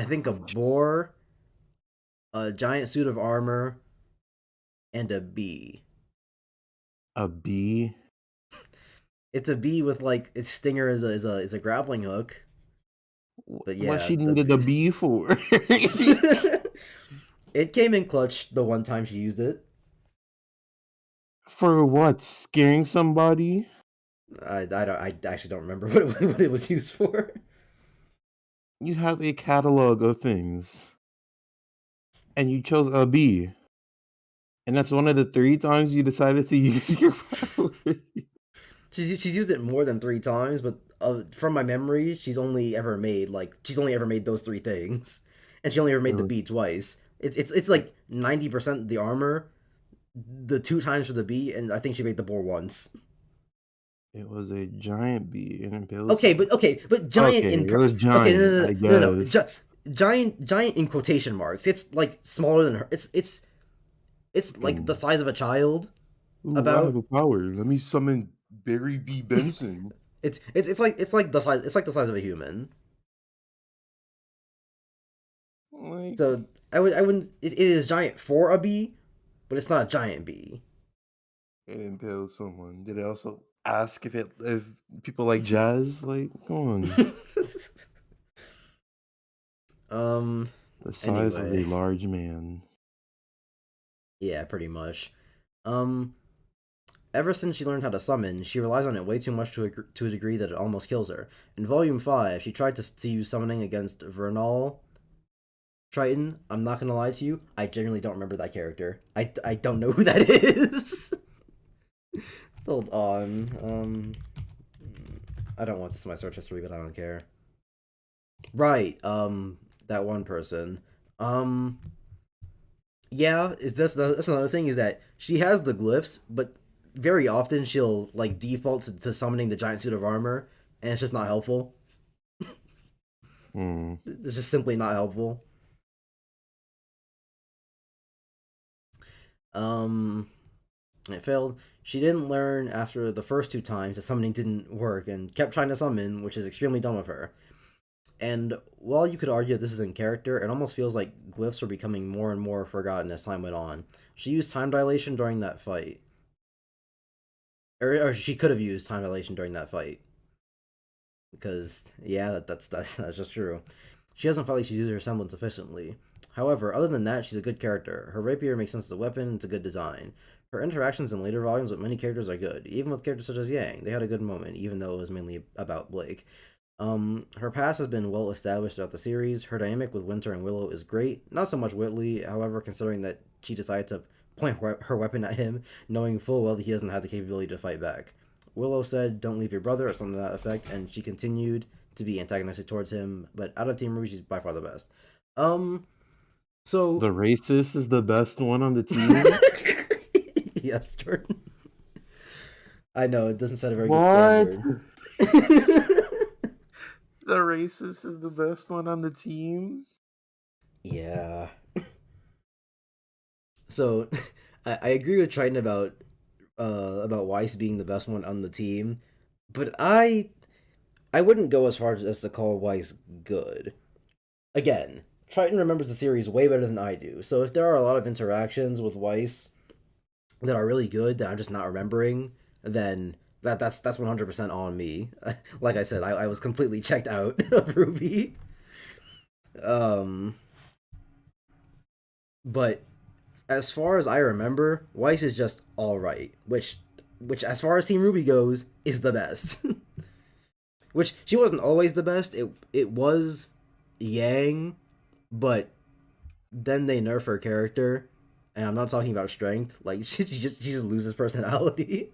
think a boar, a giant suit of armor, and a bee. A bee? It's a bee with like its stinger is a grappling hook. But What yeah, she needed a bee for? it came in clutch the one time she used it. For what? Scaring somebody? I actually don't remember what it was used for. You have a catalog of things, and you chose a bee, and that's one of the 3 times you decided to use your power. She's used it more than 3 times, but from my memory, she's only ever made those 3 things, and she only ever made the bee twice. It's like 90% the armor, the 2 times for the bee, and I think she made the boar once. It was a giant bee, and it built. Okay, but giant Okay, in it was giant. okay, I no. guess. Giant in quotation marks. It's like smaller than her. It's like the size of a child. Ooh, I have a power. Let me summon Barry B. Benson. It's like the size. It's like the size of a human. Like, So I wouldn't. It is giant for a bee, but it's not a giant bee. it impaled someone. Did it also ask if people like jazz? Like, come on. The size of a large man. Yeah, pretty much. Ever since she learned how to summon, she relies on it way too much to a degree that it almost kills her. In Volume 5, she tried to use summoning against Vernal Tryton. I'm not gonna lie to you, I genuinely don't remember that character. I don't know who that is. Hold on. I don't want this in my search history, but I don't care. Right, that one person. Yeah, that's another thing, is that she has the glyphs, but very often she'll like default to summoning the giant suit of armor, and it's just not helpful. It's just simply not helpful. It failed. She didn't learn after the first 2 times that summoning didn't work and kept trying to summon, which is extremely dumb of her. And while you could argue that this is in character, it almost feels like glyphs were becoming more and more forgotten as time went on. She used time dilation during that fight. Or she could have used time dilation during that fight. Because, yeah, that's just true. She doesn't feel like she's used her semblance efficiently. However, other than that, she's a good character. Her rapier makes sense as a weapon, and it's a good design. Her interactions in later volumes with many characters are good. Even with characters such as Yang, they had a good moment, even though it was mainly about Blake. Her past has been well established throughout the series. Her dynamic with Winter and Willow is great. Not so much Whitley, however, considering that she decided to point her weapon at him, knowing full well that he doesn't have the capability to fight back. Willow said, "Don't leave your brother," or something to that effect, and she continued to be antagonistic towards him, but out of Team RWBY, she's by far the best. So... The racist is the best one on the team? Yes, Jordan. I know, it doesn't set a very good standard. The racist is the best one on the team? Yeah. So, I agree with Tryton about Weiss being the best one on the team, but I wouldn't go as far as to call Weiss good. Again, Tryton remembers the series way better than I do, so if there are a lot of interactions with Weiss that are really good that I'm just not remembering, then that's 100% on me. Like I said, I was completely checked out of RWBY. But as far as I remember, Weiss is just alright, which as far as Team RWBY goes, is the best. Which, she wasn't always the best, it was Yang, but then they nerf her character, and I'm not talking about strength, like, she just loses personality.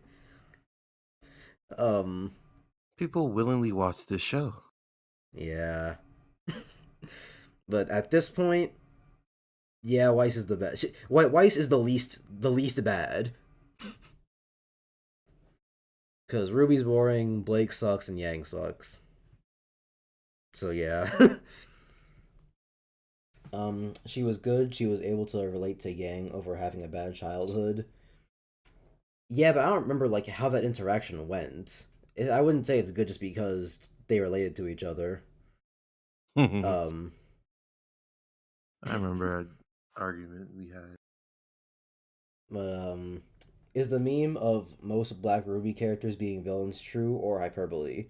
People willingly watch this show. Yeah. But at this point, yeah, Weiss is the best. Weiss is the least bad. Because RWBY's boring, Blake sucks, and Yang sucks. So yeah. She was good. She was able to relate to Yang over having a bad childhood. Yeah, but I don't remember like how that interaction went. I wouldn't say it's good just because they related to each other. I remember argument we had. But is the meme of most Black RWBY characters being villains true or hyperbole?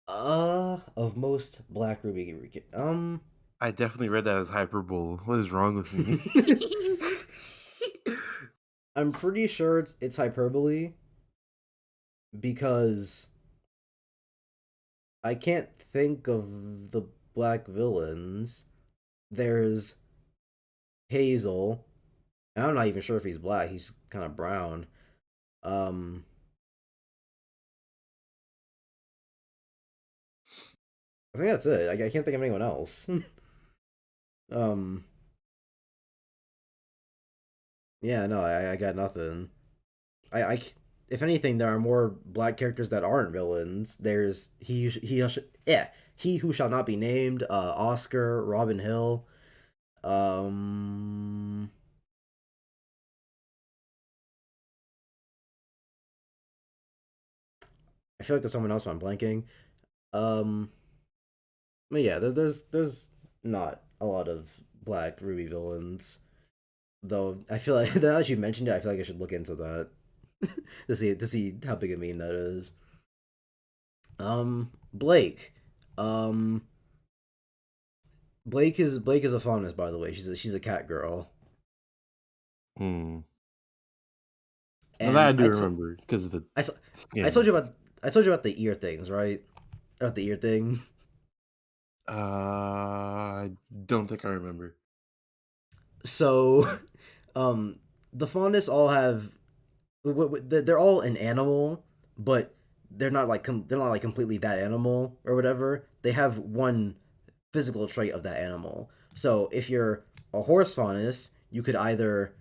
Of most Black RWBY, I definitely read that as hyperbole. What is wrong with me? I'm pretty sure it's hyperbole because I can't think of the black villains. There's Hazel. I'm not even sure if he's black. He's kind of brown. Um, I think that's it. I can't think of anyone else. um, yeah, no, I got nothing. I if anything, there are more black characters that aren't villains. There's he who shall not be named. Oscar, Robin Hill. Um, I feel like there's someone else I'm blanking. Um, but yeah, there's not a lot of black RWBY villains. Though I feel like now that you mentioned it, I feel like I should look into that to see how big a meme that is. Blake. Um, Blake is a fondness, by the way. She's a cat girl. Hmm. Well, And that I do remember because of the. I told you about the ear things, right? About the ear thing. I don't think I remember. So, the fondness all have they're all an animal, but they're not like completely that animal or whatever. They have one physical trait of that animal. So if you're a horse faunus, you could either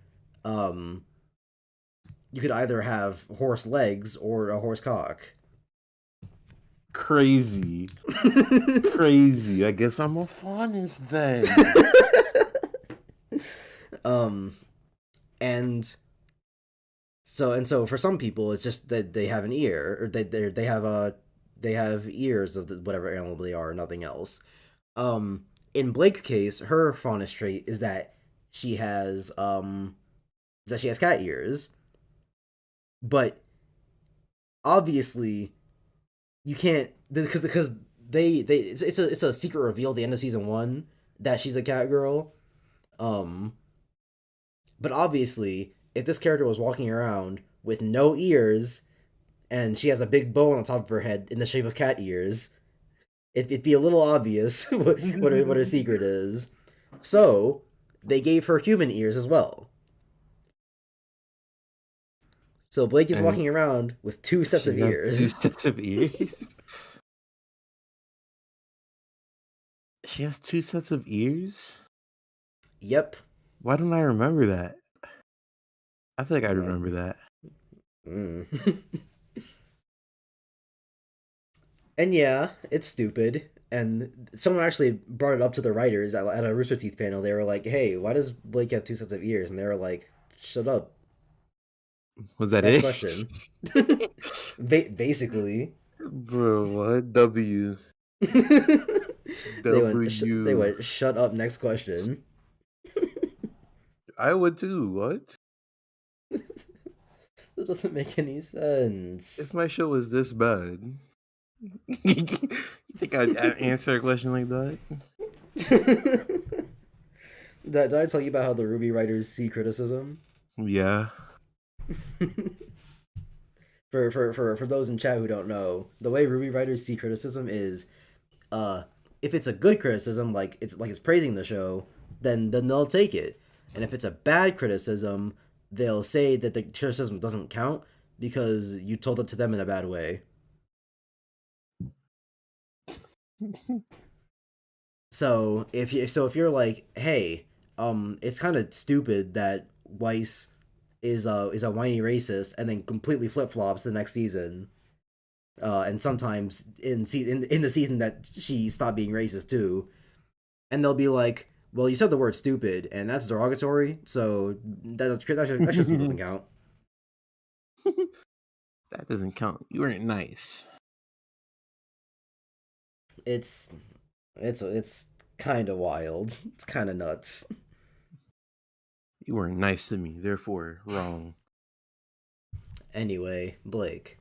have horse legs or a horse cock. Crazy. Crazy. I guess I'm a faunus then. And so for some people it's just that they have an ear, or they have ears of whatever animal they are, nothing else. In Blake's case, her faunus trait is that she has cat ears. But obviously you can't, because it's a secret reveal at the end of season 1 that she's a cat girl. But obviously, if this character was walking around with no ears and she has a big bow on the top of her head in the shape of cat ears, it'd be a little obvious what her secret is. So they gave her human ears as well. So Blake is walking around with 2 sets of ears. 2 sets of ears? She has 2 sets of ears? Yep. Why don't I remember that? I feel like I remember that. And yeah, it's stupid. And someone actually brought it up to the writers at a Rooster Teeth panel. They were like, "Hey, why does Blake have 2 sets of ears?" And they were like, "Shut up." Was that Next it? question. Basically. Bro, what? W. They went, "Shut up, next question." I would too. What? That doesn't make any sense. If my show was this bad, you think I'd answer a question like that? Did I tell you about how the RWBY writers see criticism? Yeah. For those in chat who don't know, the way RWBY writers see criticism is, if it's a good criticism, like it's praising the show, then they'll take it. And if it's a bad criticism, they'll say that the criticism doesn't count because you told it to them in a bad way. So if you're like, hey, it's kind of stupid that Weiss is a whiny racist, and then completely flip flops the next season, and sometimes in the season that she stopped being racist too, and they'll be like, well, you said the word stupid, and that's derogatory, so that just doesn't count. That doesn't count. You weren't nice. It's kind of wild. It's kind of nuts. You weren't nice to me, therefore wrong. Anyway, Blake.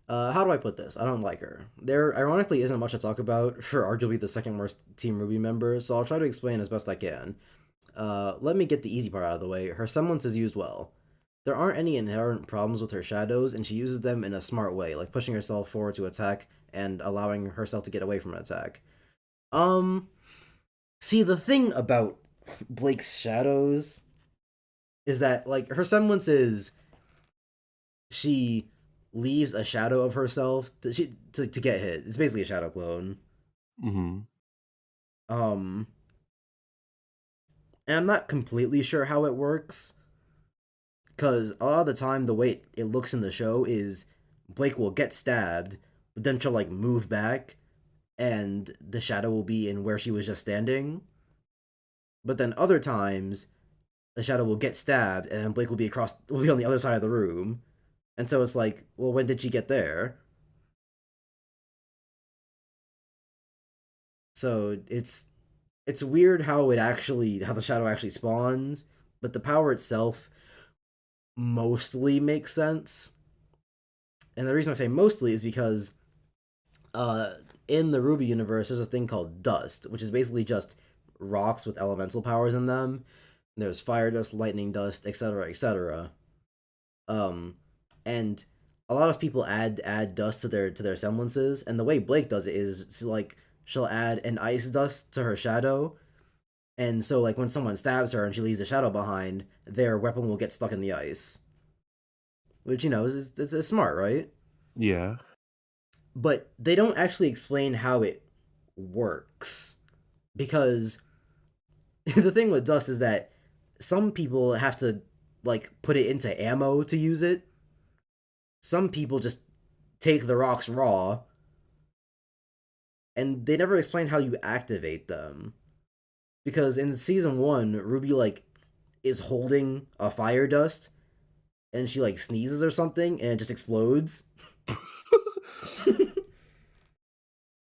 How do I put this? I don't like her. There, ironically, isn't much to talk about for arguably the second worst Team RWBY member, so I'll try to explain as best I can. Let me get the easy part out of the way. Her semblance is used well. There aren't any inherent problems with her shadows, and she uses them in a smart way, like pushing herself forward to attack and allowing herself to get away from an attack. See, the thing about Blake's shadows is that, like, her semblance is she leaves a shadow of herself to get hit. It's basically a shadow clone. Mm-hmm. And I'm not completely sure how it works, because a lot of the time the way it looks in the show is Blake will get stabbed, but then she'll like move back, and the shadow will be in where she was just standing. But then other times, the shadow will get stabbed, and Blake will be on the other side of the room. And so it's like, well, when did she get there? So it's weird how the shadow actually spawns, but the power itself mostly makes sense. And the reason I say mostly is because in the RWBY universe there's a thing called dust, which is basically just rocks with elemental powers in them. There's fire dust, lightning dust, etc., etc. And a lot of people add dust to their semblances, and the way Blake does it is she'll add an ice dust to her shadow, and so like when someone stabs her and she leaves a shadow behind, their weapon will get stuck in the ice, which is smart, right? Yeah. But they don't actually explain how it works, because the thing with dust is that some people have to like put it into ammo to use it. Some people just take the rocks raw, and they never explain how you activate them. Because in season 1, RWBY like is holding a fire dust, and she like sneezes or something, and it just explodes.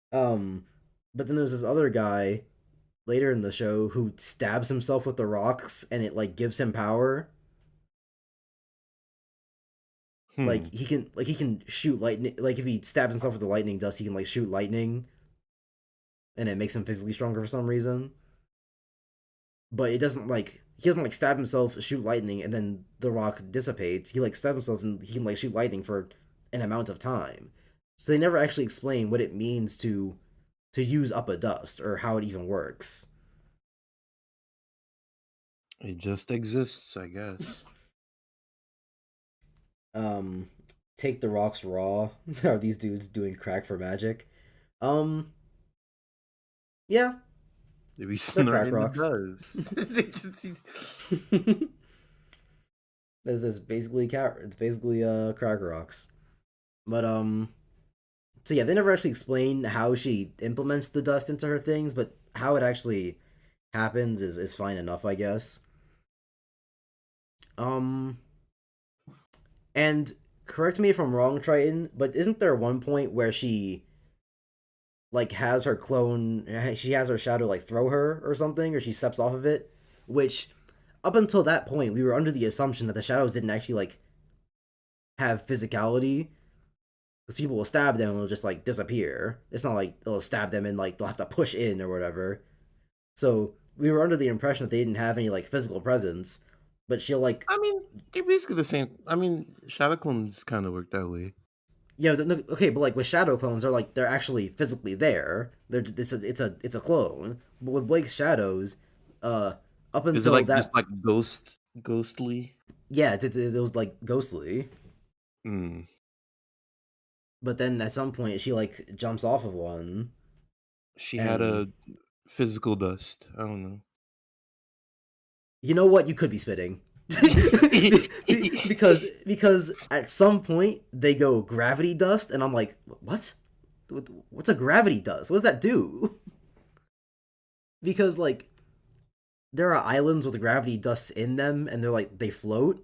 But then there's this other guy later in the show who stabs himself with the rocks, and it like gives him power. Like he can shoot lightning. Like if he stabs himself with the lightning dust, he can like shoot lightning, and it makes him physically stronger for some reason. But it doesn't like he doesn't like stab himself, shoot lightning, and then the rock dissipates. He like stabs himself and he can like shoot lightning for an amount of time. So they never actually explain what it means to use up a dust or how it even works. It just exists, I guess. Take the rocks raw. Are these dudes doing crack for magic? Yeah. They be snorting rocks. the dust. It's basically crack rocks. But so yeah, they never actually explain how she implements the dust into her things, but how it actually happens is fine enough, I guess. And correct me if I'm wrong, Tryton, but isn't there one point where she like has her shadow like throw her or something, or she steps off of it, which up until that point we were under the assumption that the shadows didn't actually like have physicality, because people will stab them and they'll just like disappear. It's not like they'll stab them and like they'll have to push in or whatever. So we were under the impression that they didn't have any like physical presence, but she'll like, I mean, they're basically the same. I mean, shadow clones kind of work that way. yeah, okay, but like with shadow clones, they're actually physically there. It's a clone. But with Blake's shadows, up until Is it like that, just like ghostly? yeah, it was like ghostly. Hmm. But then at some point she like jumps off of one. She had a physical dust. I don't know. You know what? You could be spitting. because at some point they go gravity dust, and I'm like, what? What's a gravity dust? What does that do? Because like there are islands with gravity dusts in them, and they float.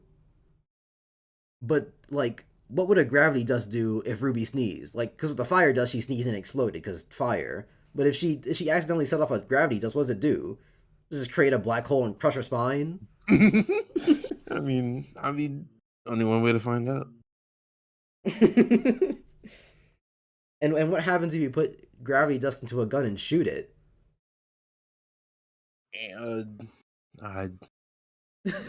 But like, what would a gravity dust do if RWBY sneezed? Like, because with the fire dust, she sneezed and exploded because fire. But if she accidentally set off a gravity dust, what does it do? Does it create a black hole and crush her spine? I mean, only one way to find out. And what happens if you put gravity dust into a gun and shoot it? I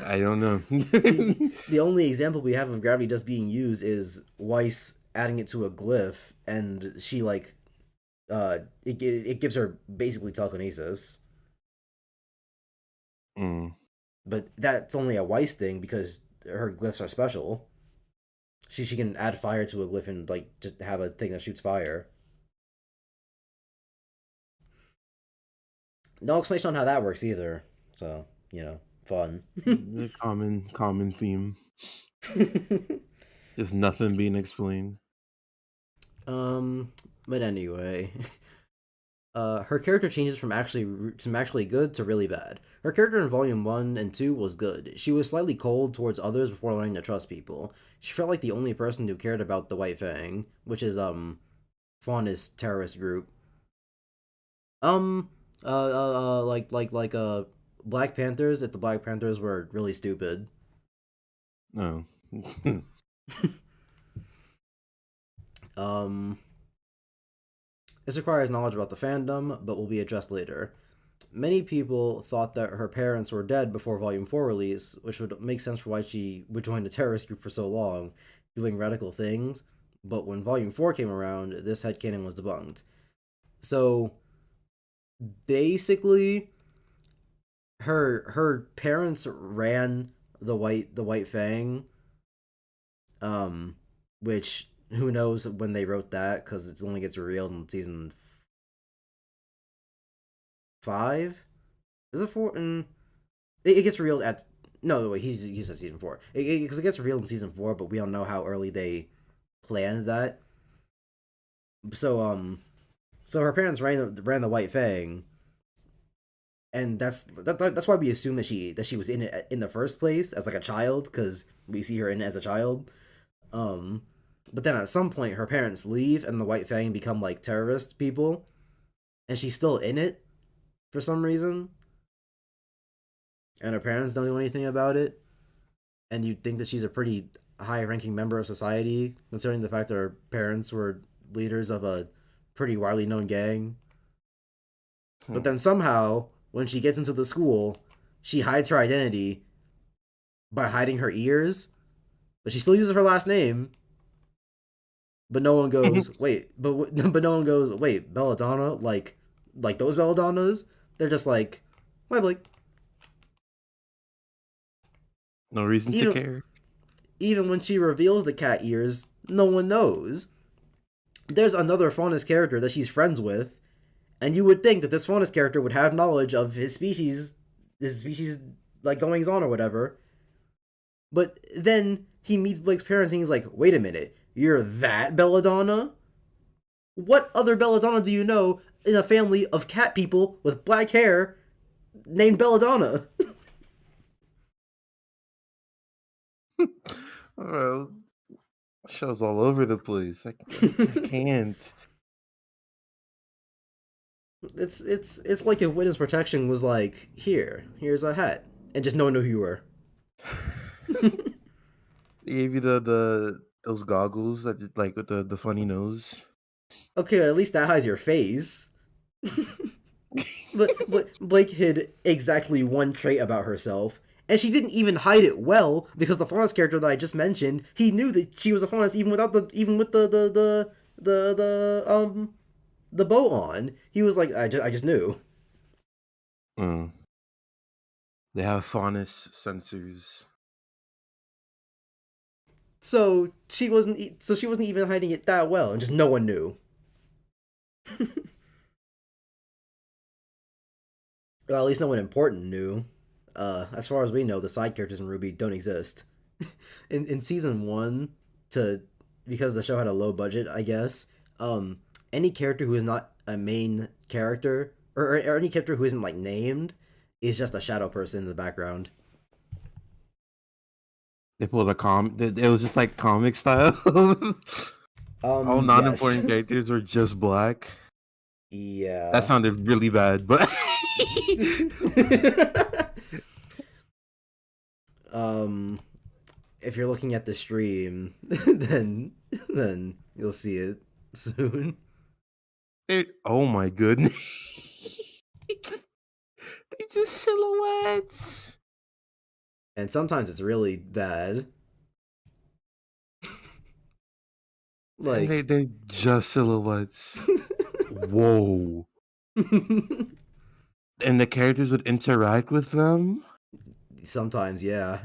I don't know. The only example we have of gravity dust being used is Weiss adding it to a glyph, and she like, it gives her basically telekinesis. Mm. But that's only a Weiss thing because her glyphs are special. She can add fire to a glyph and like just have a thing that shoots fire. No explanation on how that works either. So, fun. Common theme. Just nothing being explained. But anyway, her character changes from actually good to really bad. Her character in Volume 1 and 2 was good. She was slightly cold towards others before learning to trust people. She felt like the only person who cared about the White Fang, which is Faunus terrorist group. Black Panthers, if the Black Panthers were really stupid. Oh. This requires knowledge about the fandom, but will be addressed later. Many people thought that her parents were dead before Volume 4 release, which would make sense for why she would join a terrorist group for so long, doing radical things, but when Volume 4 came around, this headcanon was debunked. So, basically, her parents ran the White Fang, which who knows when they wrote that, because it only gets revealed in season 5. Is it 4? It gets revealed at wait, he said season 4 because it gets revealed in season 4, but we don't know how early they planned that. So her parents ran the White Fang, and that's why we assume that she was in it in the first place as like a child, because we see her in it as a child. But then at some point her parents leave and the White Fang become like terrorist people, and she's still in it for some reason, and her parents don't do anything about it. And you'd think that she's a pretty high-ranking member of society, considering the fact that her parents were leaders of a pretty widely known gang. But then somehow, when she gets into the school, she hides her identity by hiding her ears, but she still uses her last name. But no one goes, wait, but no one goes, wait, Belladonna, like those Belladonnas? They're just like, why, Blake? No reason to care. Even when she reveals the cat ears, no one knows. There's another Faunus character that she's friends with, and you would think that this Faunus character would have knowledge of his species like goings on or whatever. But then he meets Blake's parents and he's like, wait a minute, you're that Belladonna? What other Belladonna do you know in a family of cat people with black hair named Belladonna? Well, show's all over the place. I can't. It's like if witness protection was like, here's a hat, and just no one knew who you were. They gave you those goggles that like with the funny nose. Okay, at least that hides your face. but Blake hid exactly one trait about herself, and she didn't even hide it well, because the Faunus character that I just mentioned, he knew that she was a Faunus even with the bow on. He was like, I just knew. They have Faunus sensors. So she wasn't even hiding it that well, and just no one knew. Well, at least no one important knew. As far as we know, the side characters in RWBY don't exist. in season 1, because the show had a low budget, I guess. Any character who is not a main character, or any character who isn't like named, is just a shadow person in the background. They pulled it was just like comic style. All non-important characters were just black. Yeah. That sounded really bad, but if you're looking at the stream, then you'll see it soon. Oh my goodness. they just silhouettes. And sometimes it's really bad. Like they're just silhouettes. Whoa. And the characters would interact with them? sometimes, yeah.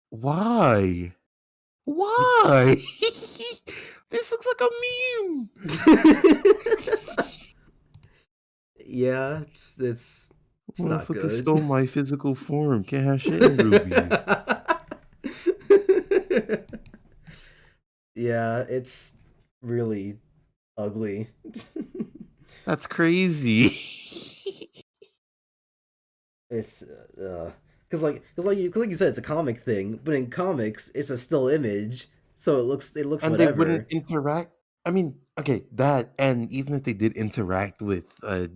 Why? Why? This looks like a meme. Yeah, it's not Motherfucker good. stole my physical form. Can't have shit in RWBY. Yeah, it's really ugly. That's crazy. It's because like you said, it's a comic thing, but in comics, it's a still image, so it looks And whatever. they wouldn't interact. I mean, okay, that, and even if they did interact with a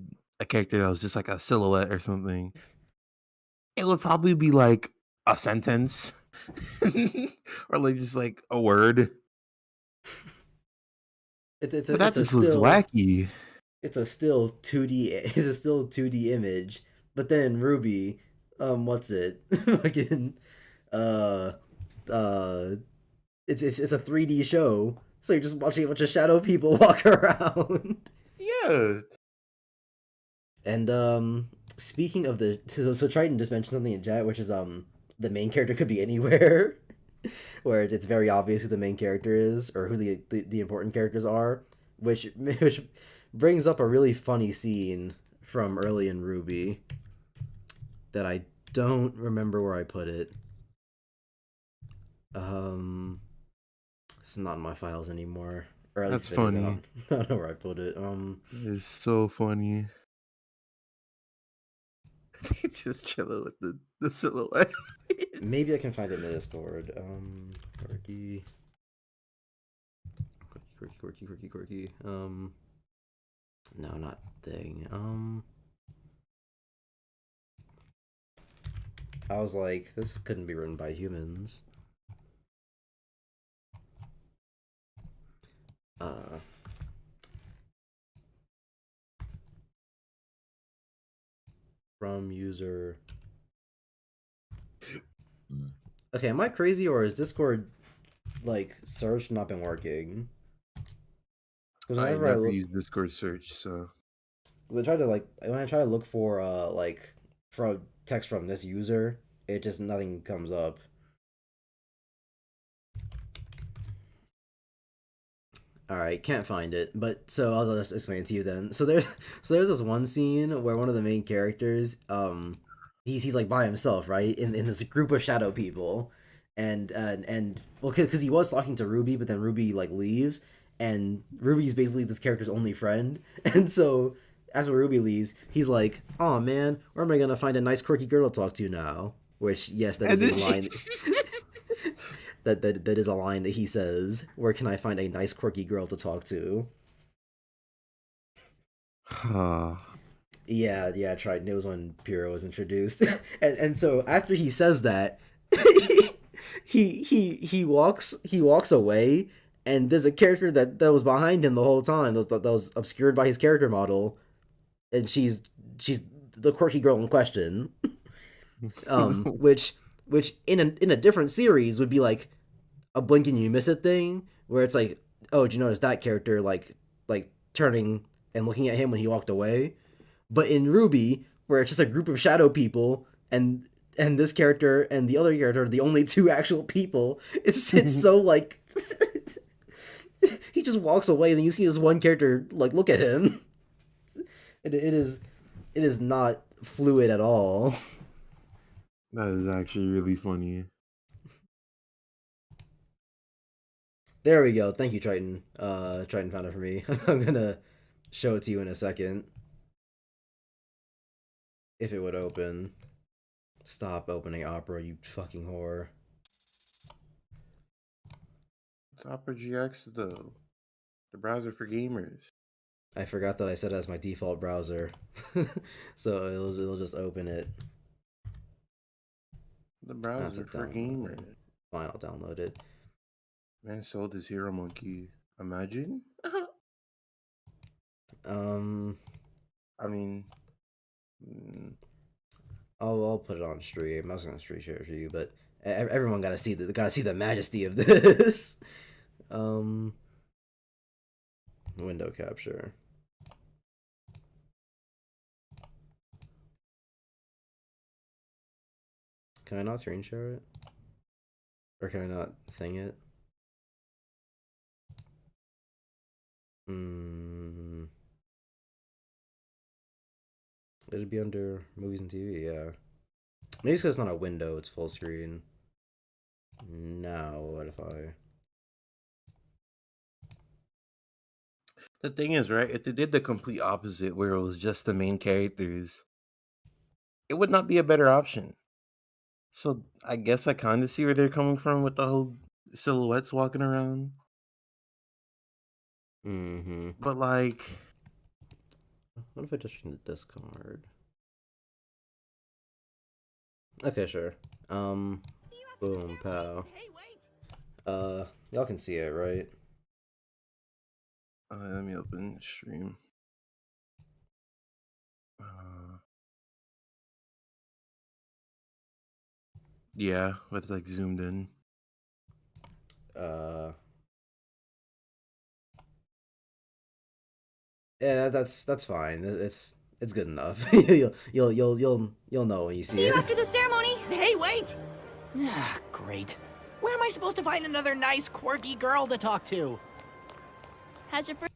character that was just like a silhouette or something, it would probably be like a sentence or like just like a word. But But that a just looks still wacky. it's a still 2D it's a still 2D image. But then RWBY, what's it? Fucking uh it's a 3D show. So you're just watching a bunch of shadow people walk around. Yeah. And speaking of the so Tryton just mentioned something in chat, which is the main character could be anywhere. Where it's very obvious who the main character is or who the important characters are, which brings up a really funny scene from early in RWBY that I don't remember where I put it. It's not in my files anymore. Or at That's least if it is, funny. I don't know where I put it. It's so funny. It's just chilling with the silhouette. Maybe I can find it in the Discord. Quirky. No, not thing. I was like, this couldn't be written by humans. From user. Okay, am I crazy or is Discord like search not been working? Because I whenever I never look, use Discord search, so I try to when I try to look for like from text from this user, it just nothing comes up. All right, can't find it, but so I'll just explain it to you then. So there's this one scene where one of the main characters, he's like by himself, right, in this group of shadow people, and well, because he was talking to RWBY, but then RWBY like leaves, and RWBY's basically this character's only friend, and so after RWBY leaves, he's like, "Oh man, where am I gonna find a nice quirky girl to talk to now?" Which yes, that is a line. That is a line that he says. Where can I find a nice quirky girl to talk to? Yeah, Tryton. It was when Pyrrha was introduced, and so after he says that, he walks away, and there's a character that was behind him the whole time. That was obscured by his character model, and she's the quirky girl in question. Which in a different series would be like a blink and you miss it thing, where it's like, oh, did you notice that character like turning and looking at him when he walked away? But in RWBY, where it's just a group of shadow people and this character and the other character are the only two actual people, it's so like he just walks away and then you see this one character like look at him. It is not fluid at all. That is actually really funny. There we go. Thank you, Tryton. Tryton found it for me. I'm gonna show it to you in a second. If it would open. Stop opening Opera, you fucking whore. It's Opera GX though. The browser for gamers. I forgot that I set it as my default browser. So it'll just open it. The That's a browser for gamer. download. Fine, I'll download it. Man sold his hero monkey. Imagine. I mean, mm, I'll put it on stream. I was gonna stream share it for you, but everyone gotta see the majesty of this. Window capture. Can I not screen share it? Or can I not thing it? It'd be under movies and TV, yeah. Maybe it's because it's not a window, it's full screen. Now, what if I... the thing is, right? If they did the complete opposite, where it was just the main characters, it would not be a better option. So I guess I kind of see where they're coming from with the whole silhouettes walking around. But like, what if I just change the Discord? Okay, sure. Boom, pow. Y'all can see it, right? let me open stream. Yeah, but it's like zoomed in. Yeah, that's fine. It's good enough. you'll know when you see See you it. after the ceremony. Hey, wait! Ah, great. Where am I supposed to find another nice, quirky girl to talk to? How's your first?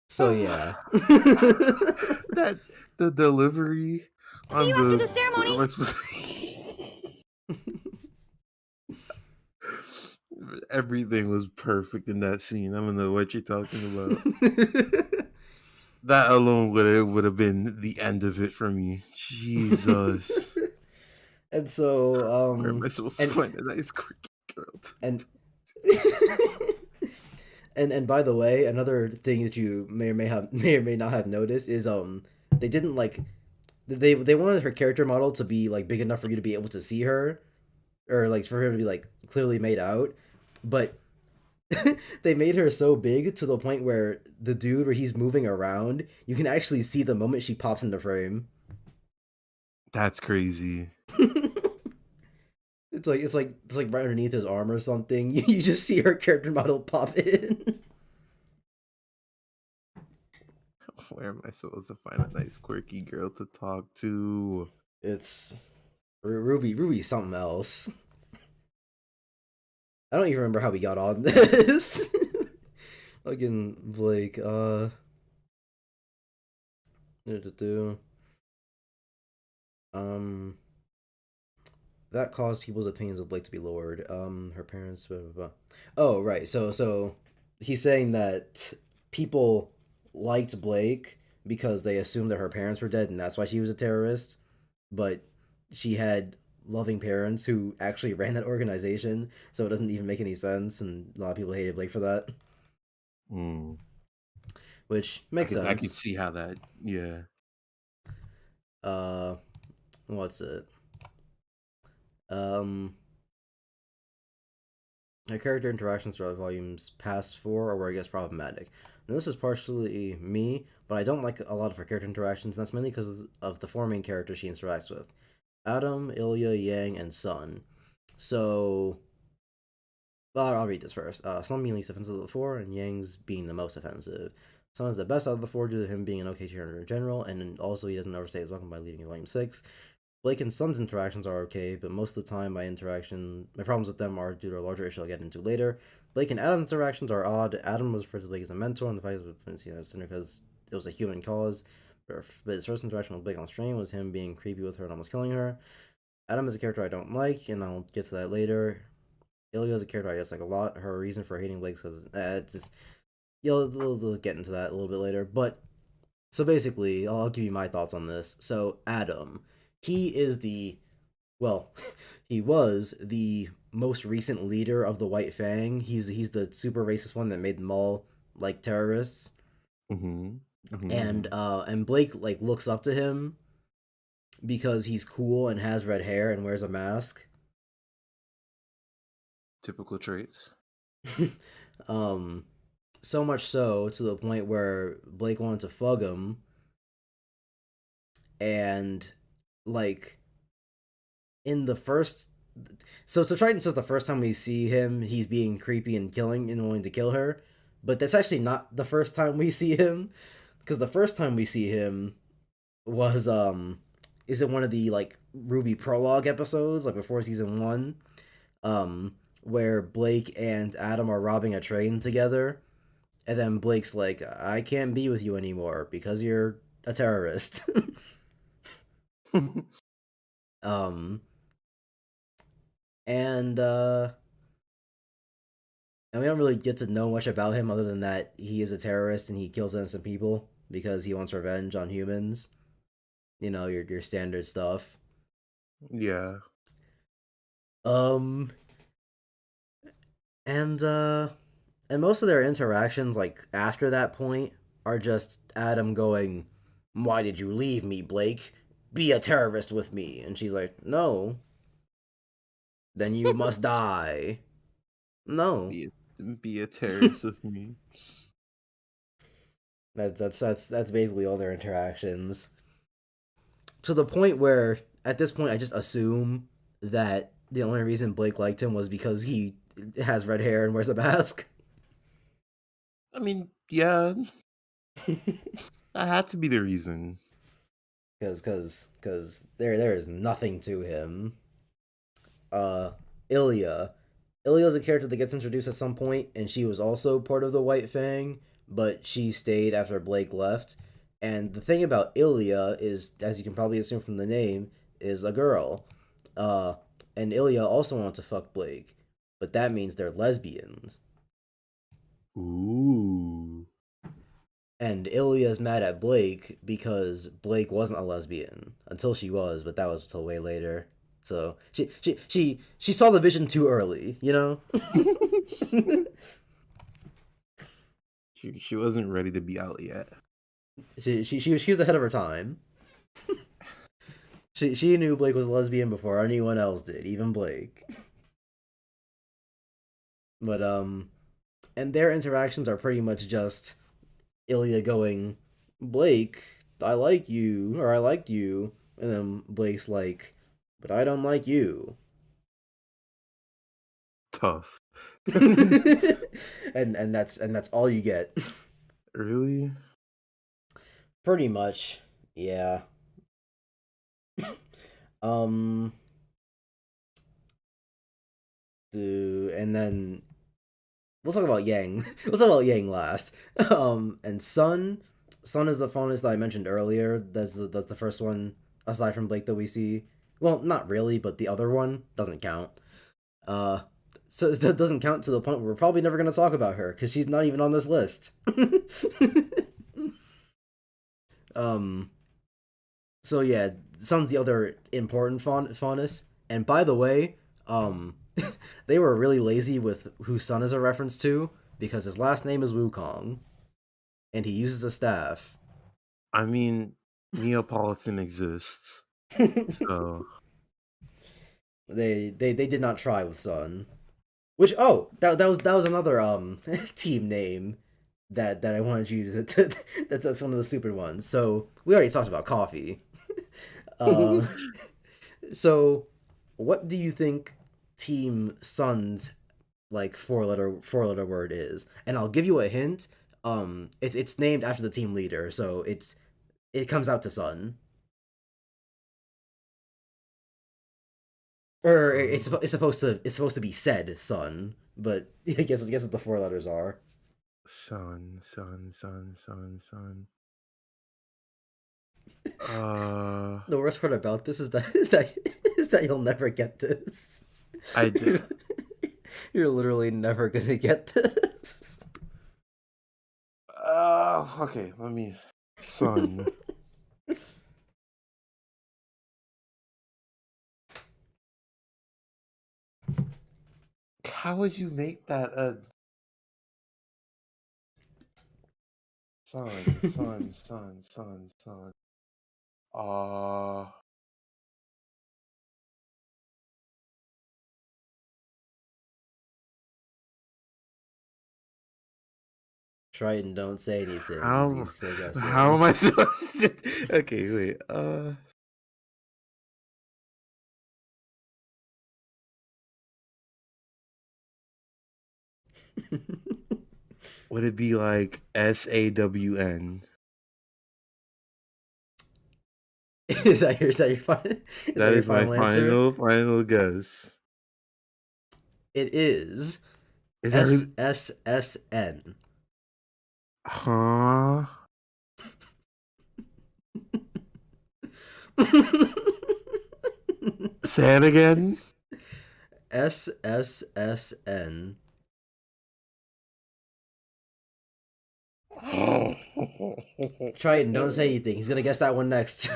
So yeah. That the delivery on See you after the ceremony. Everything was perfect in that scene. I don't know what you're talking about. That alone would have been the end of it for me. Jesus. And so Where am I supposed to find a nice quirky girl? And and by the way, another thing that you may or may not have noticed is they didn't like they wanted her character model to be like big enough for you to be able to see her, or like for her to be like clearly made out, but they made her so big to the point where the dude where he's moving around, you can actually see the moment she pops in the frame. That's crazy. It's like right underneath his arm or something. You just see her character model pop in. Where am I supposed to find a nice quirky girl to talk to? It's RWBY something else. I don't even remember how we got on this. Fucking Blake, that caused people's opinions of Blake to be lowered. Her parents, blah, blah, blah. Oh, right. So he's saying that people liked Blake because they assumed that her parents were dead and that's why she was a terrorist. But she had loving parents who actually ran that organization, so it doesn't even make any sense, and a lot of people hated Blake for that. Which makes sense. I can see how that, yeah. What's it? Her character interactions throughout volumes past 4 were, I guess, problematic. Now, this is partially me, but I don't like a lot of her character interactions, and that's mainly because of the 4 main characters she interacts with. Adam, Ilya, Yang, and Sun. So, well, I'll read this first. Sun being least offensive of the 4, and Yang's being the most offensive. Sun is the best out of the 4 due to him being an okay character in general, and also he doesn't overstay his welcome by leading in Volume 6. Blake and Sun's interactions are okay, but most of the time my problems with them are due to a larger issue I'll get into later. Blake and Adam's interactions are odd. Adam was referred to Blake as a mentor, and the fight was because it was a human cause. But his first interaction with Blake on stream was him being creepy with her and almost killing her. Adam is a character I don't like, and I'll get to that later. Ilya is a character I dislike a lot. Her reason for hating Blake is because it's just... You'll get into that a little bit later, but So basically, I'll give you my thoughts on this. So Adam, he is well, he was the most recent leader of the White Fang. He's the super racist one that made them all like terrorists. Mm-hmm. Mm-hmm. And Blake like looks up to him because he's cool and has red hair and wears a mask. Typical traits. So much so to the point where Blake wanted to fug him, and like in the first, so Tryton says the first time we see him, he's being creepy and killing and wanting to kill her, but that's actually not the first time we see him, because the first time we see him was is it one of the like RWBY prologue episodes, like before season 1, where Blake and Adam are robbing a train together, and then Blake's like, I can't be with you anymore because you're a terrorist. And we don't really get to know much about him other than that he is a terrorist and he kills innocent people because he wants revenge on humans. You know, your standard stuff. Yeah. And most of their interactions, like, after that point, are just Adam going, why did you leave me, Blake? Be a terrorist with me. And she's like, no. Then you must die. No. Be a terrorist with me. That's basically all their interactions. To the point where, at this point, I just assume that the only reason Blake liked him was because he has red hair and wears a mask. I mean, yeah. That had to be the reason. Because there is nothing to him. Ilya. Ilya's a character that gets introduced at some point, and she was also part of the White Fang, but she stayed after Blake left. And the thing about Ilya is, as you can probably assume from the name, is a girl. And Ilya also wants to fuck Blake, but that means they're lesbians. Ooh. And Ilya's mad at Blake because Blake wasn't a lesbian until she was, but that was until way later. So she saw the vision too early, you know? she wasn't ready to be out yet. She was ahead of her time. She knew Blake was a lesbian before anyone else did, even Blake. But and their interactions are pretty much just Ilya going, Blake, I like you, or I liked you, and then Blake's like, but I don't like you. Tough. and that's all you get. Really? Pretty much, yeah. And then we'll talk about Yang. We'll talk about Yang last. And Sun is the phonist that I mentioned earlier. That's the first one aside from Blake that we see. Well, not really, but the other one doesn't count. So it doesn't count to the point where we're probably never going to talk about her because she's not even on this list. So yeah, Sun's the other important faunus. And by the way, they were really lazy with who Sun is a reference to because his last name is Wukong, and he uses a staff. I mean, Neapolitan exists, so they did not try with Sun. Which that was another team name that I wanted you to that's one of the stupid ones. So we already talked about coffee. So what do you think Team Sun's like four letter word is? And I'll give you a hint. It's named after the team leader, so it comes out to Sun. Or it's supposed to be said Sun, but guess what the 4 letters are. Sun. The worst part about this is that you'll never get this. I did. You're literally never gonna get this. Okay, let me Sun. How would you make that a sun? Uh, Tryton, don't say anything. how He's still guessing. how am I supposed to? Okay, wait. Would it be like SAWN? Is that your final? That is my answer? final guess. It is Is that really? SSN. Huh? Say it again. SSSN. Tryton, don't say anything. He's gonna guess that one next.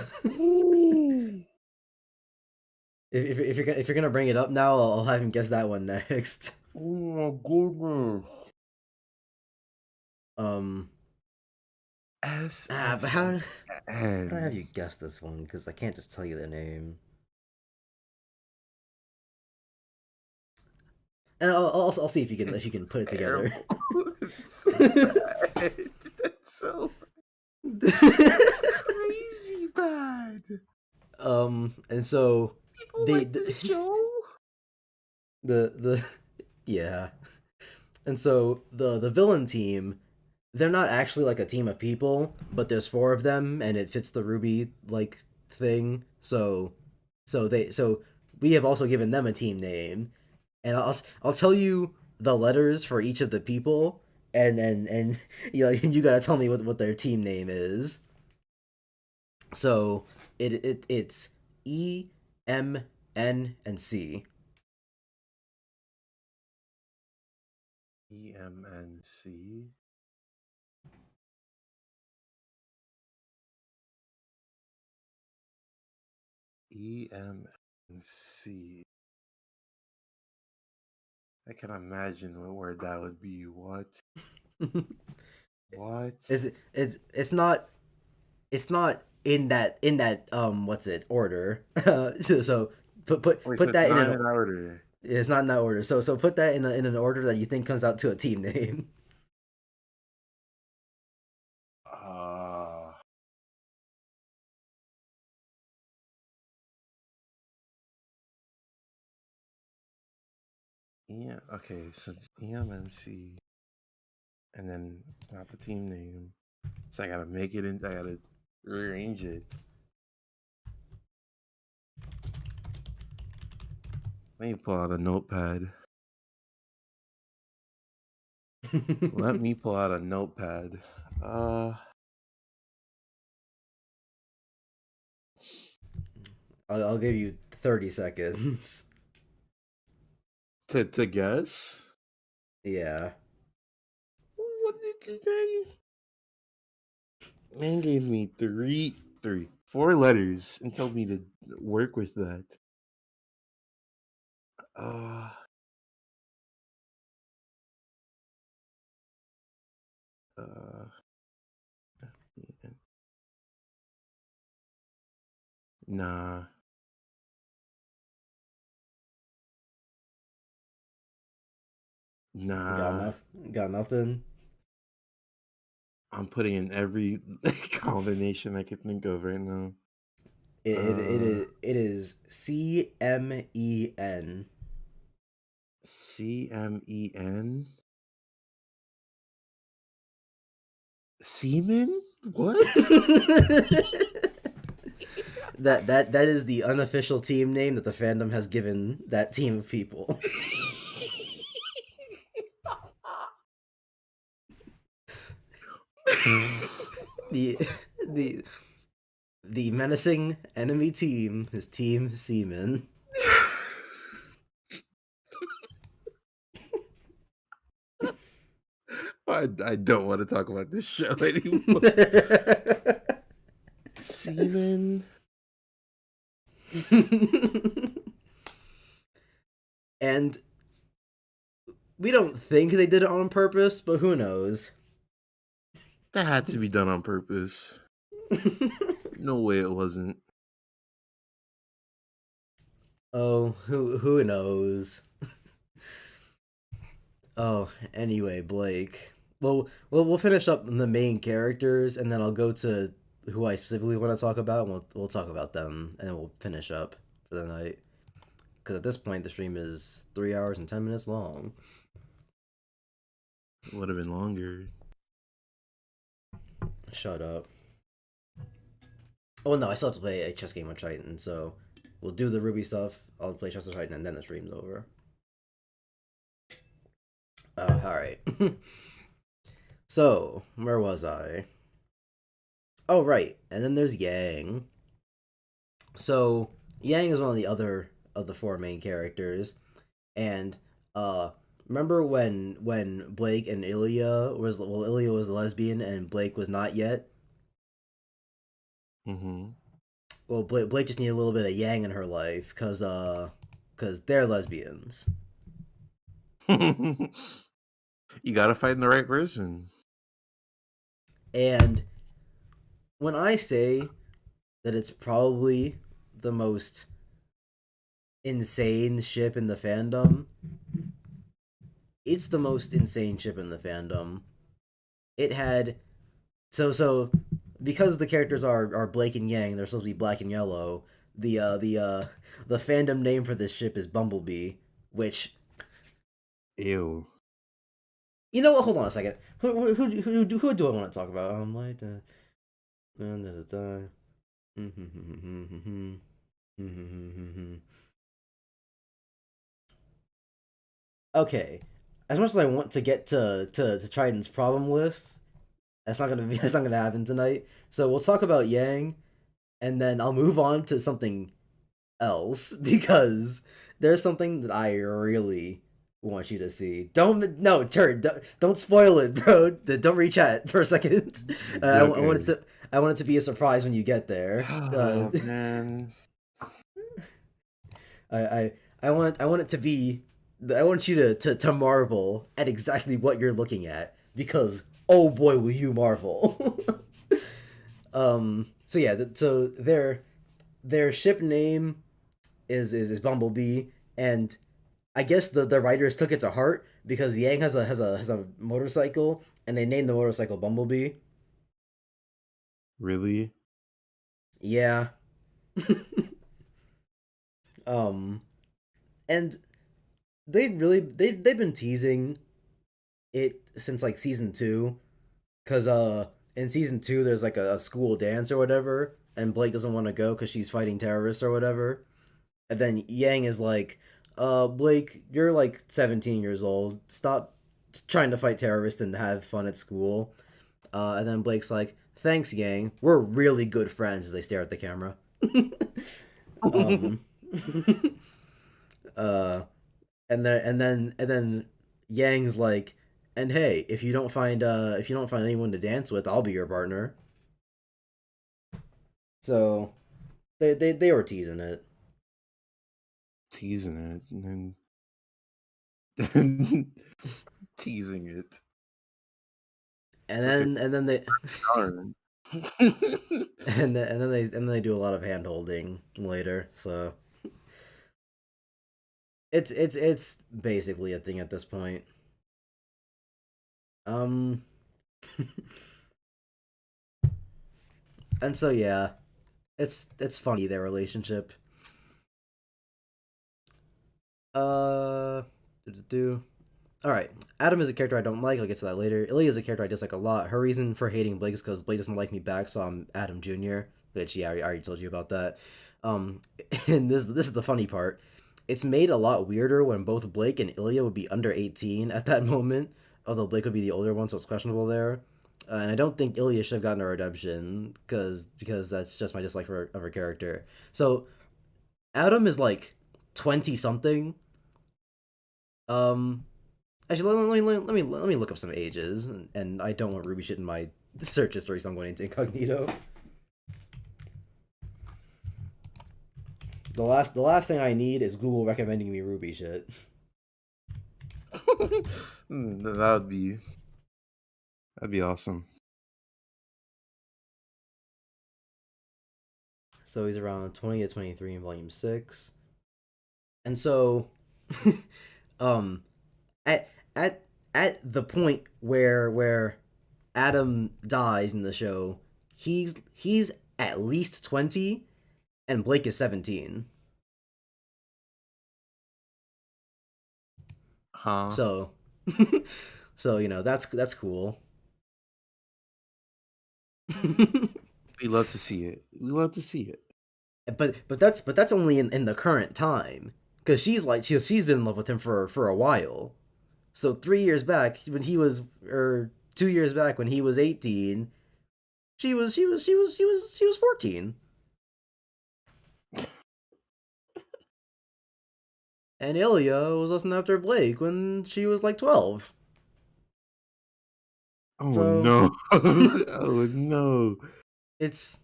if you're gonna bring it up now, I'll have him guess that one next. Oh my goodness. But how do I have you guess this one? Because I can't just tell you the name. And I'll see if you can put it together. It's so bad. That's so crazy bad. And so the yeah, and so the villain team, they're not actually like a team of people, but there's 4 of them, and it fits the RWBY like thing. So we have also given them a team name, and I'll tell you the letters for each of the people, and you gotta tell me what their team name is. So it's E, M, N, and C. EMNC. EMNC. I can imagine what word that would be. What? What? It's not in that what's it order. So put Wait, so that it's in not an in order. It's not in that order. So put that in an order that you think comes out to a team name. Yeah. Okay. So it's EMNC, and then it's not the team name. So I gotta make it in. I gotta rearrange it. Let me pull out a notepad. Let me pull out a notepad. I'll give you 30 seconds. To guess. Yeah. What did you Man gave me 4 letters and told me to work with that. Nah. Got nothing. I'm putting in every combination I can think of right now. It is CMEN. CMEN? Semen? What? that is the unofficial team name that the fandom has given that team of people. the menacing enemy team is Team Seaman. I don't want to talk about this show anymore. Demon. And we don't think they did it on purpose, but who knows? That had to be done on purpose. No way it wasn't. Oh, who knows? Oh, anyway, Blake. Well, we'll finish up the main characters, and then I'll go to who I specifically want to talk about, and we'll talk about them, and then we'll finish up for the night. Because at this point, the stream is 3 hours and 10 minutes long. It would have been longer. Shut up. Oh no, I still have to play a chess game with Tryton, so we'll do the RWBY stuff. I'll play chess with Tryton, and then the stream's over. Alright. So, where was I? Oh, right. And then there's Yang. So, Yang is one of the other of the four main characters. And, remember when Blake and Ilya was... Well, Ilya was the lesbian and Blake was not yet? Mm-hmm. Well, Blake just needed a little bit of Yang in her life, cause they're lesbians. You gotta find the right person. And when I say that it's probably the most insane ship in the fandom, it's the most insane ship in the fandom. It had so because the characters are Blake and Yang, they're supposed to be black and yellow. The fandom name for this ship is Bumblebee, which... Ew. You know what? Hold on a second. Who do I want to talk about? Okay. As much as I want to get to Tryton's problem list, that's not gonna happen tonight. So we'll talk about Yang, and then I'll move on to something else because there's something that I really want you to see. Don't spoil it, bro. Don't re-chat for a second. I want it to be a surprise when you get there. Oh, man. I want it to be. I want you to marvel at exactly what you're looking at, because oh boy will you marvel. So yeah, so their ship name is Bumblebee, and I guess the writers took it to heart because Yang has a motorcycle, and they named the motorcycle Bumblebee. Really? Yeah. And they've been teasing it since like season 2, because in season 2 there's like a school dance or whatever, and Blake doesn't want to go because she's fighting terrorists or whatever, and then Yang is like, Blake, you're like 17 years old. Stop trying to fight terrorists and have fun at school. And then Blake's like, thanks, Yang. We're really good friends, as they stare at the camera. And then Yang's like, and hey, if you don't find anyone to dance with, I'll be your partner. So they were teasing it. Teasing it and then teasing it. And then they Darn. and then they do a lot of hand holding later, so it's basically a thing at this point. And so yeah, it's funny, their relationship. Alright, Adam is a character I don't like, I'll get to that later. Ilya is a character I dislike a lot. Her reason for hating Blake is because Blake doesn't like me back, so I'm Adam Jr., which, yeah, I already told you about that. And this is the funny part. It's made a lot weirder when both Blake and Ilya would be under 18 at that moment, although Blake would be the older one, so it's questionable there. And I don't think Ilya should have gotten a redemption, because that's just my dislike of her character. So, Adam is like 20-something. Actually, let me look up some ages, and I don't want RWBY shit in my search history, so I'm going into incognito. The last thing I need is Google recommending me RWBY shit. That'd be awesome. So he's around 20 to 23 in Volume 6. And so, at the point where Adam dies in the show, he's at least 20, and Blake is 17. Huh? So, that's cool. We love to see it. We love to see it. But that's only in the current time, because she's been in love with him for a while. So 3 years back when he was, or 2 years back when he was 18, she was 14. And Ilya was listening after Blake when she was like 12. Oh So- no! Oh no! It's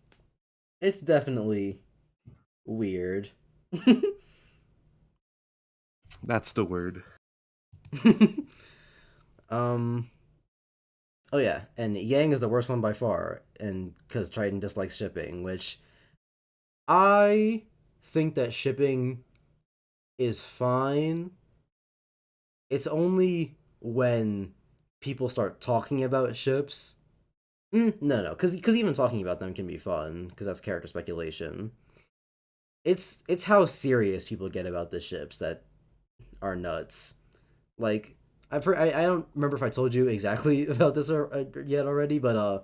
definitely weird. That's the word. Oh yeah, and Yang is the worst one by far, and because Tryton dislikes shipping, which I think that shipping is fine. It's only when people start talking about ships. No, because even talking about them can be fun, because that's character speculation. It's how serious people get about the ships that are nuts. Like, I don't remember if I told you exactly about this yet already, but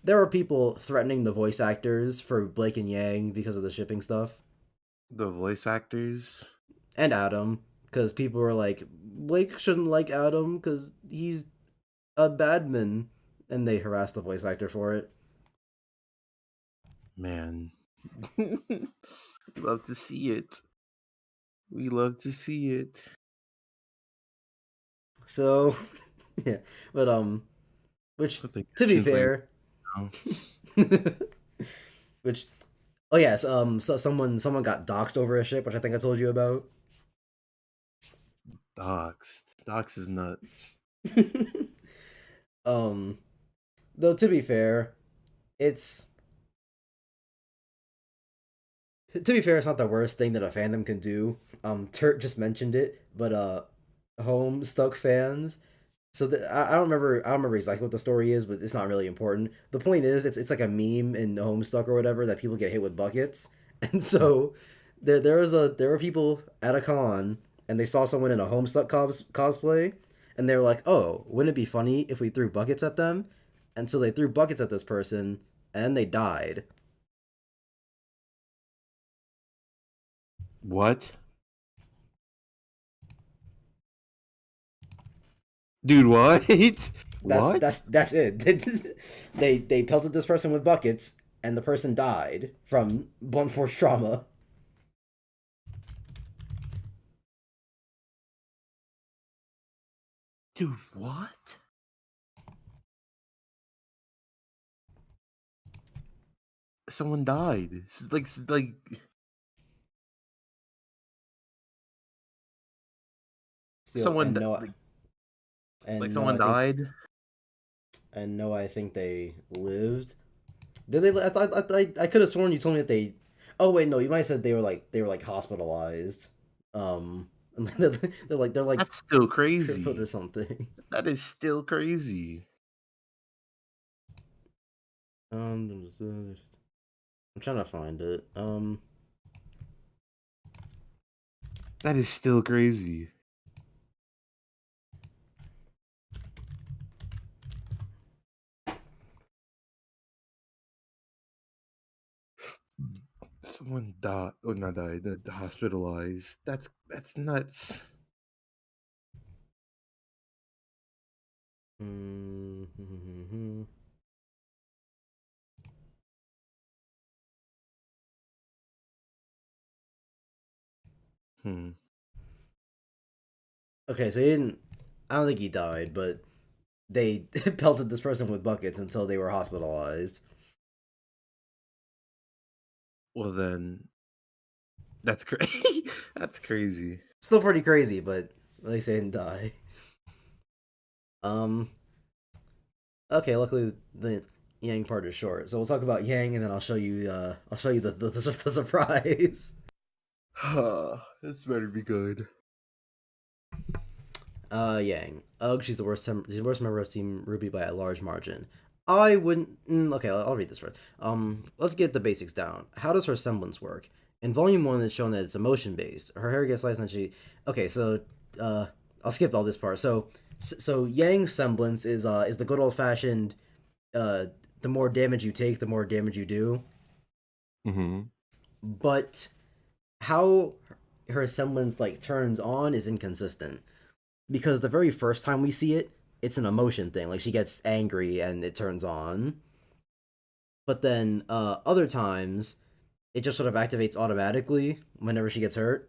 there are people threatening the voice actors for Blake and Yang because of the shipping stuff, The voice actors. and Adam, because people were like, Blake shouldn't like Adam because he's a badman, and they harassed the voice actor for it. Man, we love to see it. We love to see it. So, yeah, but which, Put the to be action plan fair, down. which, oh yes, so someone got doxxed over a ship, which I think I told you about. Docs is nuts. Though to be fair, it's not the worst thing that a fandom can do. Turt just mentioned it, but Homestuck fans. So I don't remember exactly what the story is, but it's not really important. The point is, it's like a meme in Homestuck or whatever that people get hit with buckets, and so there were people at a con, and they saw someone in a Homestuck cosplay, and they were like, oh, wouldn't it be funny if we threw buckets at them? And so they threw buckets at this person, and they died. What? Dude, what? What? That's it. They pelted this person with buckets, and the person died from blunt force trauma. Dude, what? Someone died. It's like So, someone and di- no, like- and like no, someone I think- died. And no, I think they lived. Did they? I could have sworn you told me that they. Oh wait, no, you might have said they were like hospitalized. They're like That's still crazy. crippled or something. That is still crazy. I'm trying to find it. That is still crazy. Someone died. Oh, not died. Hospitalized. That's nuts. Mm-hmm. Hmm. Okay, so he didn't. I don't think he died, but they pelted this person with buckets until they were hospitalized. Well then, That's crazy. That's crazy. Still pretty crazy, but at least they didn't die. Um. Okay, luckily the Yang part is short, so we'll talk about Yang, and then I'll show you. I'll show you the surprise. This better be good. Yang. Ugh, she's the worst. She's the worst member of Team RWBY by a large margin. I wouldn't. Okay, I'll read this first. Let's get the basics down. How does her semblance work? In Volume 1, it's shown that it's emotion based. Her hair gets sliced and she. Okay, so I'll skip all this part. So Yang's semblance is the good old fashioned. The more damage you take, the more damage you do. Mm-hmm. But how her semblance like turns on is inconsistent. Because the very first time we see it, it's an emotion thing. Like, she gets angry and it turns on. But then, other times, it just sort of activates automatically whenever she gets hurt.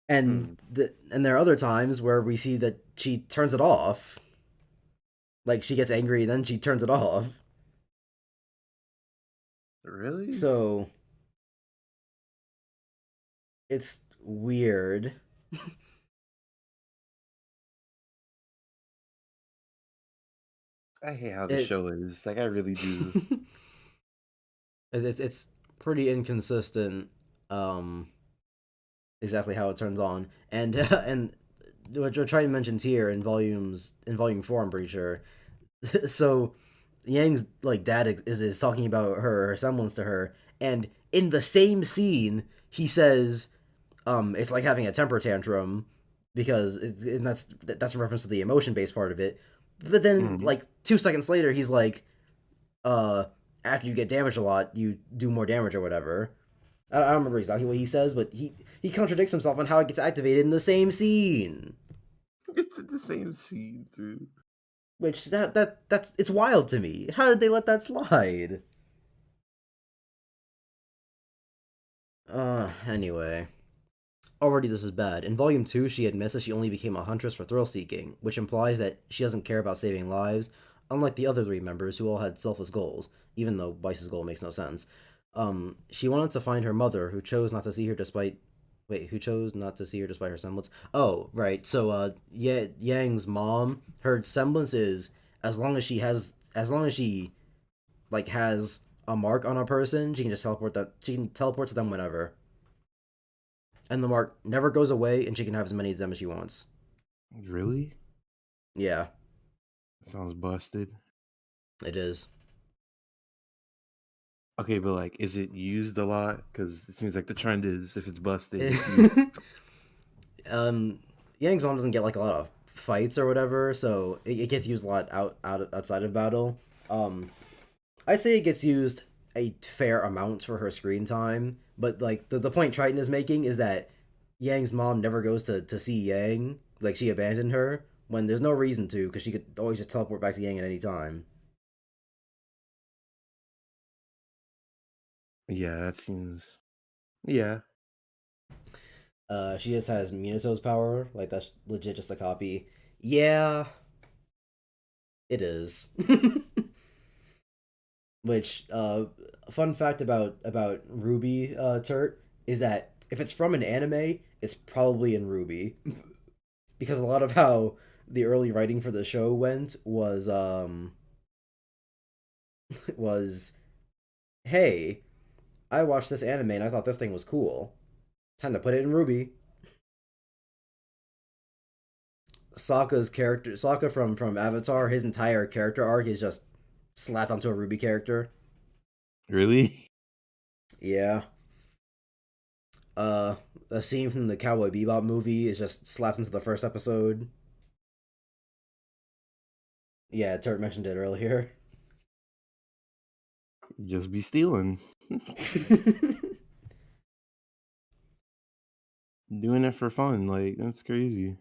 And there are other times where we see that she turns it off. Like, she gets angry and then she turns it off. Really? So it's weird. I hate how the show is. Like, I really do. It's pretty inconsistent. Exactly how it turns on, and and what Tryton mentions here in volume 4, I'm pretty sure. So Yang's like dad is talking about her semblance to her, and in the same scene he says, it's like having a temper tantrum, because and that's a reference to the emotion based part of it. But then like 2 seconds later he's like, after you get damaged a lot, you do more damage or whatever. I don't remember exactly what he says, but he contradicts himself on how it gets activated in the same scene. It's in the same scene, too. Which that's it's wild to me. How did they let that slide? Anyway. Already this is bad. In Volume 2, she admits that she only became a huntress for thrill-seeking, which implies that she doesn't care about saving lives, unlike the other 3 members who all had selfless goals, even though Weiss's goal makes no sense. She wanted to find her mother, who chose not to see her despite her semblance? Oh, right. So, Yang's mom, her semblance is, as long as she, like, has a mark on a person, she can teleport to them whenever. And the mark never goes away, and she can have as many of them as she wants. Really? Yeah. Sounds busted. It is. Okay, but like, is it used a lot? Because it seems like the trend is, if it's busted, Yang's mom doesn't get like a lot of fights or whatever, so it gets used a lot outside of battle. I'd say it gets used a fair amount for her screen time, but like the point Tryton is making is that Yang's mom never goes to see Yang, like she abandoned her, when there's no reason to, because she could always just teleport back to Yang at any time. Yeah, that seems... Yeah. She just has Minato's power, like that's legit just a copy. Yeah, it is. Which, fun fact about RWBY, Turt, is that if it's from an anime, it's probably in RWBY. Because a lot of how the early writing for the show went was, hey, I watched this anime and I thought this thing was cool. Time to put it in RWBY. Sokka from Avatar, his entire character arc is just slapped onto a RWBY character. Really? Yeah. A scene from the Cowboy Bebop movie is just slapped into the first episode. Yeah, Turt mentioned it earlier. Just be stealing. Doing it for fun, like, that's crazy.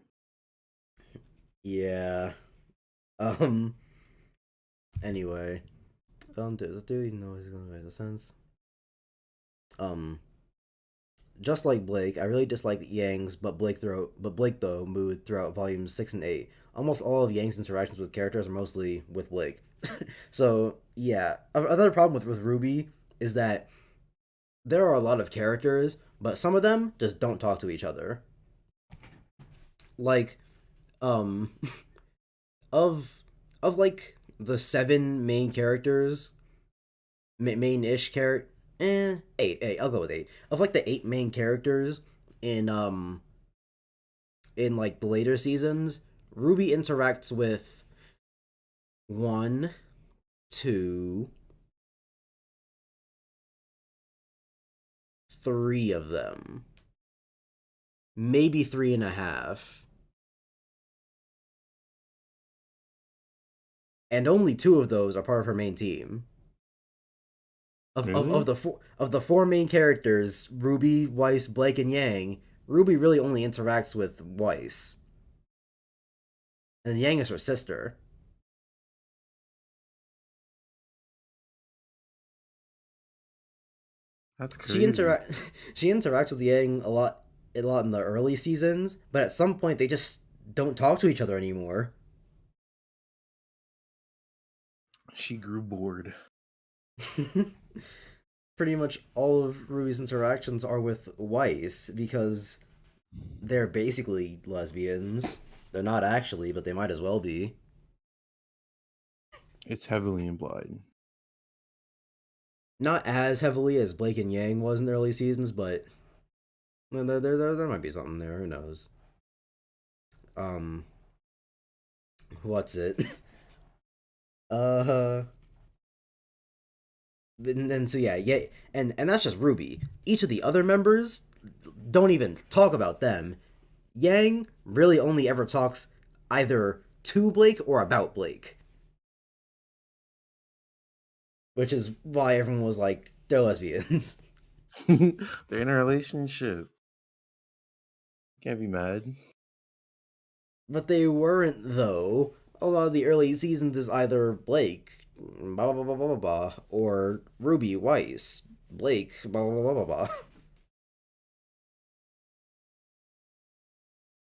Yeah. Anyway. Do you know he's gonna make a sense? Just like Blake, I really dislike Yang's but Blake though mood throughout volumes 6 and 8. Almost all of Yang's interactions with characters are mostly with Blake. So yeah, another problem with RWBY is that there are a lot of characters, but some of them just don't talk to each other. Like, um, of like the 7 main characters, main-ish character, eight. I'll go with 8. Of like the 8 main characters in like the later seasons, RWBY interacts with 1, 2, 3 of them, maybe 3.5, and only 2 of those are part of her main team. Really? Of the 4 main characters, RWBY, Weiss, Blake, and Yang, RWBY really only interacts with Weiss, and Yang is her sister. That's She crazy. interact she interacts with Yang a lot in the early seasons, but at some point they just don't talk to each other anymore. She grew bored. Pretty much all of RWBY's interactions are with Weiss because they're basically lesbians. They're not actually, but they might as well be. It's heavily implied. Not as heavily as Blake and Yang was in the early seasons, but there might be something there. Who knows? Um, what's it? uh, and so yeah, and that's just RWBY. Each of the other members don't even talk about them. Yang really only ever talks either to Blake or about Blake, which is why everyone was like, they're lesbians. They're in a relationship. Can't be mad. But they weren't, though. A lot of the early seasons is either Blake, blah blah blah blah blah blah, or RWBY, Weiss, Blake, blah blah blah blah blah.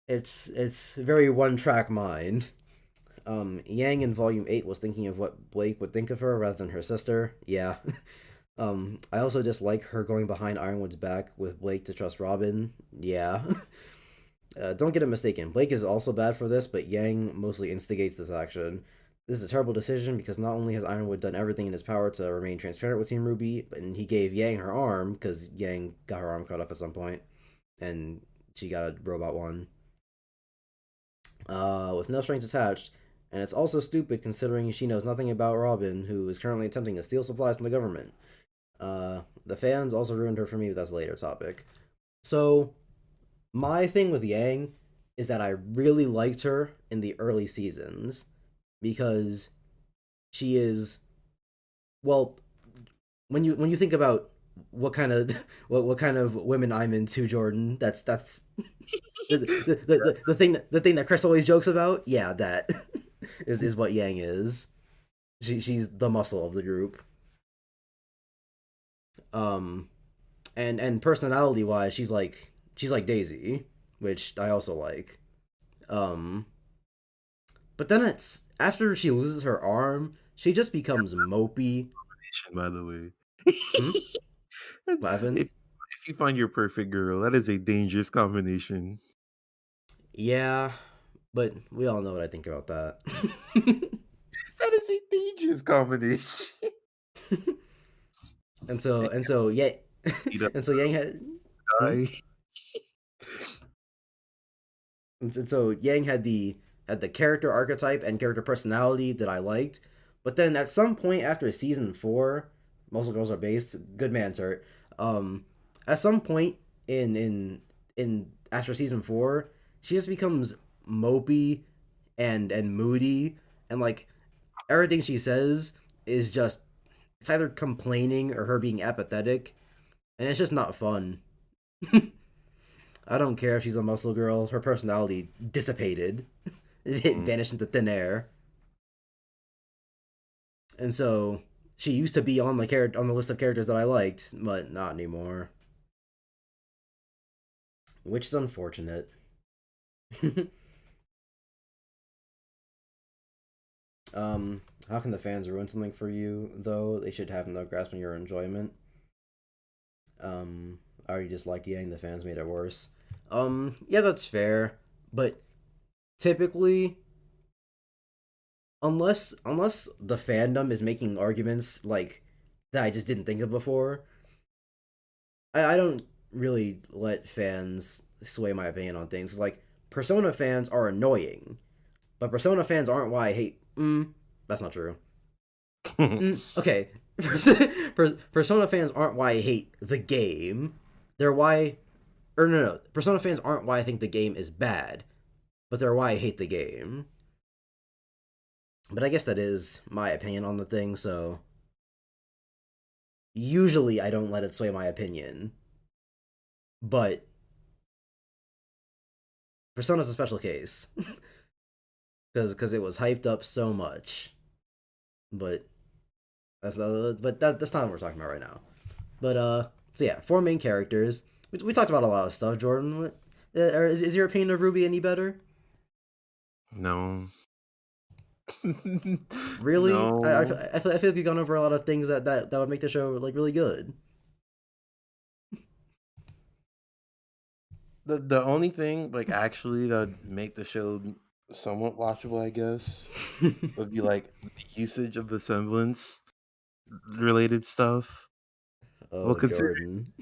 It's very one track mind. Yang in Volume 8 was thinking of what Blake would think of her rather than her sister. Yeah. I also dislike her going behind Ironwood's back with Blake to trust Robin. Yeah. Don't get it mistaken. Blake is also bad for this, but Yang mostly instigates this action. This is a terrible decision because not only has Ironwood done everything in his power to remain transparent with Team RWBY, but he gave Yang her arm because Yang got her arm cut off at some point, and she got a robot one. With no strings attached, and it's also stupid considering she knows nothing about Robin, who is currently attempting to steal supplies from the government. The fans also ruined her for me, but that's a later topic. So, my thing with Yang is that I really liked her in the early seasons because she is, well, when you think about what kind of what kind of women I'm into, Jordan, that's the thing that Chris always jokes about. Yeah, that is what Yang is. She's the muscle of the group. Um, and personality wise, she's like Daisy, which I also like. Um, but then it's after she loses her arm, she just becomes mopey. By the way. Hmm? What happened? If you find your perfect girl, that is a dangerous combination. Yeah, but we all know what I think about that. That is a dangerous combination. and so yeah, Eat up, and so Yang had. Hmm? die. And so Yang had the character archetype and character personality that I liked, but then at some point after season 4, Muscle Girls Are Based, good man, sir. At some point in after season 4, she just becomes mopey and moody, and like everything she says is just, it's either complaining or her being apathetic, and it's just not fun. I don't care if she's a muscle girl. Her personality dissipated. It vanished into thin air. And so she used to be on the list of characters that I liked, but not anymore. Which is unfortunate. How can the fans ruin something for you, though? They should have no grasp on your enjoyment. I already disliked Yang, the fans made it worse. Yeah, that's fair. But typically, unless the fandom is making arguments like that I just didn't think of before, I don't really let fans sway my opinion on things. Like, Persona fans are annoying, but Persona fans aren't why I hate. That's not true. Okay. Persona fans aren't why I hate the game. They're why. Or no. Persona fans aren't why I think the game is bad, but they're why I hate the game. But I guess that is my opinion on the thing, so. Usually I don't let it sway my opinion. But. Persona's a special case. Because it was hyped up so much. But. That's not what we're talking about right now. But, so yeah, 4 main characters. We talked about a lot of stuff, Jordan. Is your opinion of RWBY any better? No. Really? No. I feel like we've gone over a lot of things that would make the show like really good. The only thing like actually that would make the show somewhat watchable, I guess, would be like the usage of the semblance related stuff. Oh, Well, Jordan.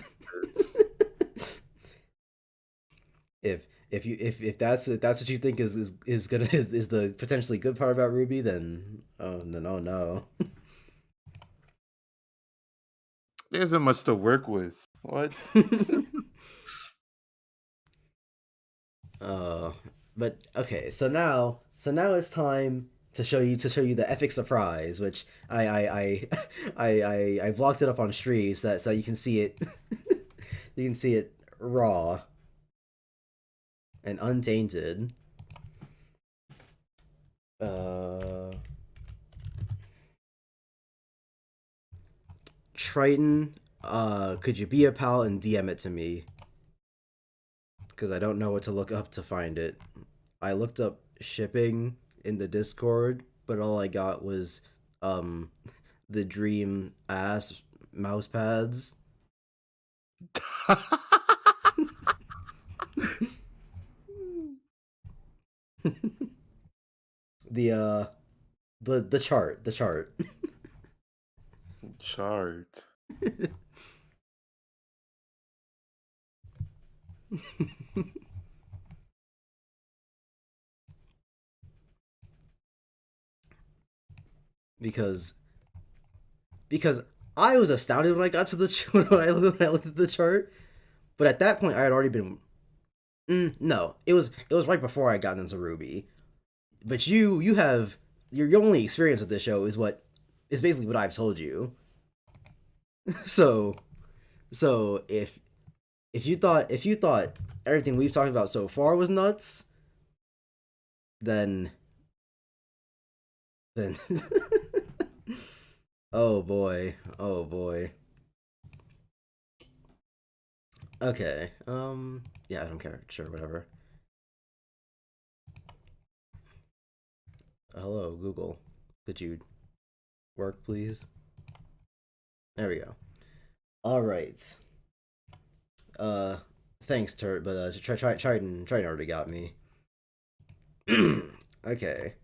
If that's what you think is the potentially good part about RWBY, then oh no. There isn't much to work with. What? But okay, so now it's time to show you the epic surprise, which I blocked it up on stream so that you can see it. You can see it raw and untainted. Tryton, could you be a pal and DM it to me? Because I don't know what to look up to find it. I looked up shipping in the Discord, but all I got was the dream ass mouse pads. the chart. Chart. because I was astounded when I got to the when I looked at the chart, but at that point I had already been. No, it was right before I got into RWBY. But you have your only experience with this show is basically what I've told you. So if you thought everything we've talked about so far was nuts, then oh boy. Okay. Yeah, I don't care. Sure, whatever. Hello, Google. Could you work, please? There we go. All right. Thanks, Turt, but Tryton already got me. Okay.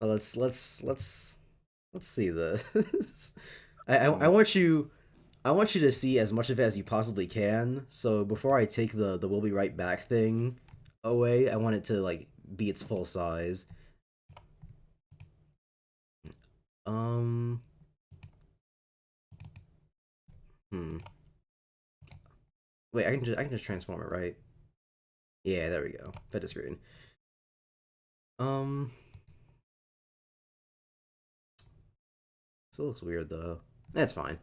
Let's see this. I want you to see as much of it as you possibly can. So before I take the "we'll be right back" thing away, I want it to like be its full size. Wait, I can just transform it, right? Yeah, there we go. Fit the screen. Still looks weird though. That's fine.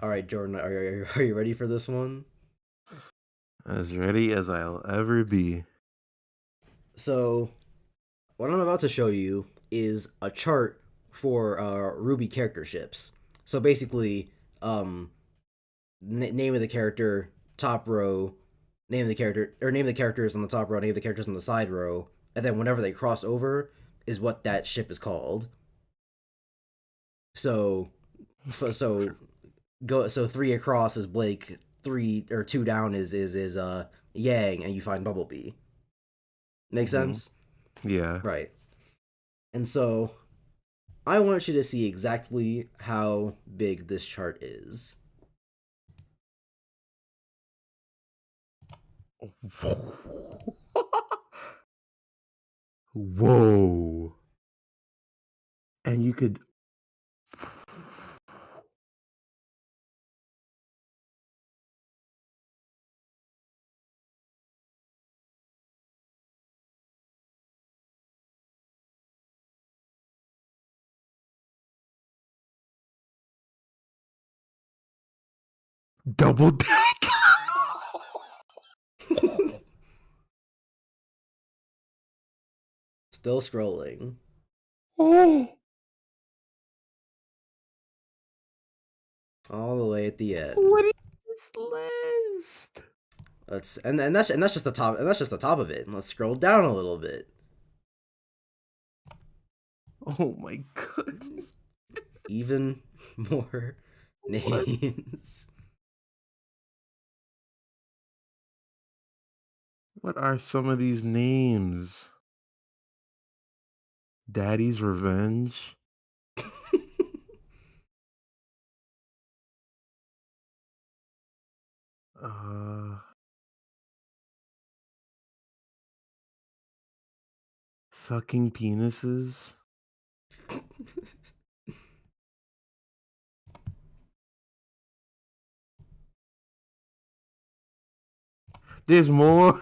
All right, Jordan, are you ready for this one? As ready as I'll ever be. So, what I'm about to show you is a chart for RWBY character ships. So basically, name of the character, top row, name of the character, or name of the characters on the top row, name of the characters on the side row, and then whenever they cross over, is what that ship is called. So so 3 across is Blake, 3 or 2 down is Yang, and you find Bumblebee. Make sense? Yeah. Right. And so I want you to see exactly how big this chart is. Whoa. And you could. Double deck. Still scrolling. Oh. All the way at the end. What is this list? That's just the top, and that's just the top of it. Let's scroll down a little bit. Oh my god. Even more names. What are some of these names? Daddy's Revenge. Uh, Sucking penises. There's more.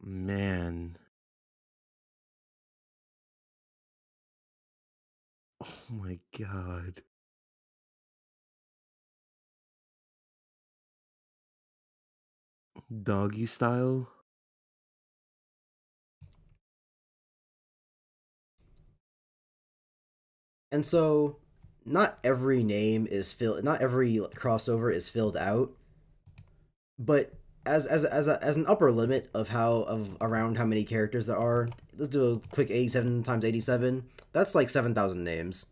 Man. Oh my god. Doggy style. And so, not every name is filled. Not every crossover is filled out. But as an upper limit of around how many characters there are, let's do a quick 87 times 87. That's like 7,000 names.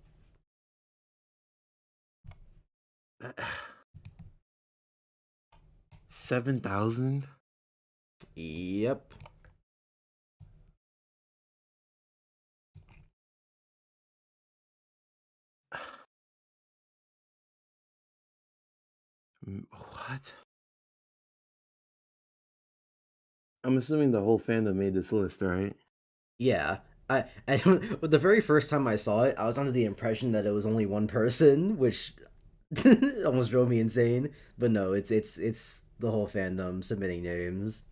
7,000. Yep. What? I'm assuming the whole fandom made this list, right? Yeah. I don't, but the very first time I saw it, I was under the impression that it was only one person, which almost drove me insane. But no, it's the whole fandom submitting names.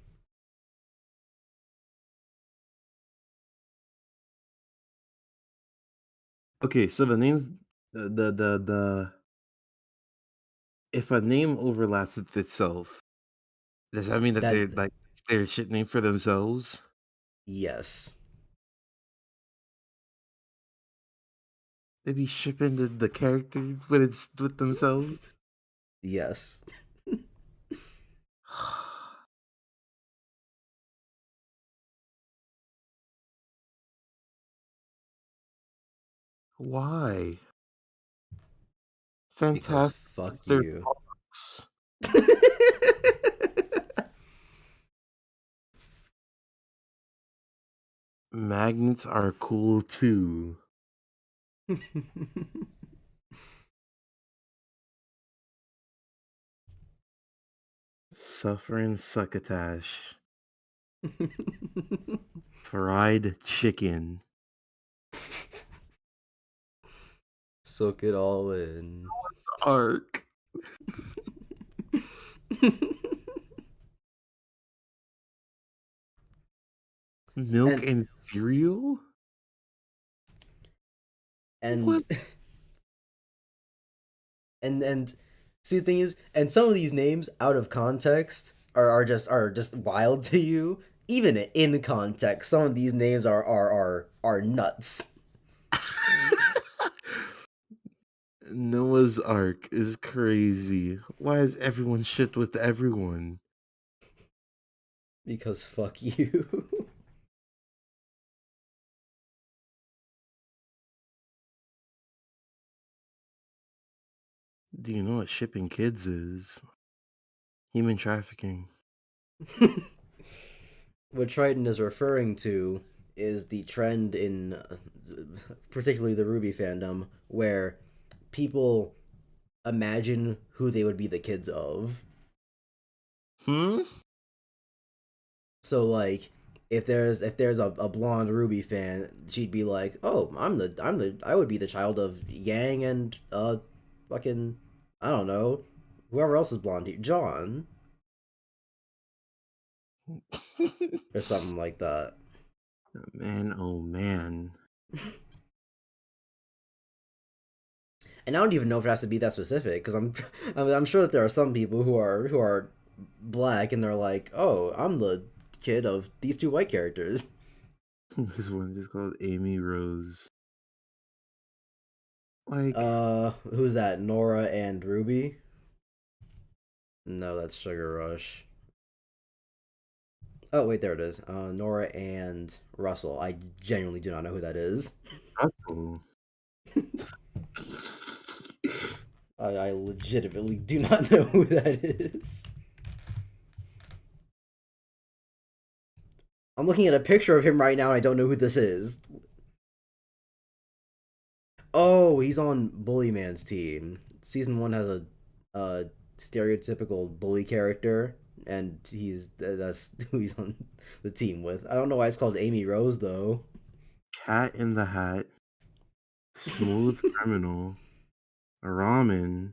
Okay, so the names, the if a name overlaps with itself, does that mean that That they're like it's their shit name for themselves? yes. They be shipping the character when it's with themselves. Yes. Why? Because Fantastic fuck Mr. you. Fox. Magnets are cool too. Suffering succotash. Fried chicken. Soak it all in. Ark. Milk and cereal? and What? and see, the thing is, and some of these names out of context are just wild to you. Even in context, some of these names are nuts. Noah's Ark is crazy. Why is everyone shit with everyone? Because fuck you. Do you know what shipping kids is? Human trafficking. What Tryton is referring to is the trend in particularly the RWBY fandom where people imagine who they would be the kids of. Hmm? So like if there's a blonde RWBY fan, she'd be like, "Oh, I would be the child of Yang and fucking I don't know, whoever else is blonde here, John or something like that." Man, oh man. And I don't even know if it has to be that specific because I'm sure that there are some people who are black and they're like, "Oh, I'm the kid of these two white characters." This one is called Amy Rose. Like, Who's that? Nora and Ruby? No, that's Sugar Rush. Oh wait, there it is. Nora and Russell. I genuinely do not know who that is. Russell. I legitimately do not know who that is. I'm looking at a picture of him right now and I don't know who this is. Oh, he's on Bully Man's team. Season 1 has a stereotypical bully character, and that's who he's on the team with. I don't know why it's called Amy Rose though. Cat in the Hat. Smooth Criminal. Ramen.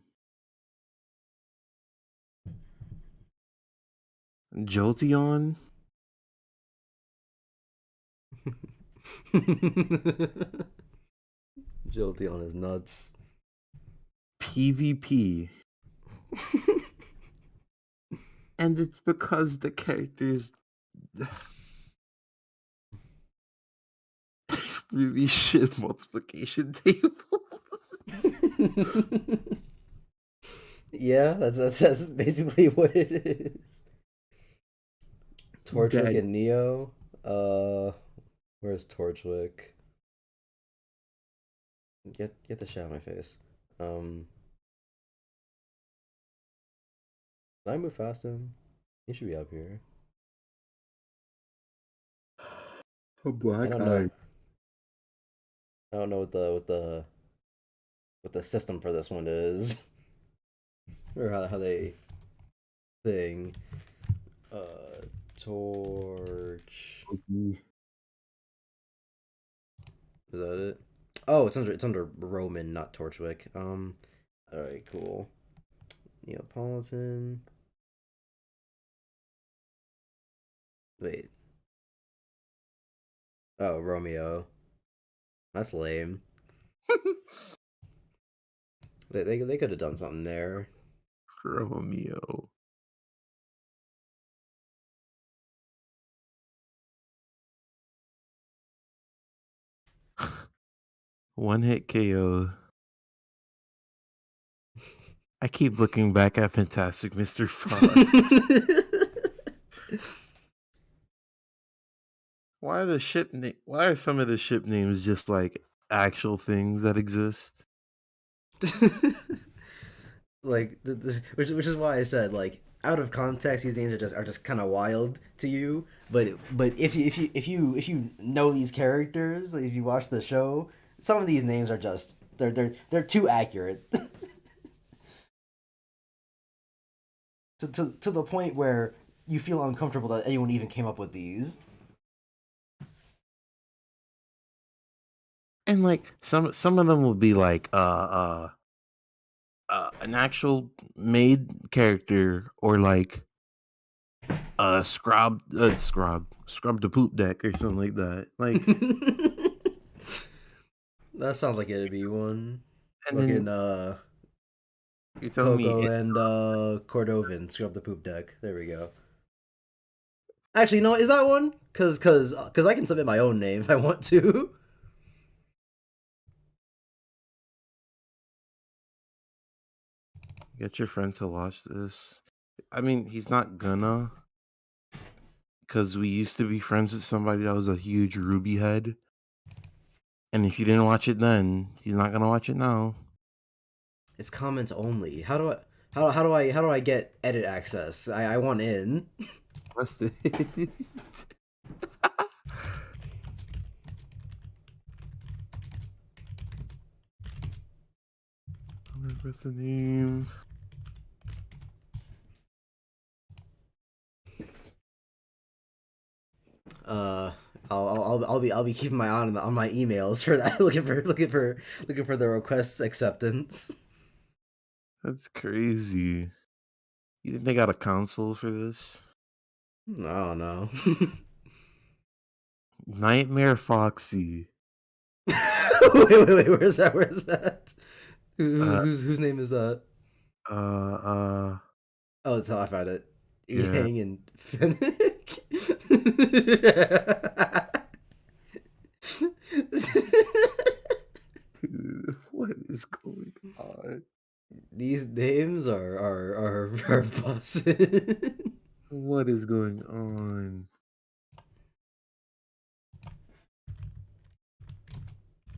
Jolteon. Jolteon is nuts. PvP. And it's because the characters really shit multiplication tables. Yeah, that's basically what it is. Torchwick That- and Neo. Where's Torchwick? Get the shit out of my face. Did I move past him? He should be up here. A black I don't eye. know. I don't know what the system for this one is, or how they thing. Torch. Is that it? Oh, it's under Roman, not Torchwick. All right, cool. Neapolitan. Wait. Oh, Romeo. That's lame. They could have done something there. Romeo. One hit KO. I keep looking back at Fantastic Mr. Fox. Why are some of the ship names just like actual things that exist? Like which is why I said like out of context these names are just kind of wild to you, but if you know these characters, like, if you watch the show, some of these names are just they're too accurate. to the point where you feel uncomfortable that anyone even came up with these. And like some of them will be like an actual made character, or like scrub the poop deck or something like that. Like, That sounds like it'd be one. and Fucking then you're telling Coco me and Cordovan scrub the poop deck. There we go. Actually, no, is that one? Cause I can submit my own name if I want to. Get your friend to watch this. I mean, he's not gonna, because we used to be friends with somebody that was a huge RWBY head. And if you didn't watch it then, he's not gonna watch it now. It's comments only. How do I get edit access? I want in. What's the What's the name? I'll be keeping my eye on my emails for that. looking for the requests acceptance. That's crazy. You think they got a console for this? I don't know. Nightmare Foxy. wait, where's that? Whose name is that? Uh, Oh, that's how I found it. Yeah. Yang and Fennec. Dude, what is going on? These names are busted. What is going on?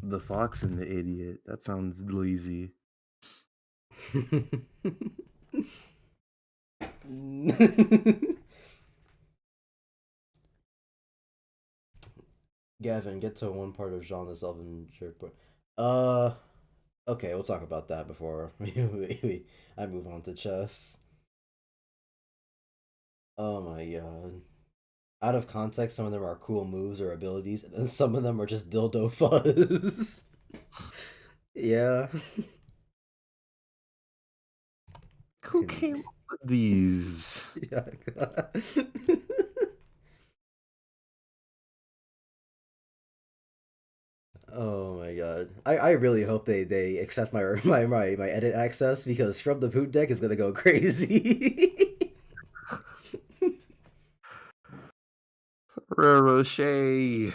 The fox and the idiot. That sounds lazy. Gavin, get to one part of Jean the self-insured. Okay, we'll talk about that before I move on to chess. Oh my god. Out of context, some of them are cool moves or abilities, and then some of them are just dildo fuzz. Yeah. Who came up with these? Yeah. Oh my god. I really hope they accept my edit access, because Scrub the Boot deck is gonna go crazy. Rocher.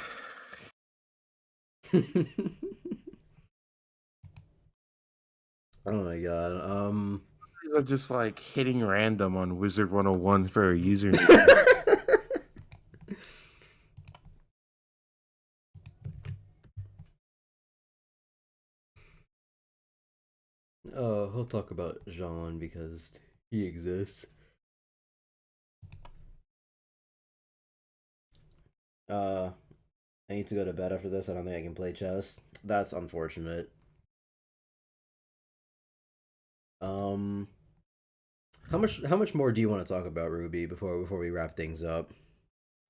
Oh my god. These are just like hitting random on Wizard 101 for a username. Oh, he'll talk about Jean because he exists. I need to go to bed after this. I don't think I can play chess. That's unfortunate. How much more do you want to talk about RWBY before we wrap things up?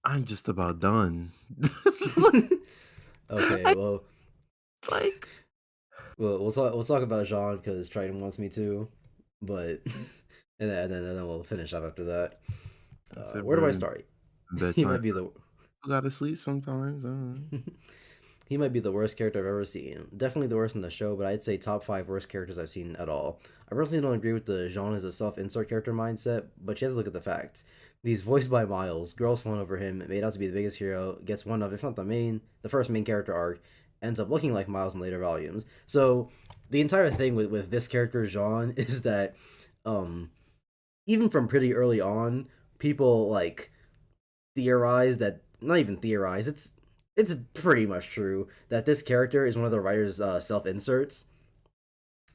I'm just about done. Okay, well, Like, we'll talk about Jean because Tryton wants me to, but and then we'll finish up after that. Where do I start? He might be the You gotta sleep sometimes. I don't know. He might be the worst character I've ever seen. Definitely the worst in the show, but I'd say top 5 worst characters I've seen at all. I personally don't agree with the Jean as a self-insert character mindset, but you have to look at the facts. He's voiced by Miles, girls fawn over him, made out to be the biggest hero, gets one of, if not the first main character arc, ends up looking like Miles in later volumes. So the entire thing with this character, Jean, is that even from pretty early on, people like theorize that, not even theorize, it's pretty much true that this character is one of the writers' self-inserts,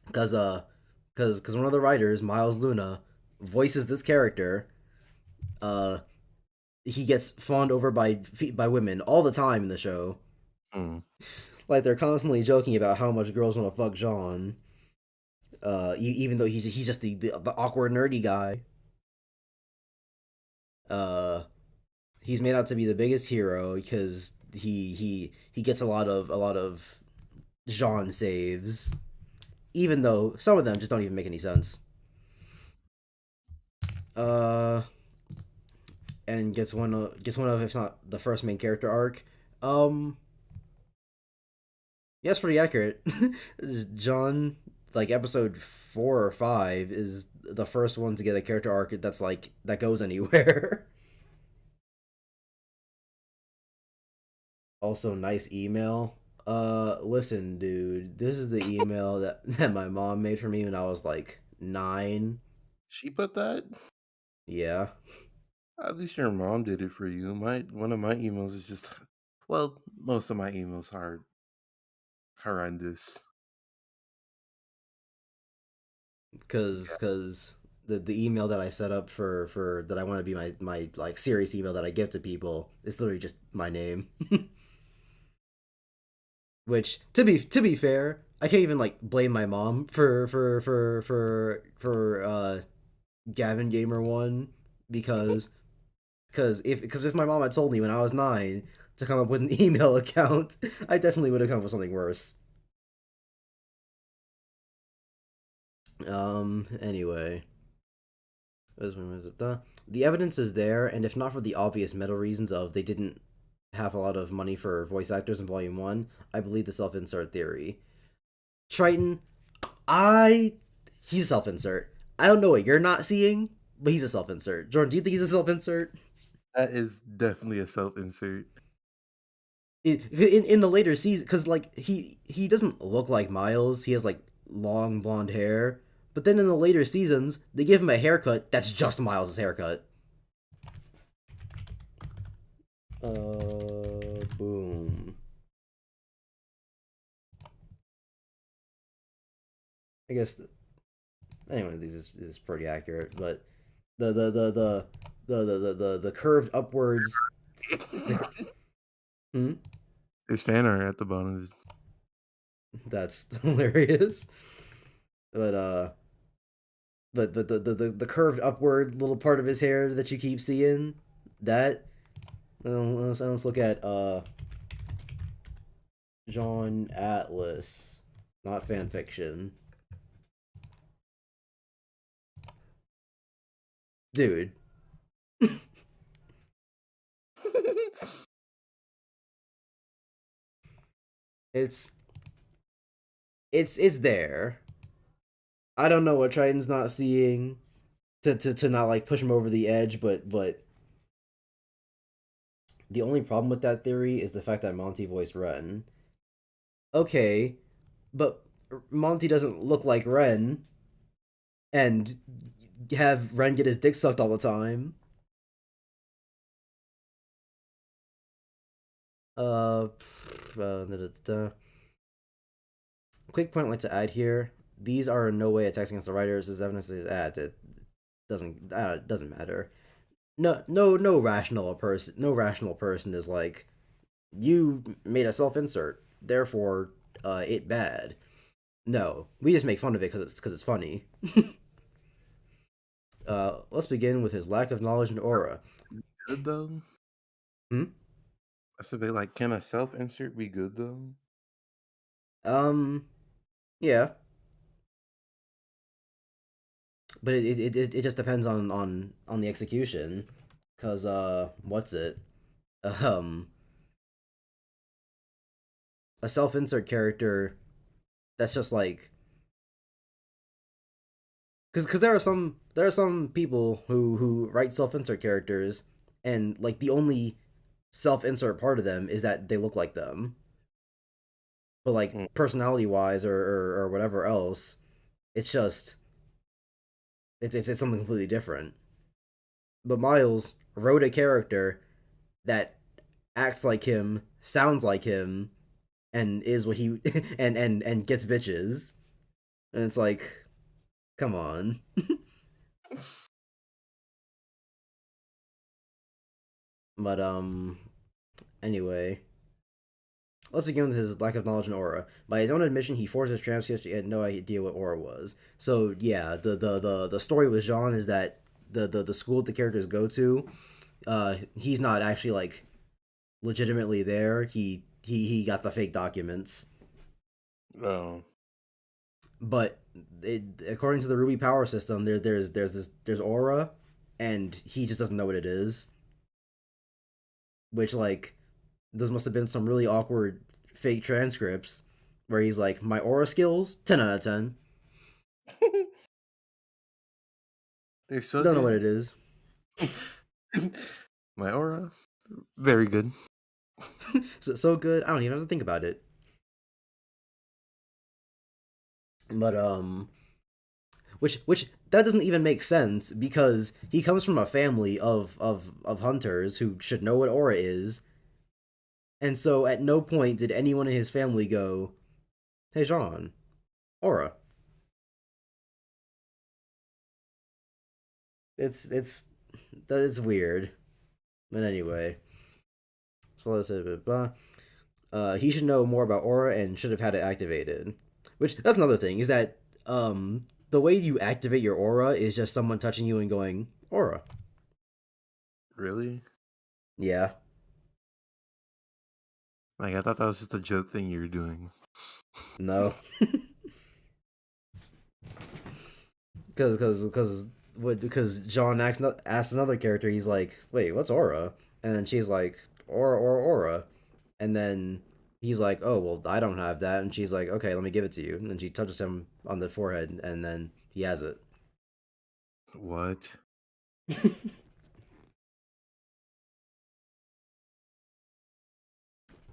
because one of the writers, Miles Luna, voices this character. He gets fawned over by women all the time in the show. Like, they're constantly joking about how much girls want to fuck Jean. Even though he's just the awkward nerdy guy. He's made out to be the biggest hero because he gets a lot of Jean saves, even though some of them just don't even make any sense. And gets one of, if not the first main character arc. Yeah, that's pretty accurate. John, like episode 4 or 5, is the first one to get a character arc that's like that goes anywhere. Also, nice email. Listen, dude, this is the email that my mom made for me when I was like 9. She put that? Yeah. At least your mom did it for you. One of my emails is just, well, most of my emails are horrendous. Cause the email that I set up for that I want to be my like serious email that I give to people is literally just my name. Which to be fair, I can't even like blame my mom for Gavin Gamer 1 because if my mom had told me when I was 9 to come up with an email account, I definitely would have come up with something worse. Anyway. The evidence is there, and if not for the obvious meta reasons of they didn't have a lot of money for voice actors in Volume 1, I believe the self-insert theory. Tryton, he's a self-insert. I don't know what you're not seeing, but he's a self-insert. Jordan, do you think he's a self-insert? That is definitely a self-insert. In the later season, because like he doesn't look like Miles. He has like long blonde hair. But then in the later seasons, they give him a haircut that's just Miles' haircut. Boom. I guess any one of these is pretty accurate, but the curved upwards. There's fan art at the bottom. That's hilarious. But the curved upward little part of his hair that you keep seeing, that let's look at John Atlas, not fan fiction. Dude. It's there. I don't know what Tryton's not seeing to not like push him over the edge, but the only problem with that theory is the fact that Monty voiced Ren. Okay, but Monty doesn't look like Ren and have Ren get his dick sucked all the time. Quick point I'd like to add here. These are in no way attacks against the writers as evidence that it doesn't matter. No rational person is like, you made a self-insert, therefore it bad. No, we just make fun of it because it's funny. Let's begin with his lack of knowledge and aura. Good though. That's a bit like, can a self-insert be good though? Yeah. But it just depends on the execution, cause what's it, a self-insert character that's just like, cause there are some people who write self-insert characters and like the only self-insert part of them is that they look like them, but like personality wise or whatever else, it's just it's something completely different. But Miles wrote a character that acts like him, sounds like him, and is what he and gets bitches. And it's like, come on. But anyway, let's begin with his lack of knowledge and aura. By his own admission, he forced his tramps because he had no idea what aura was. So yeah, the story with Jean is that the school that the characters go to, he's not actually like legitimately there. He got the fake documents. Oh. But according to the RWBY power system, there's aura, and he just doesn't know what it is. Which, like, those must have been some really awkward fake transcripts where he's like, my aura skills, 10 out of 10. They're so Don't good. know what it is. My aura, very good. So good, I don't even have to think about it. But which that doesn't even make sense because he comes from a family of hunters who should know what aura is, and so at no point did anyone in his family go, "Hey, Jean, aura." That is weird, but anyway. Swallow said, blah, blah. He should know more about aura and should have had it activated. Which, that's another thing, is that the way you activate your aura is just someone touching you and going, aura. Really? Yeah. Like, I thought that was just a joke thing you were doing. No. Because John asks another character, he's like, wait, what's aura? And then she's like, aura. And then he's like, oh, well, I don't have that. And she's like, okay, let me give it to you. And then she touches him on the forehead, and then he has it. What?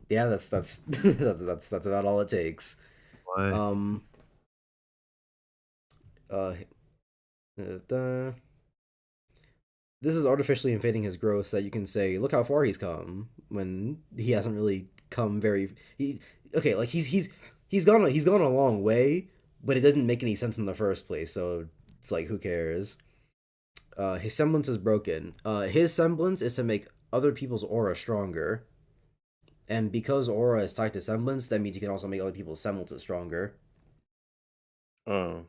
Yeah, that's that's about all it takes. What? This is artificially inflating his growth so that you can say, look how far he's come, when he hasn't really come very. He's gone a long way, but it doesn't make any sense in the first place. So it's like, who cares? His semblance is broken. His semblance is to make other people's aura stronger, and because aura is tied to semblance, that means you can also make other people's semblances stronger. Oh.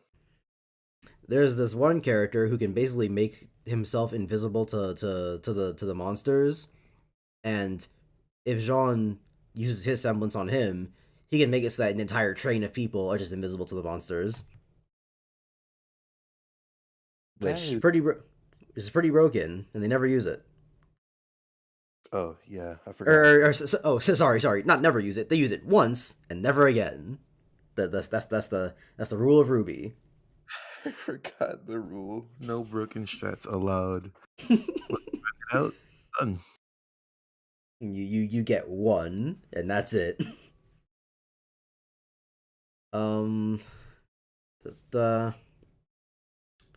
There's this one character who can basically make himself invisible to the monsters, and if Jean uses his semblance on him, he can make it so that an entire train of people are just invisible to the monsters. Which is pretty broken, and they never use it. Oh yeah, I forgot. Sorry, not never use it. They use it once and never again. That's the rule of RWBY. I forgot the rule. No broken strats allowed. Out. Done. You get one, and that's it.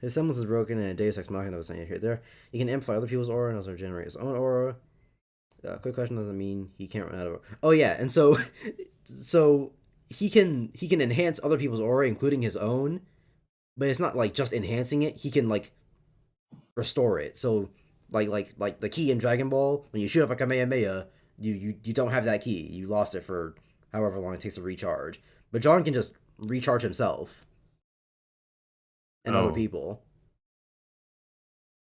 His semblance is broken, and Deus Ex Machina was saying here. There, he can amplify other people's aura and also generate his own aura. Quick question doesn't mean he can't run out of. Oh yeah, and so he can enhance other people's aura, including his own, but it's not like just enhancing it. He can like restore it. So like the key in Dragon Ball, when you shoot off a Kamehameha, you don't have that key. You lost it for however long it takes to recharge. But John can just recharge himself and other people.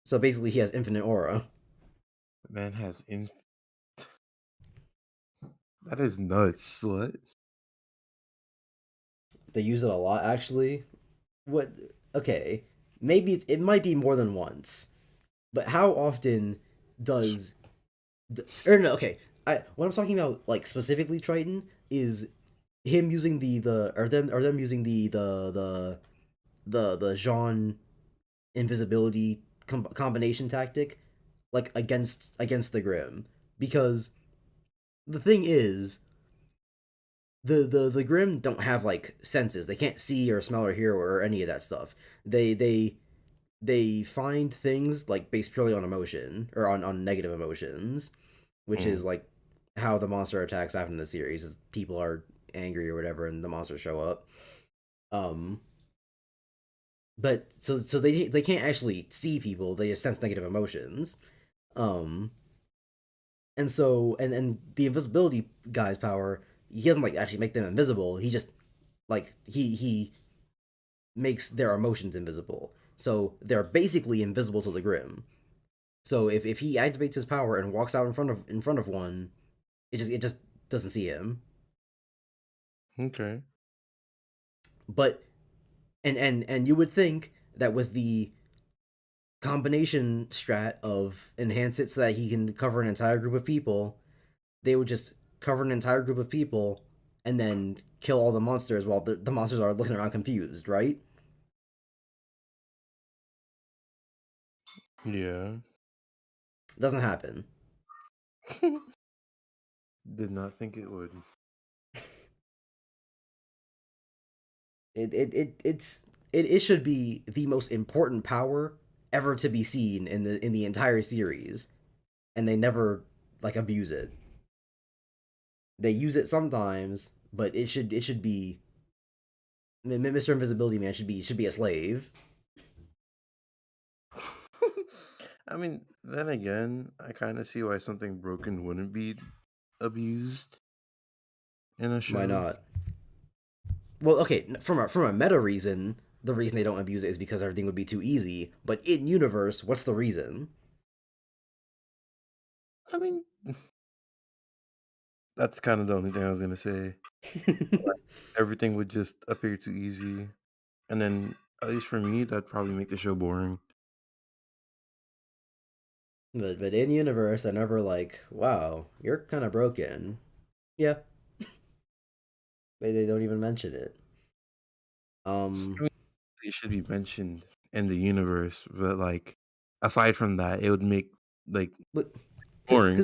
So basically, he has infinite aura. Man has That is nuts. What? They use it a lot, actually. What? Okay, maybe it might be more than once, but how often does? Or no, okay. What I'm talking about, like specifically Tryton, is him using them using the Jean invisibility combination tactic, like against the Grim, because the thing is, the Grim don't have like senses. They can't see or smell or hear or any of that stuff. They find things like based purely on emotion or on negative emotions, which is like how the monster attacks happen in the series. Is people are angry or whatever, and the monsters show up. But so they can't actually see people. They just sense negative emotions. And so and the invisibility guy's power, he doesn't like actually make them invisible. He just like he makes their emotions invisible. So they're basically invisible to the Grim. So if he activates his power and walks out in front of one, it just doesn't see him. Okay. But and you would think that with the combination strat of enhance it so that he can cover an entire group of people, they would just cover an entire group of people and then kill all the monsters while the monsters are looking around confused, right? Yeah. It doesn't happen. Did not think it would. It's it should be the most important power ever to be seen in the entire series, and they never like abuse it. They use it sometimes, but it should be Mr. Invisibility Man should be a slave. I mean, then again, I kind of see why something broken wouldn't be abused in a Why show. not? Well, okay, from a meta reason, the reason they don't abuse it is because everything would be too easy. But in universe, what's the reason? I mean, that's kind of the only thing I was gonna say. Everything would just appear too easy, and then at least for me, that'd probably make the show boring. But in universe, they're never like, wow, you're kind of broken. Yeah, they don't even mention it. I mean, it should be mentioned in the universe, but like aside from that, it would make like but boring.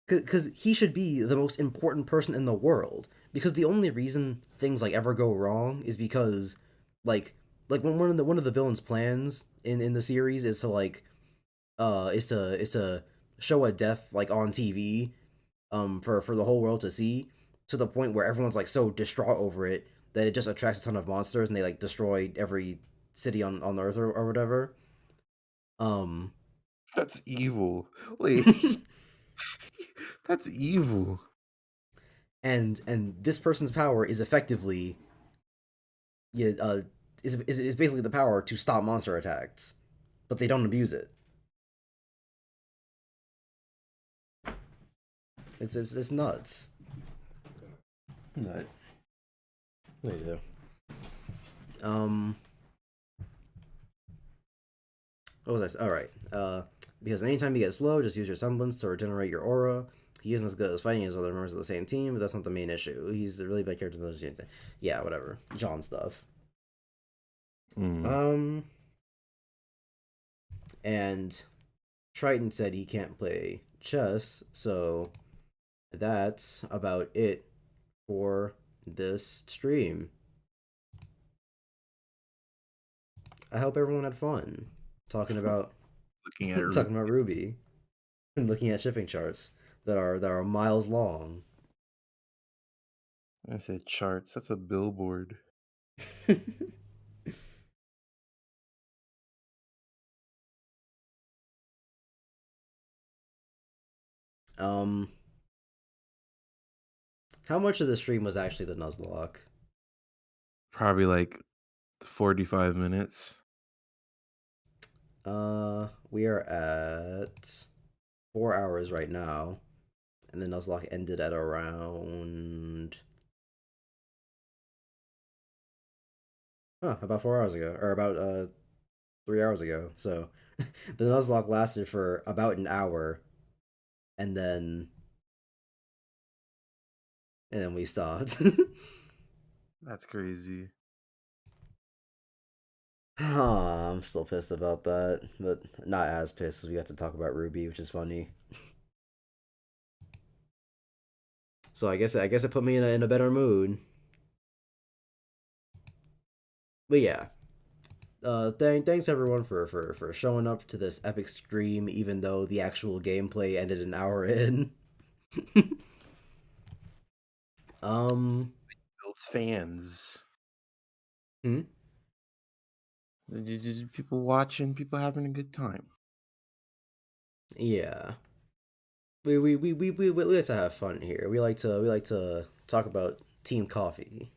because he should be the most important person in the world. Because the only reason things like ever go wrong is because like when one of the villains' plans in the series is to like is to show a death like on TV for the whole world to see, to the point where everyone's like so distraught over it that it just attracts a ton of monsters and they like destroy every city on Earth or whatever. Um That's evil. Wait, that's evil. and this person's power is effectively yeah is basically the power to stop monster attacks, but they don't abuse it. It's nuts. Nut. What do you do? What was I? All right. Because anytime you get slow, just use your semblance to regenerate your aura. He isn't as good as fighting as other members of the same team, but that's not the main issue. He's a really bad character. Yeah, whatever. John stuff. Mm. And Tryton said he can't play chess, so that's about it for this stream. I hope everyone had fun talking about Looking at talking about RWBY and looking at shipping charts that are miles long. I said charts. That's a billboard. um, how much of the stream was actually the Nuzlocke? Probably like 45 minutes. We are at 4 hours right now, and the Nuzlocke ended at around about 4 hours ago, or about 3 hours ago. So the Nuzlocke lasted for about an hour, and then we stopped. That's crazy. I'm still pissed about that, but not as pissed as we got to talk about RWBY, which is funny. So I guess it put me in a better mood. But yeah, thanks everyone for showing up to this epic stream, even though the actual gameplay ended an hour in. Built fans. People watching, people having a good time. Yeah. We like to have fun here. We like to talk about Team Coffee.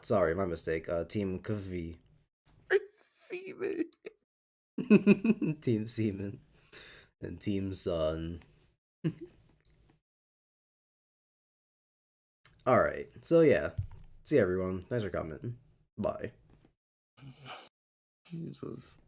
Sorry, my mistake. Team Coffee. Semen. Team Seaman and Team Sun. All right. So yeah. See everyone. Thanks for coming. Bye. Jesus.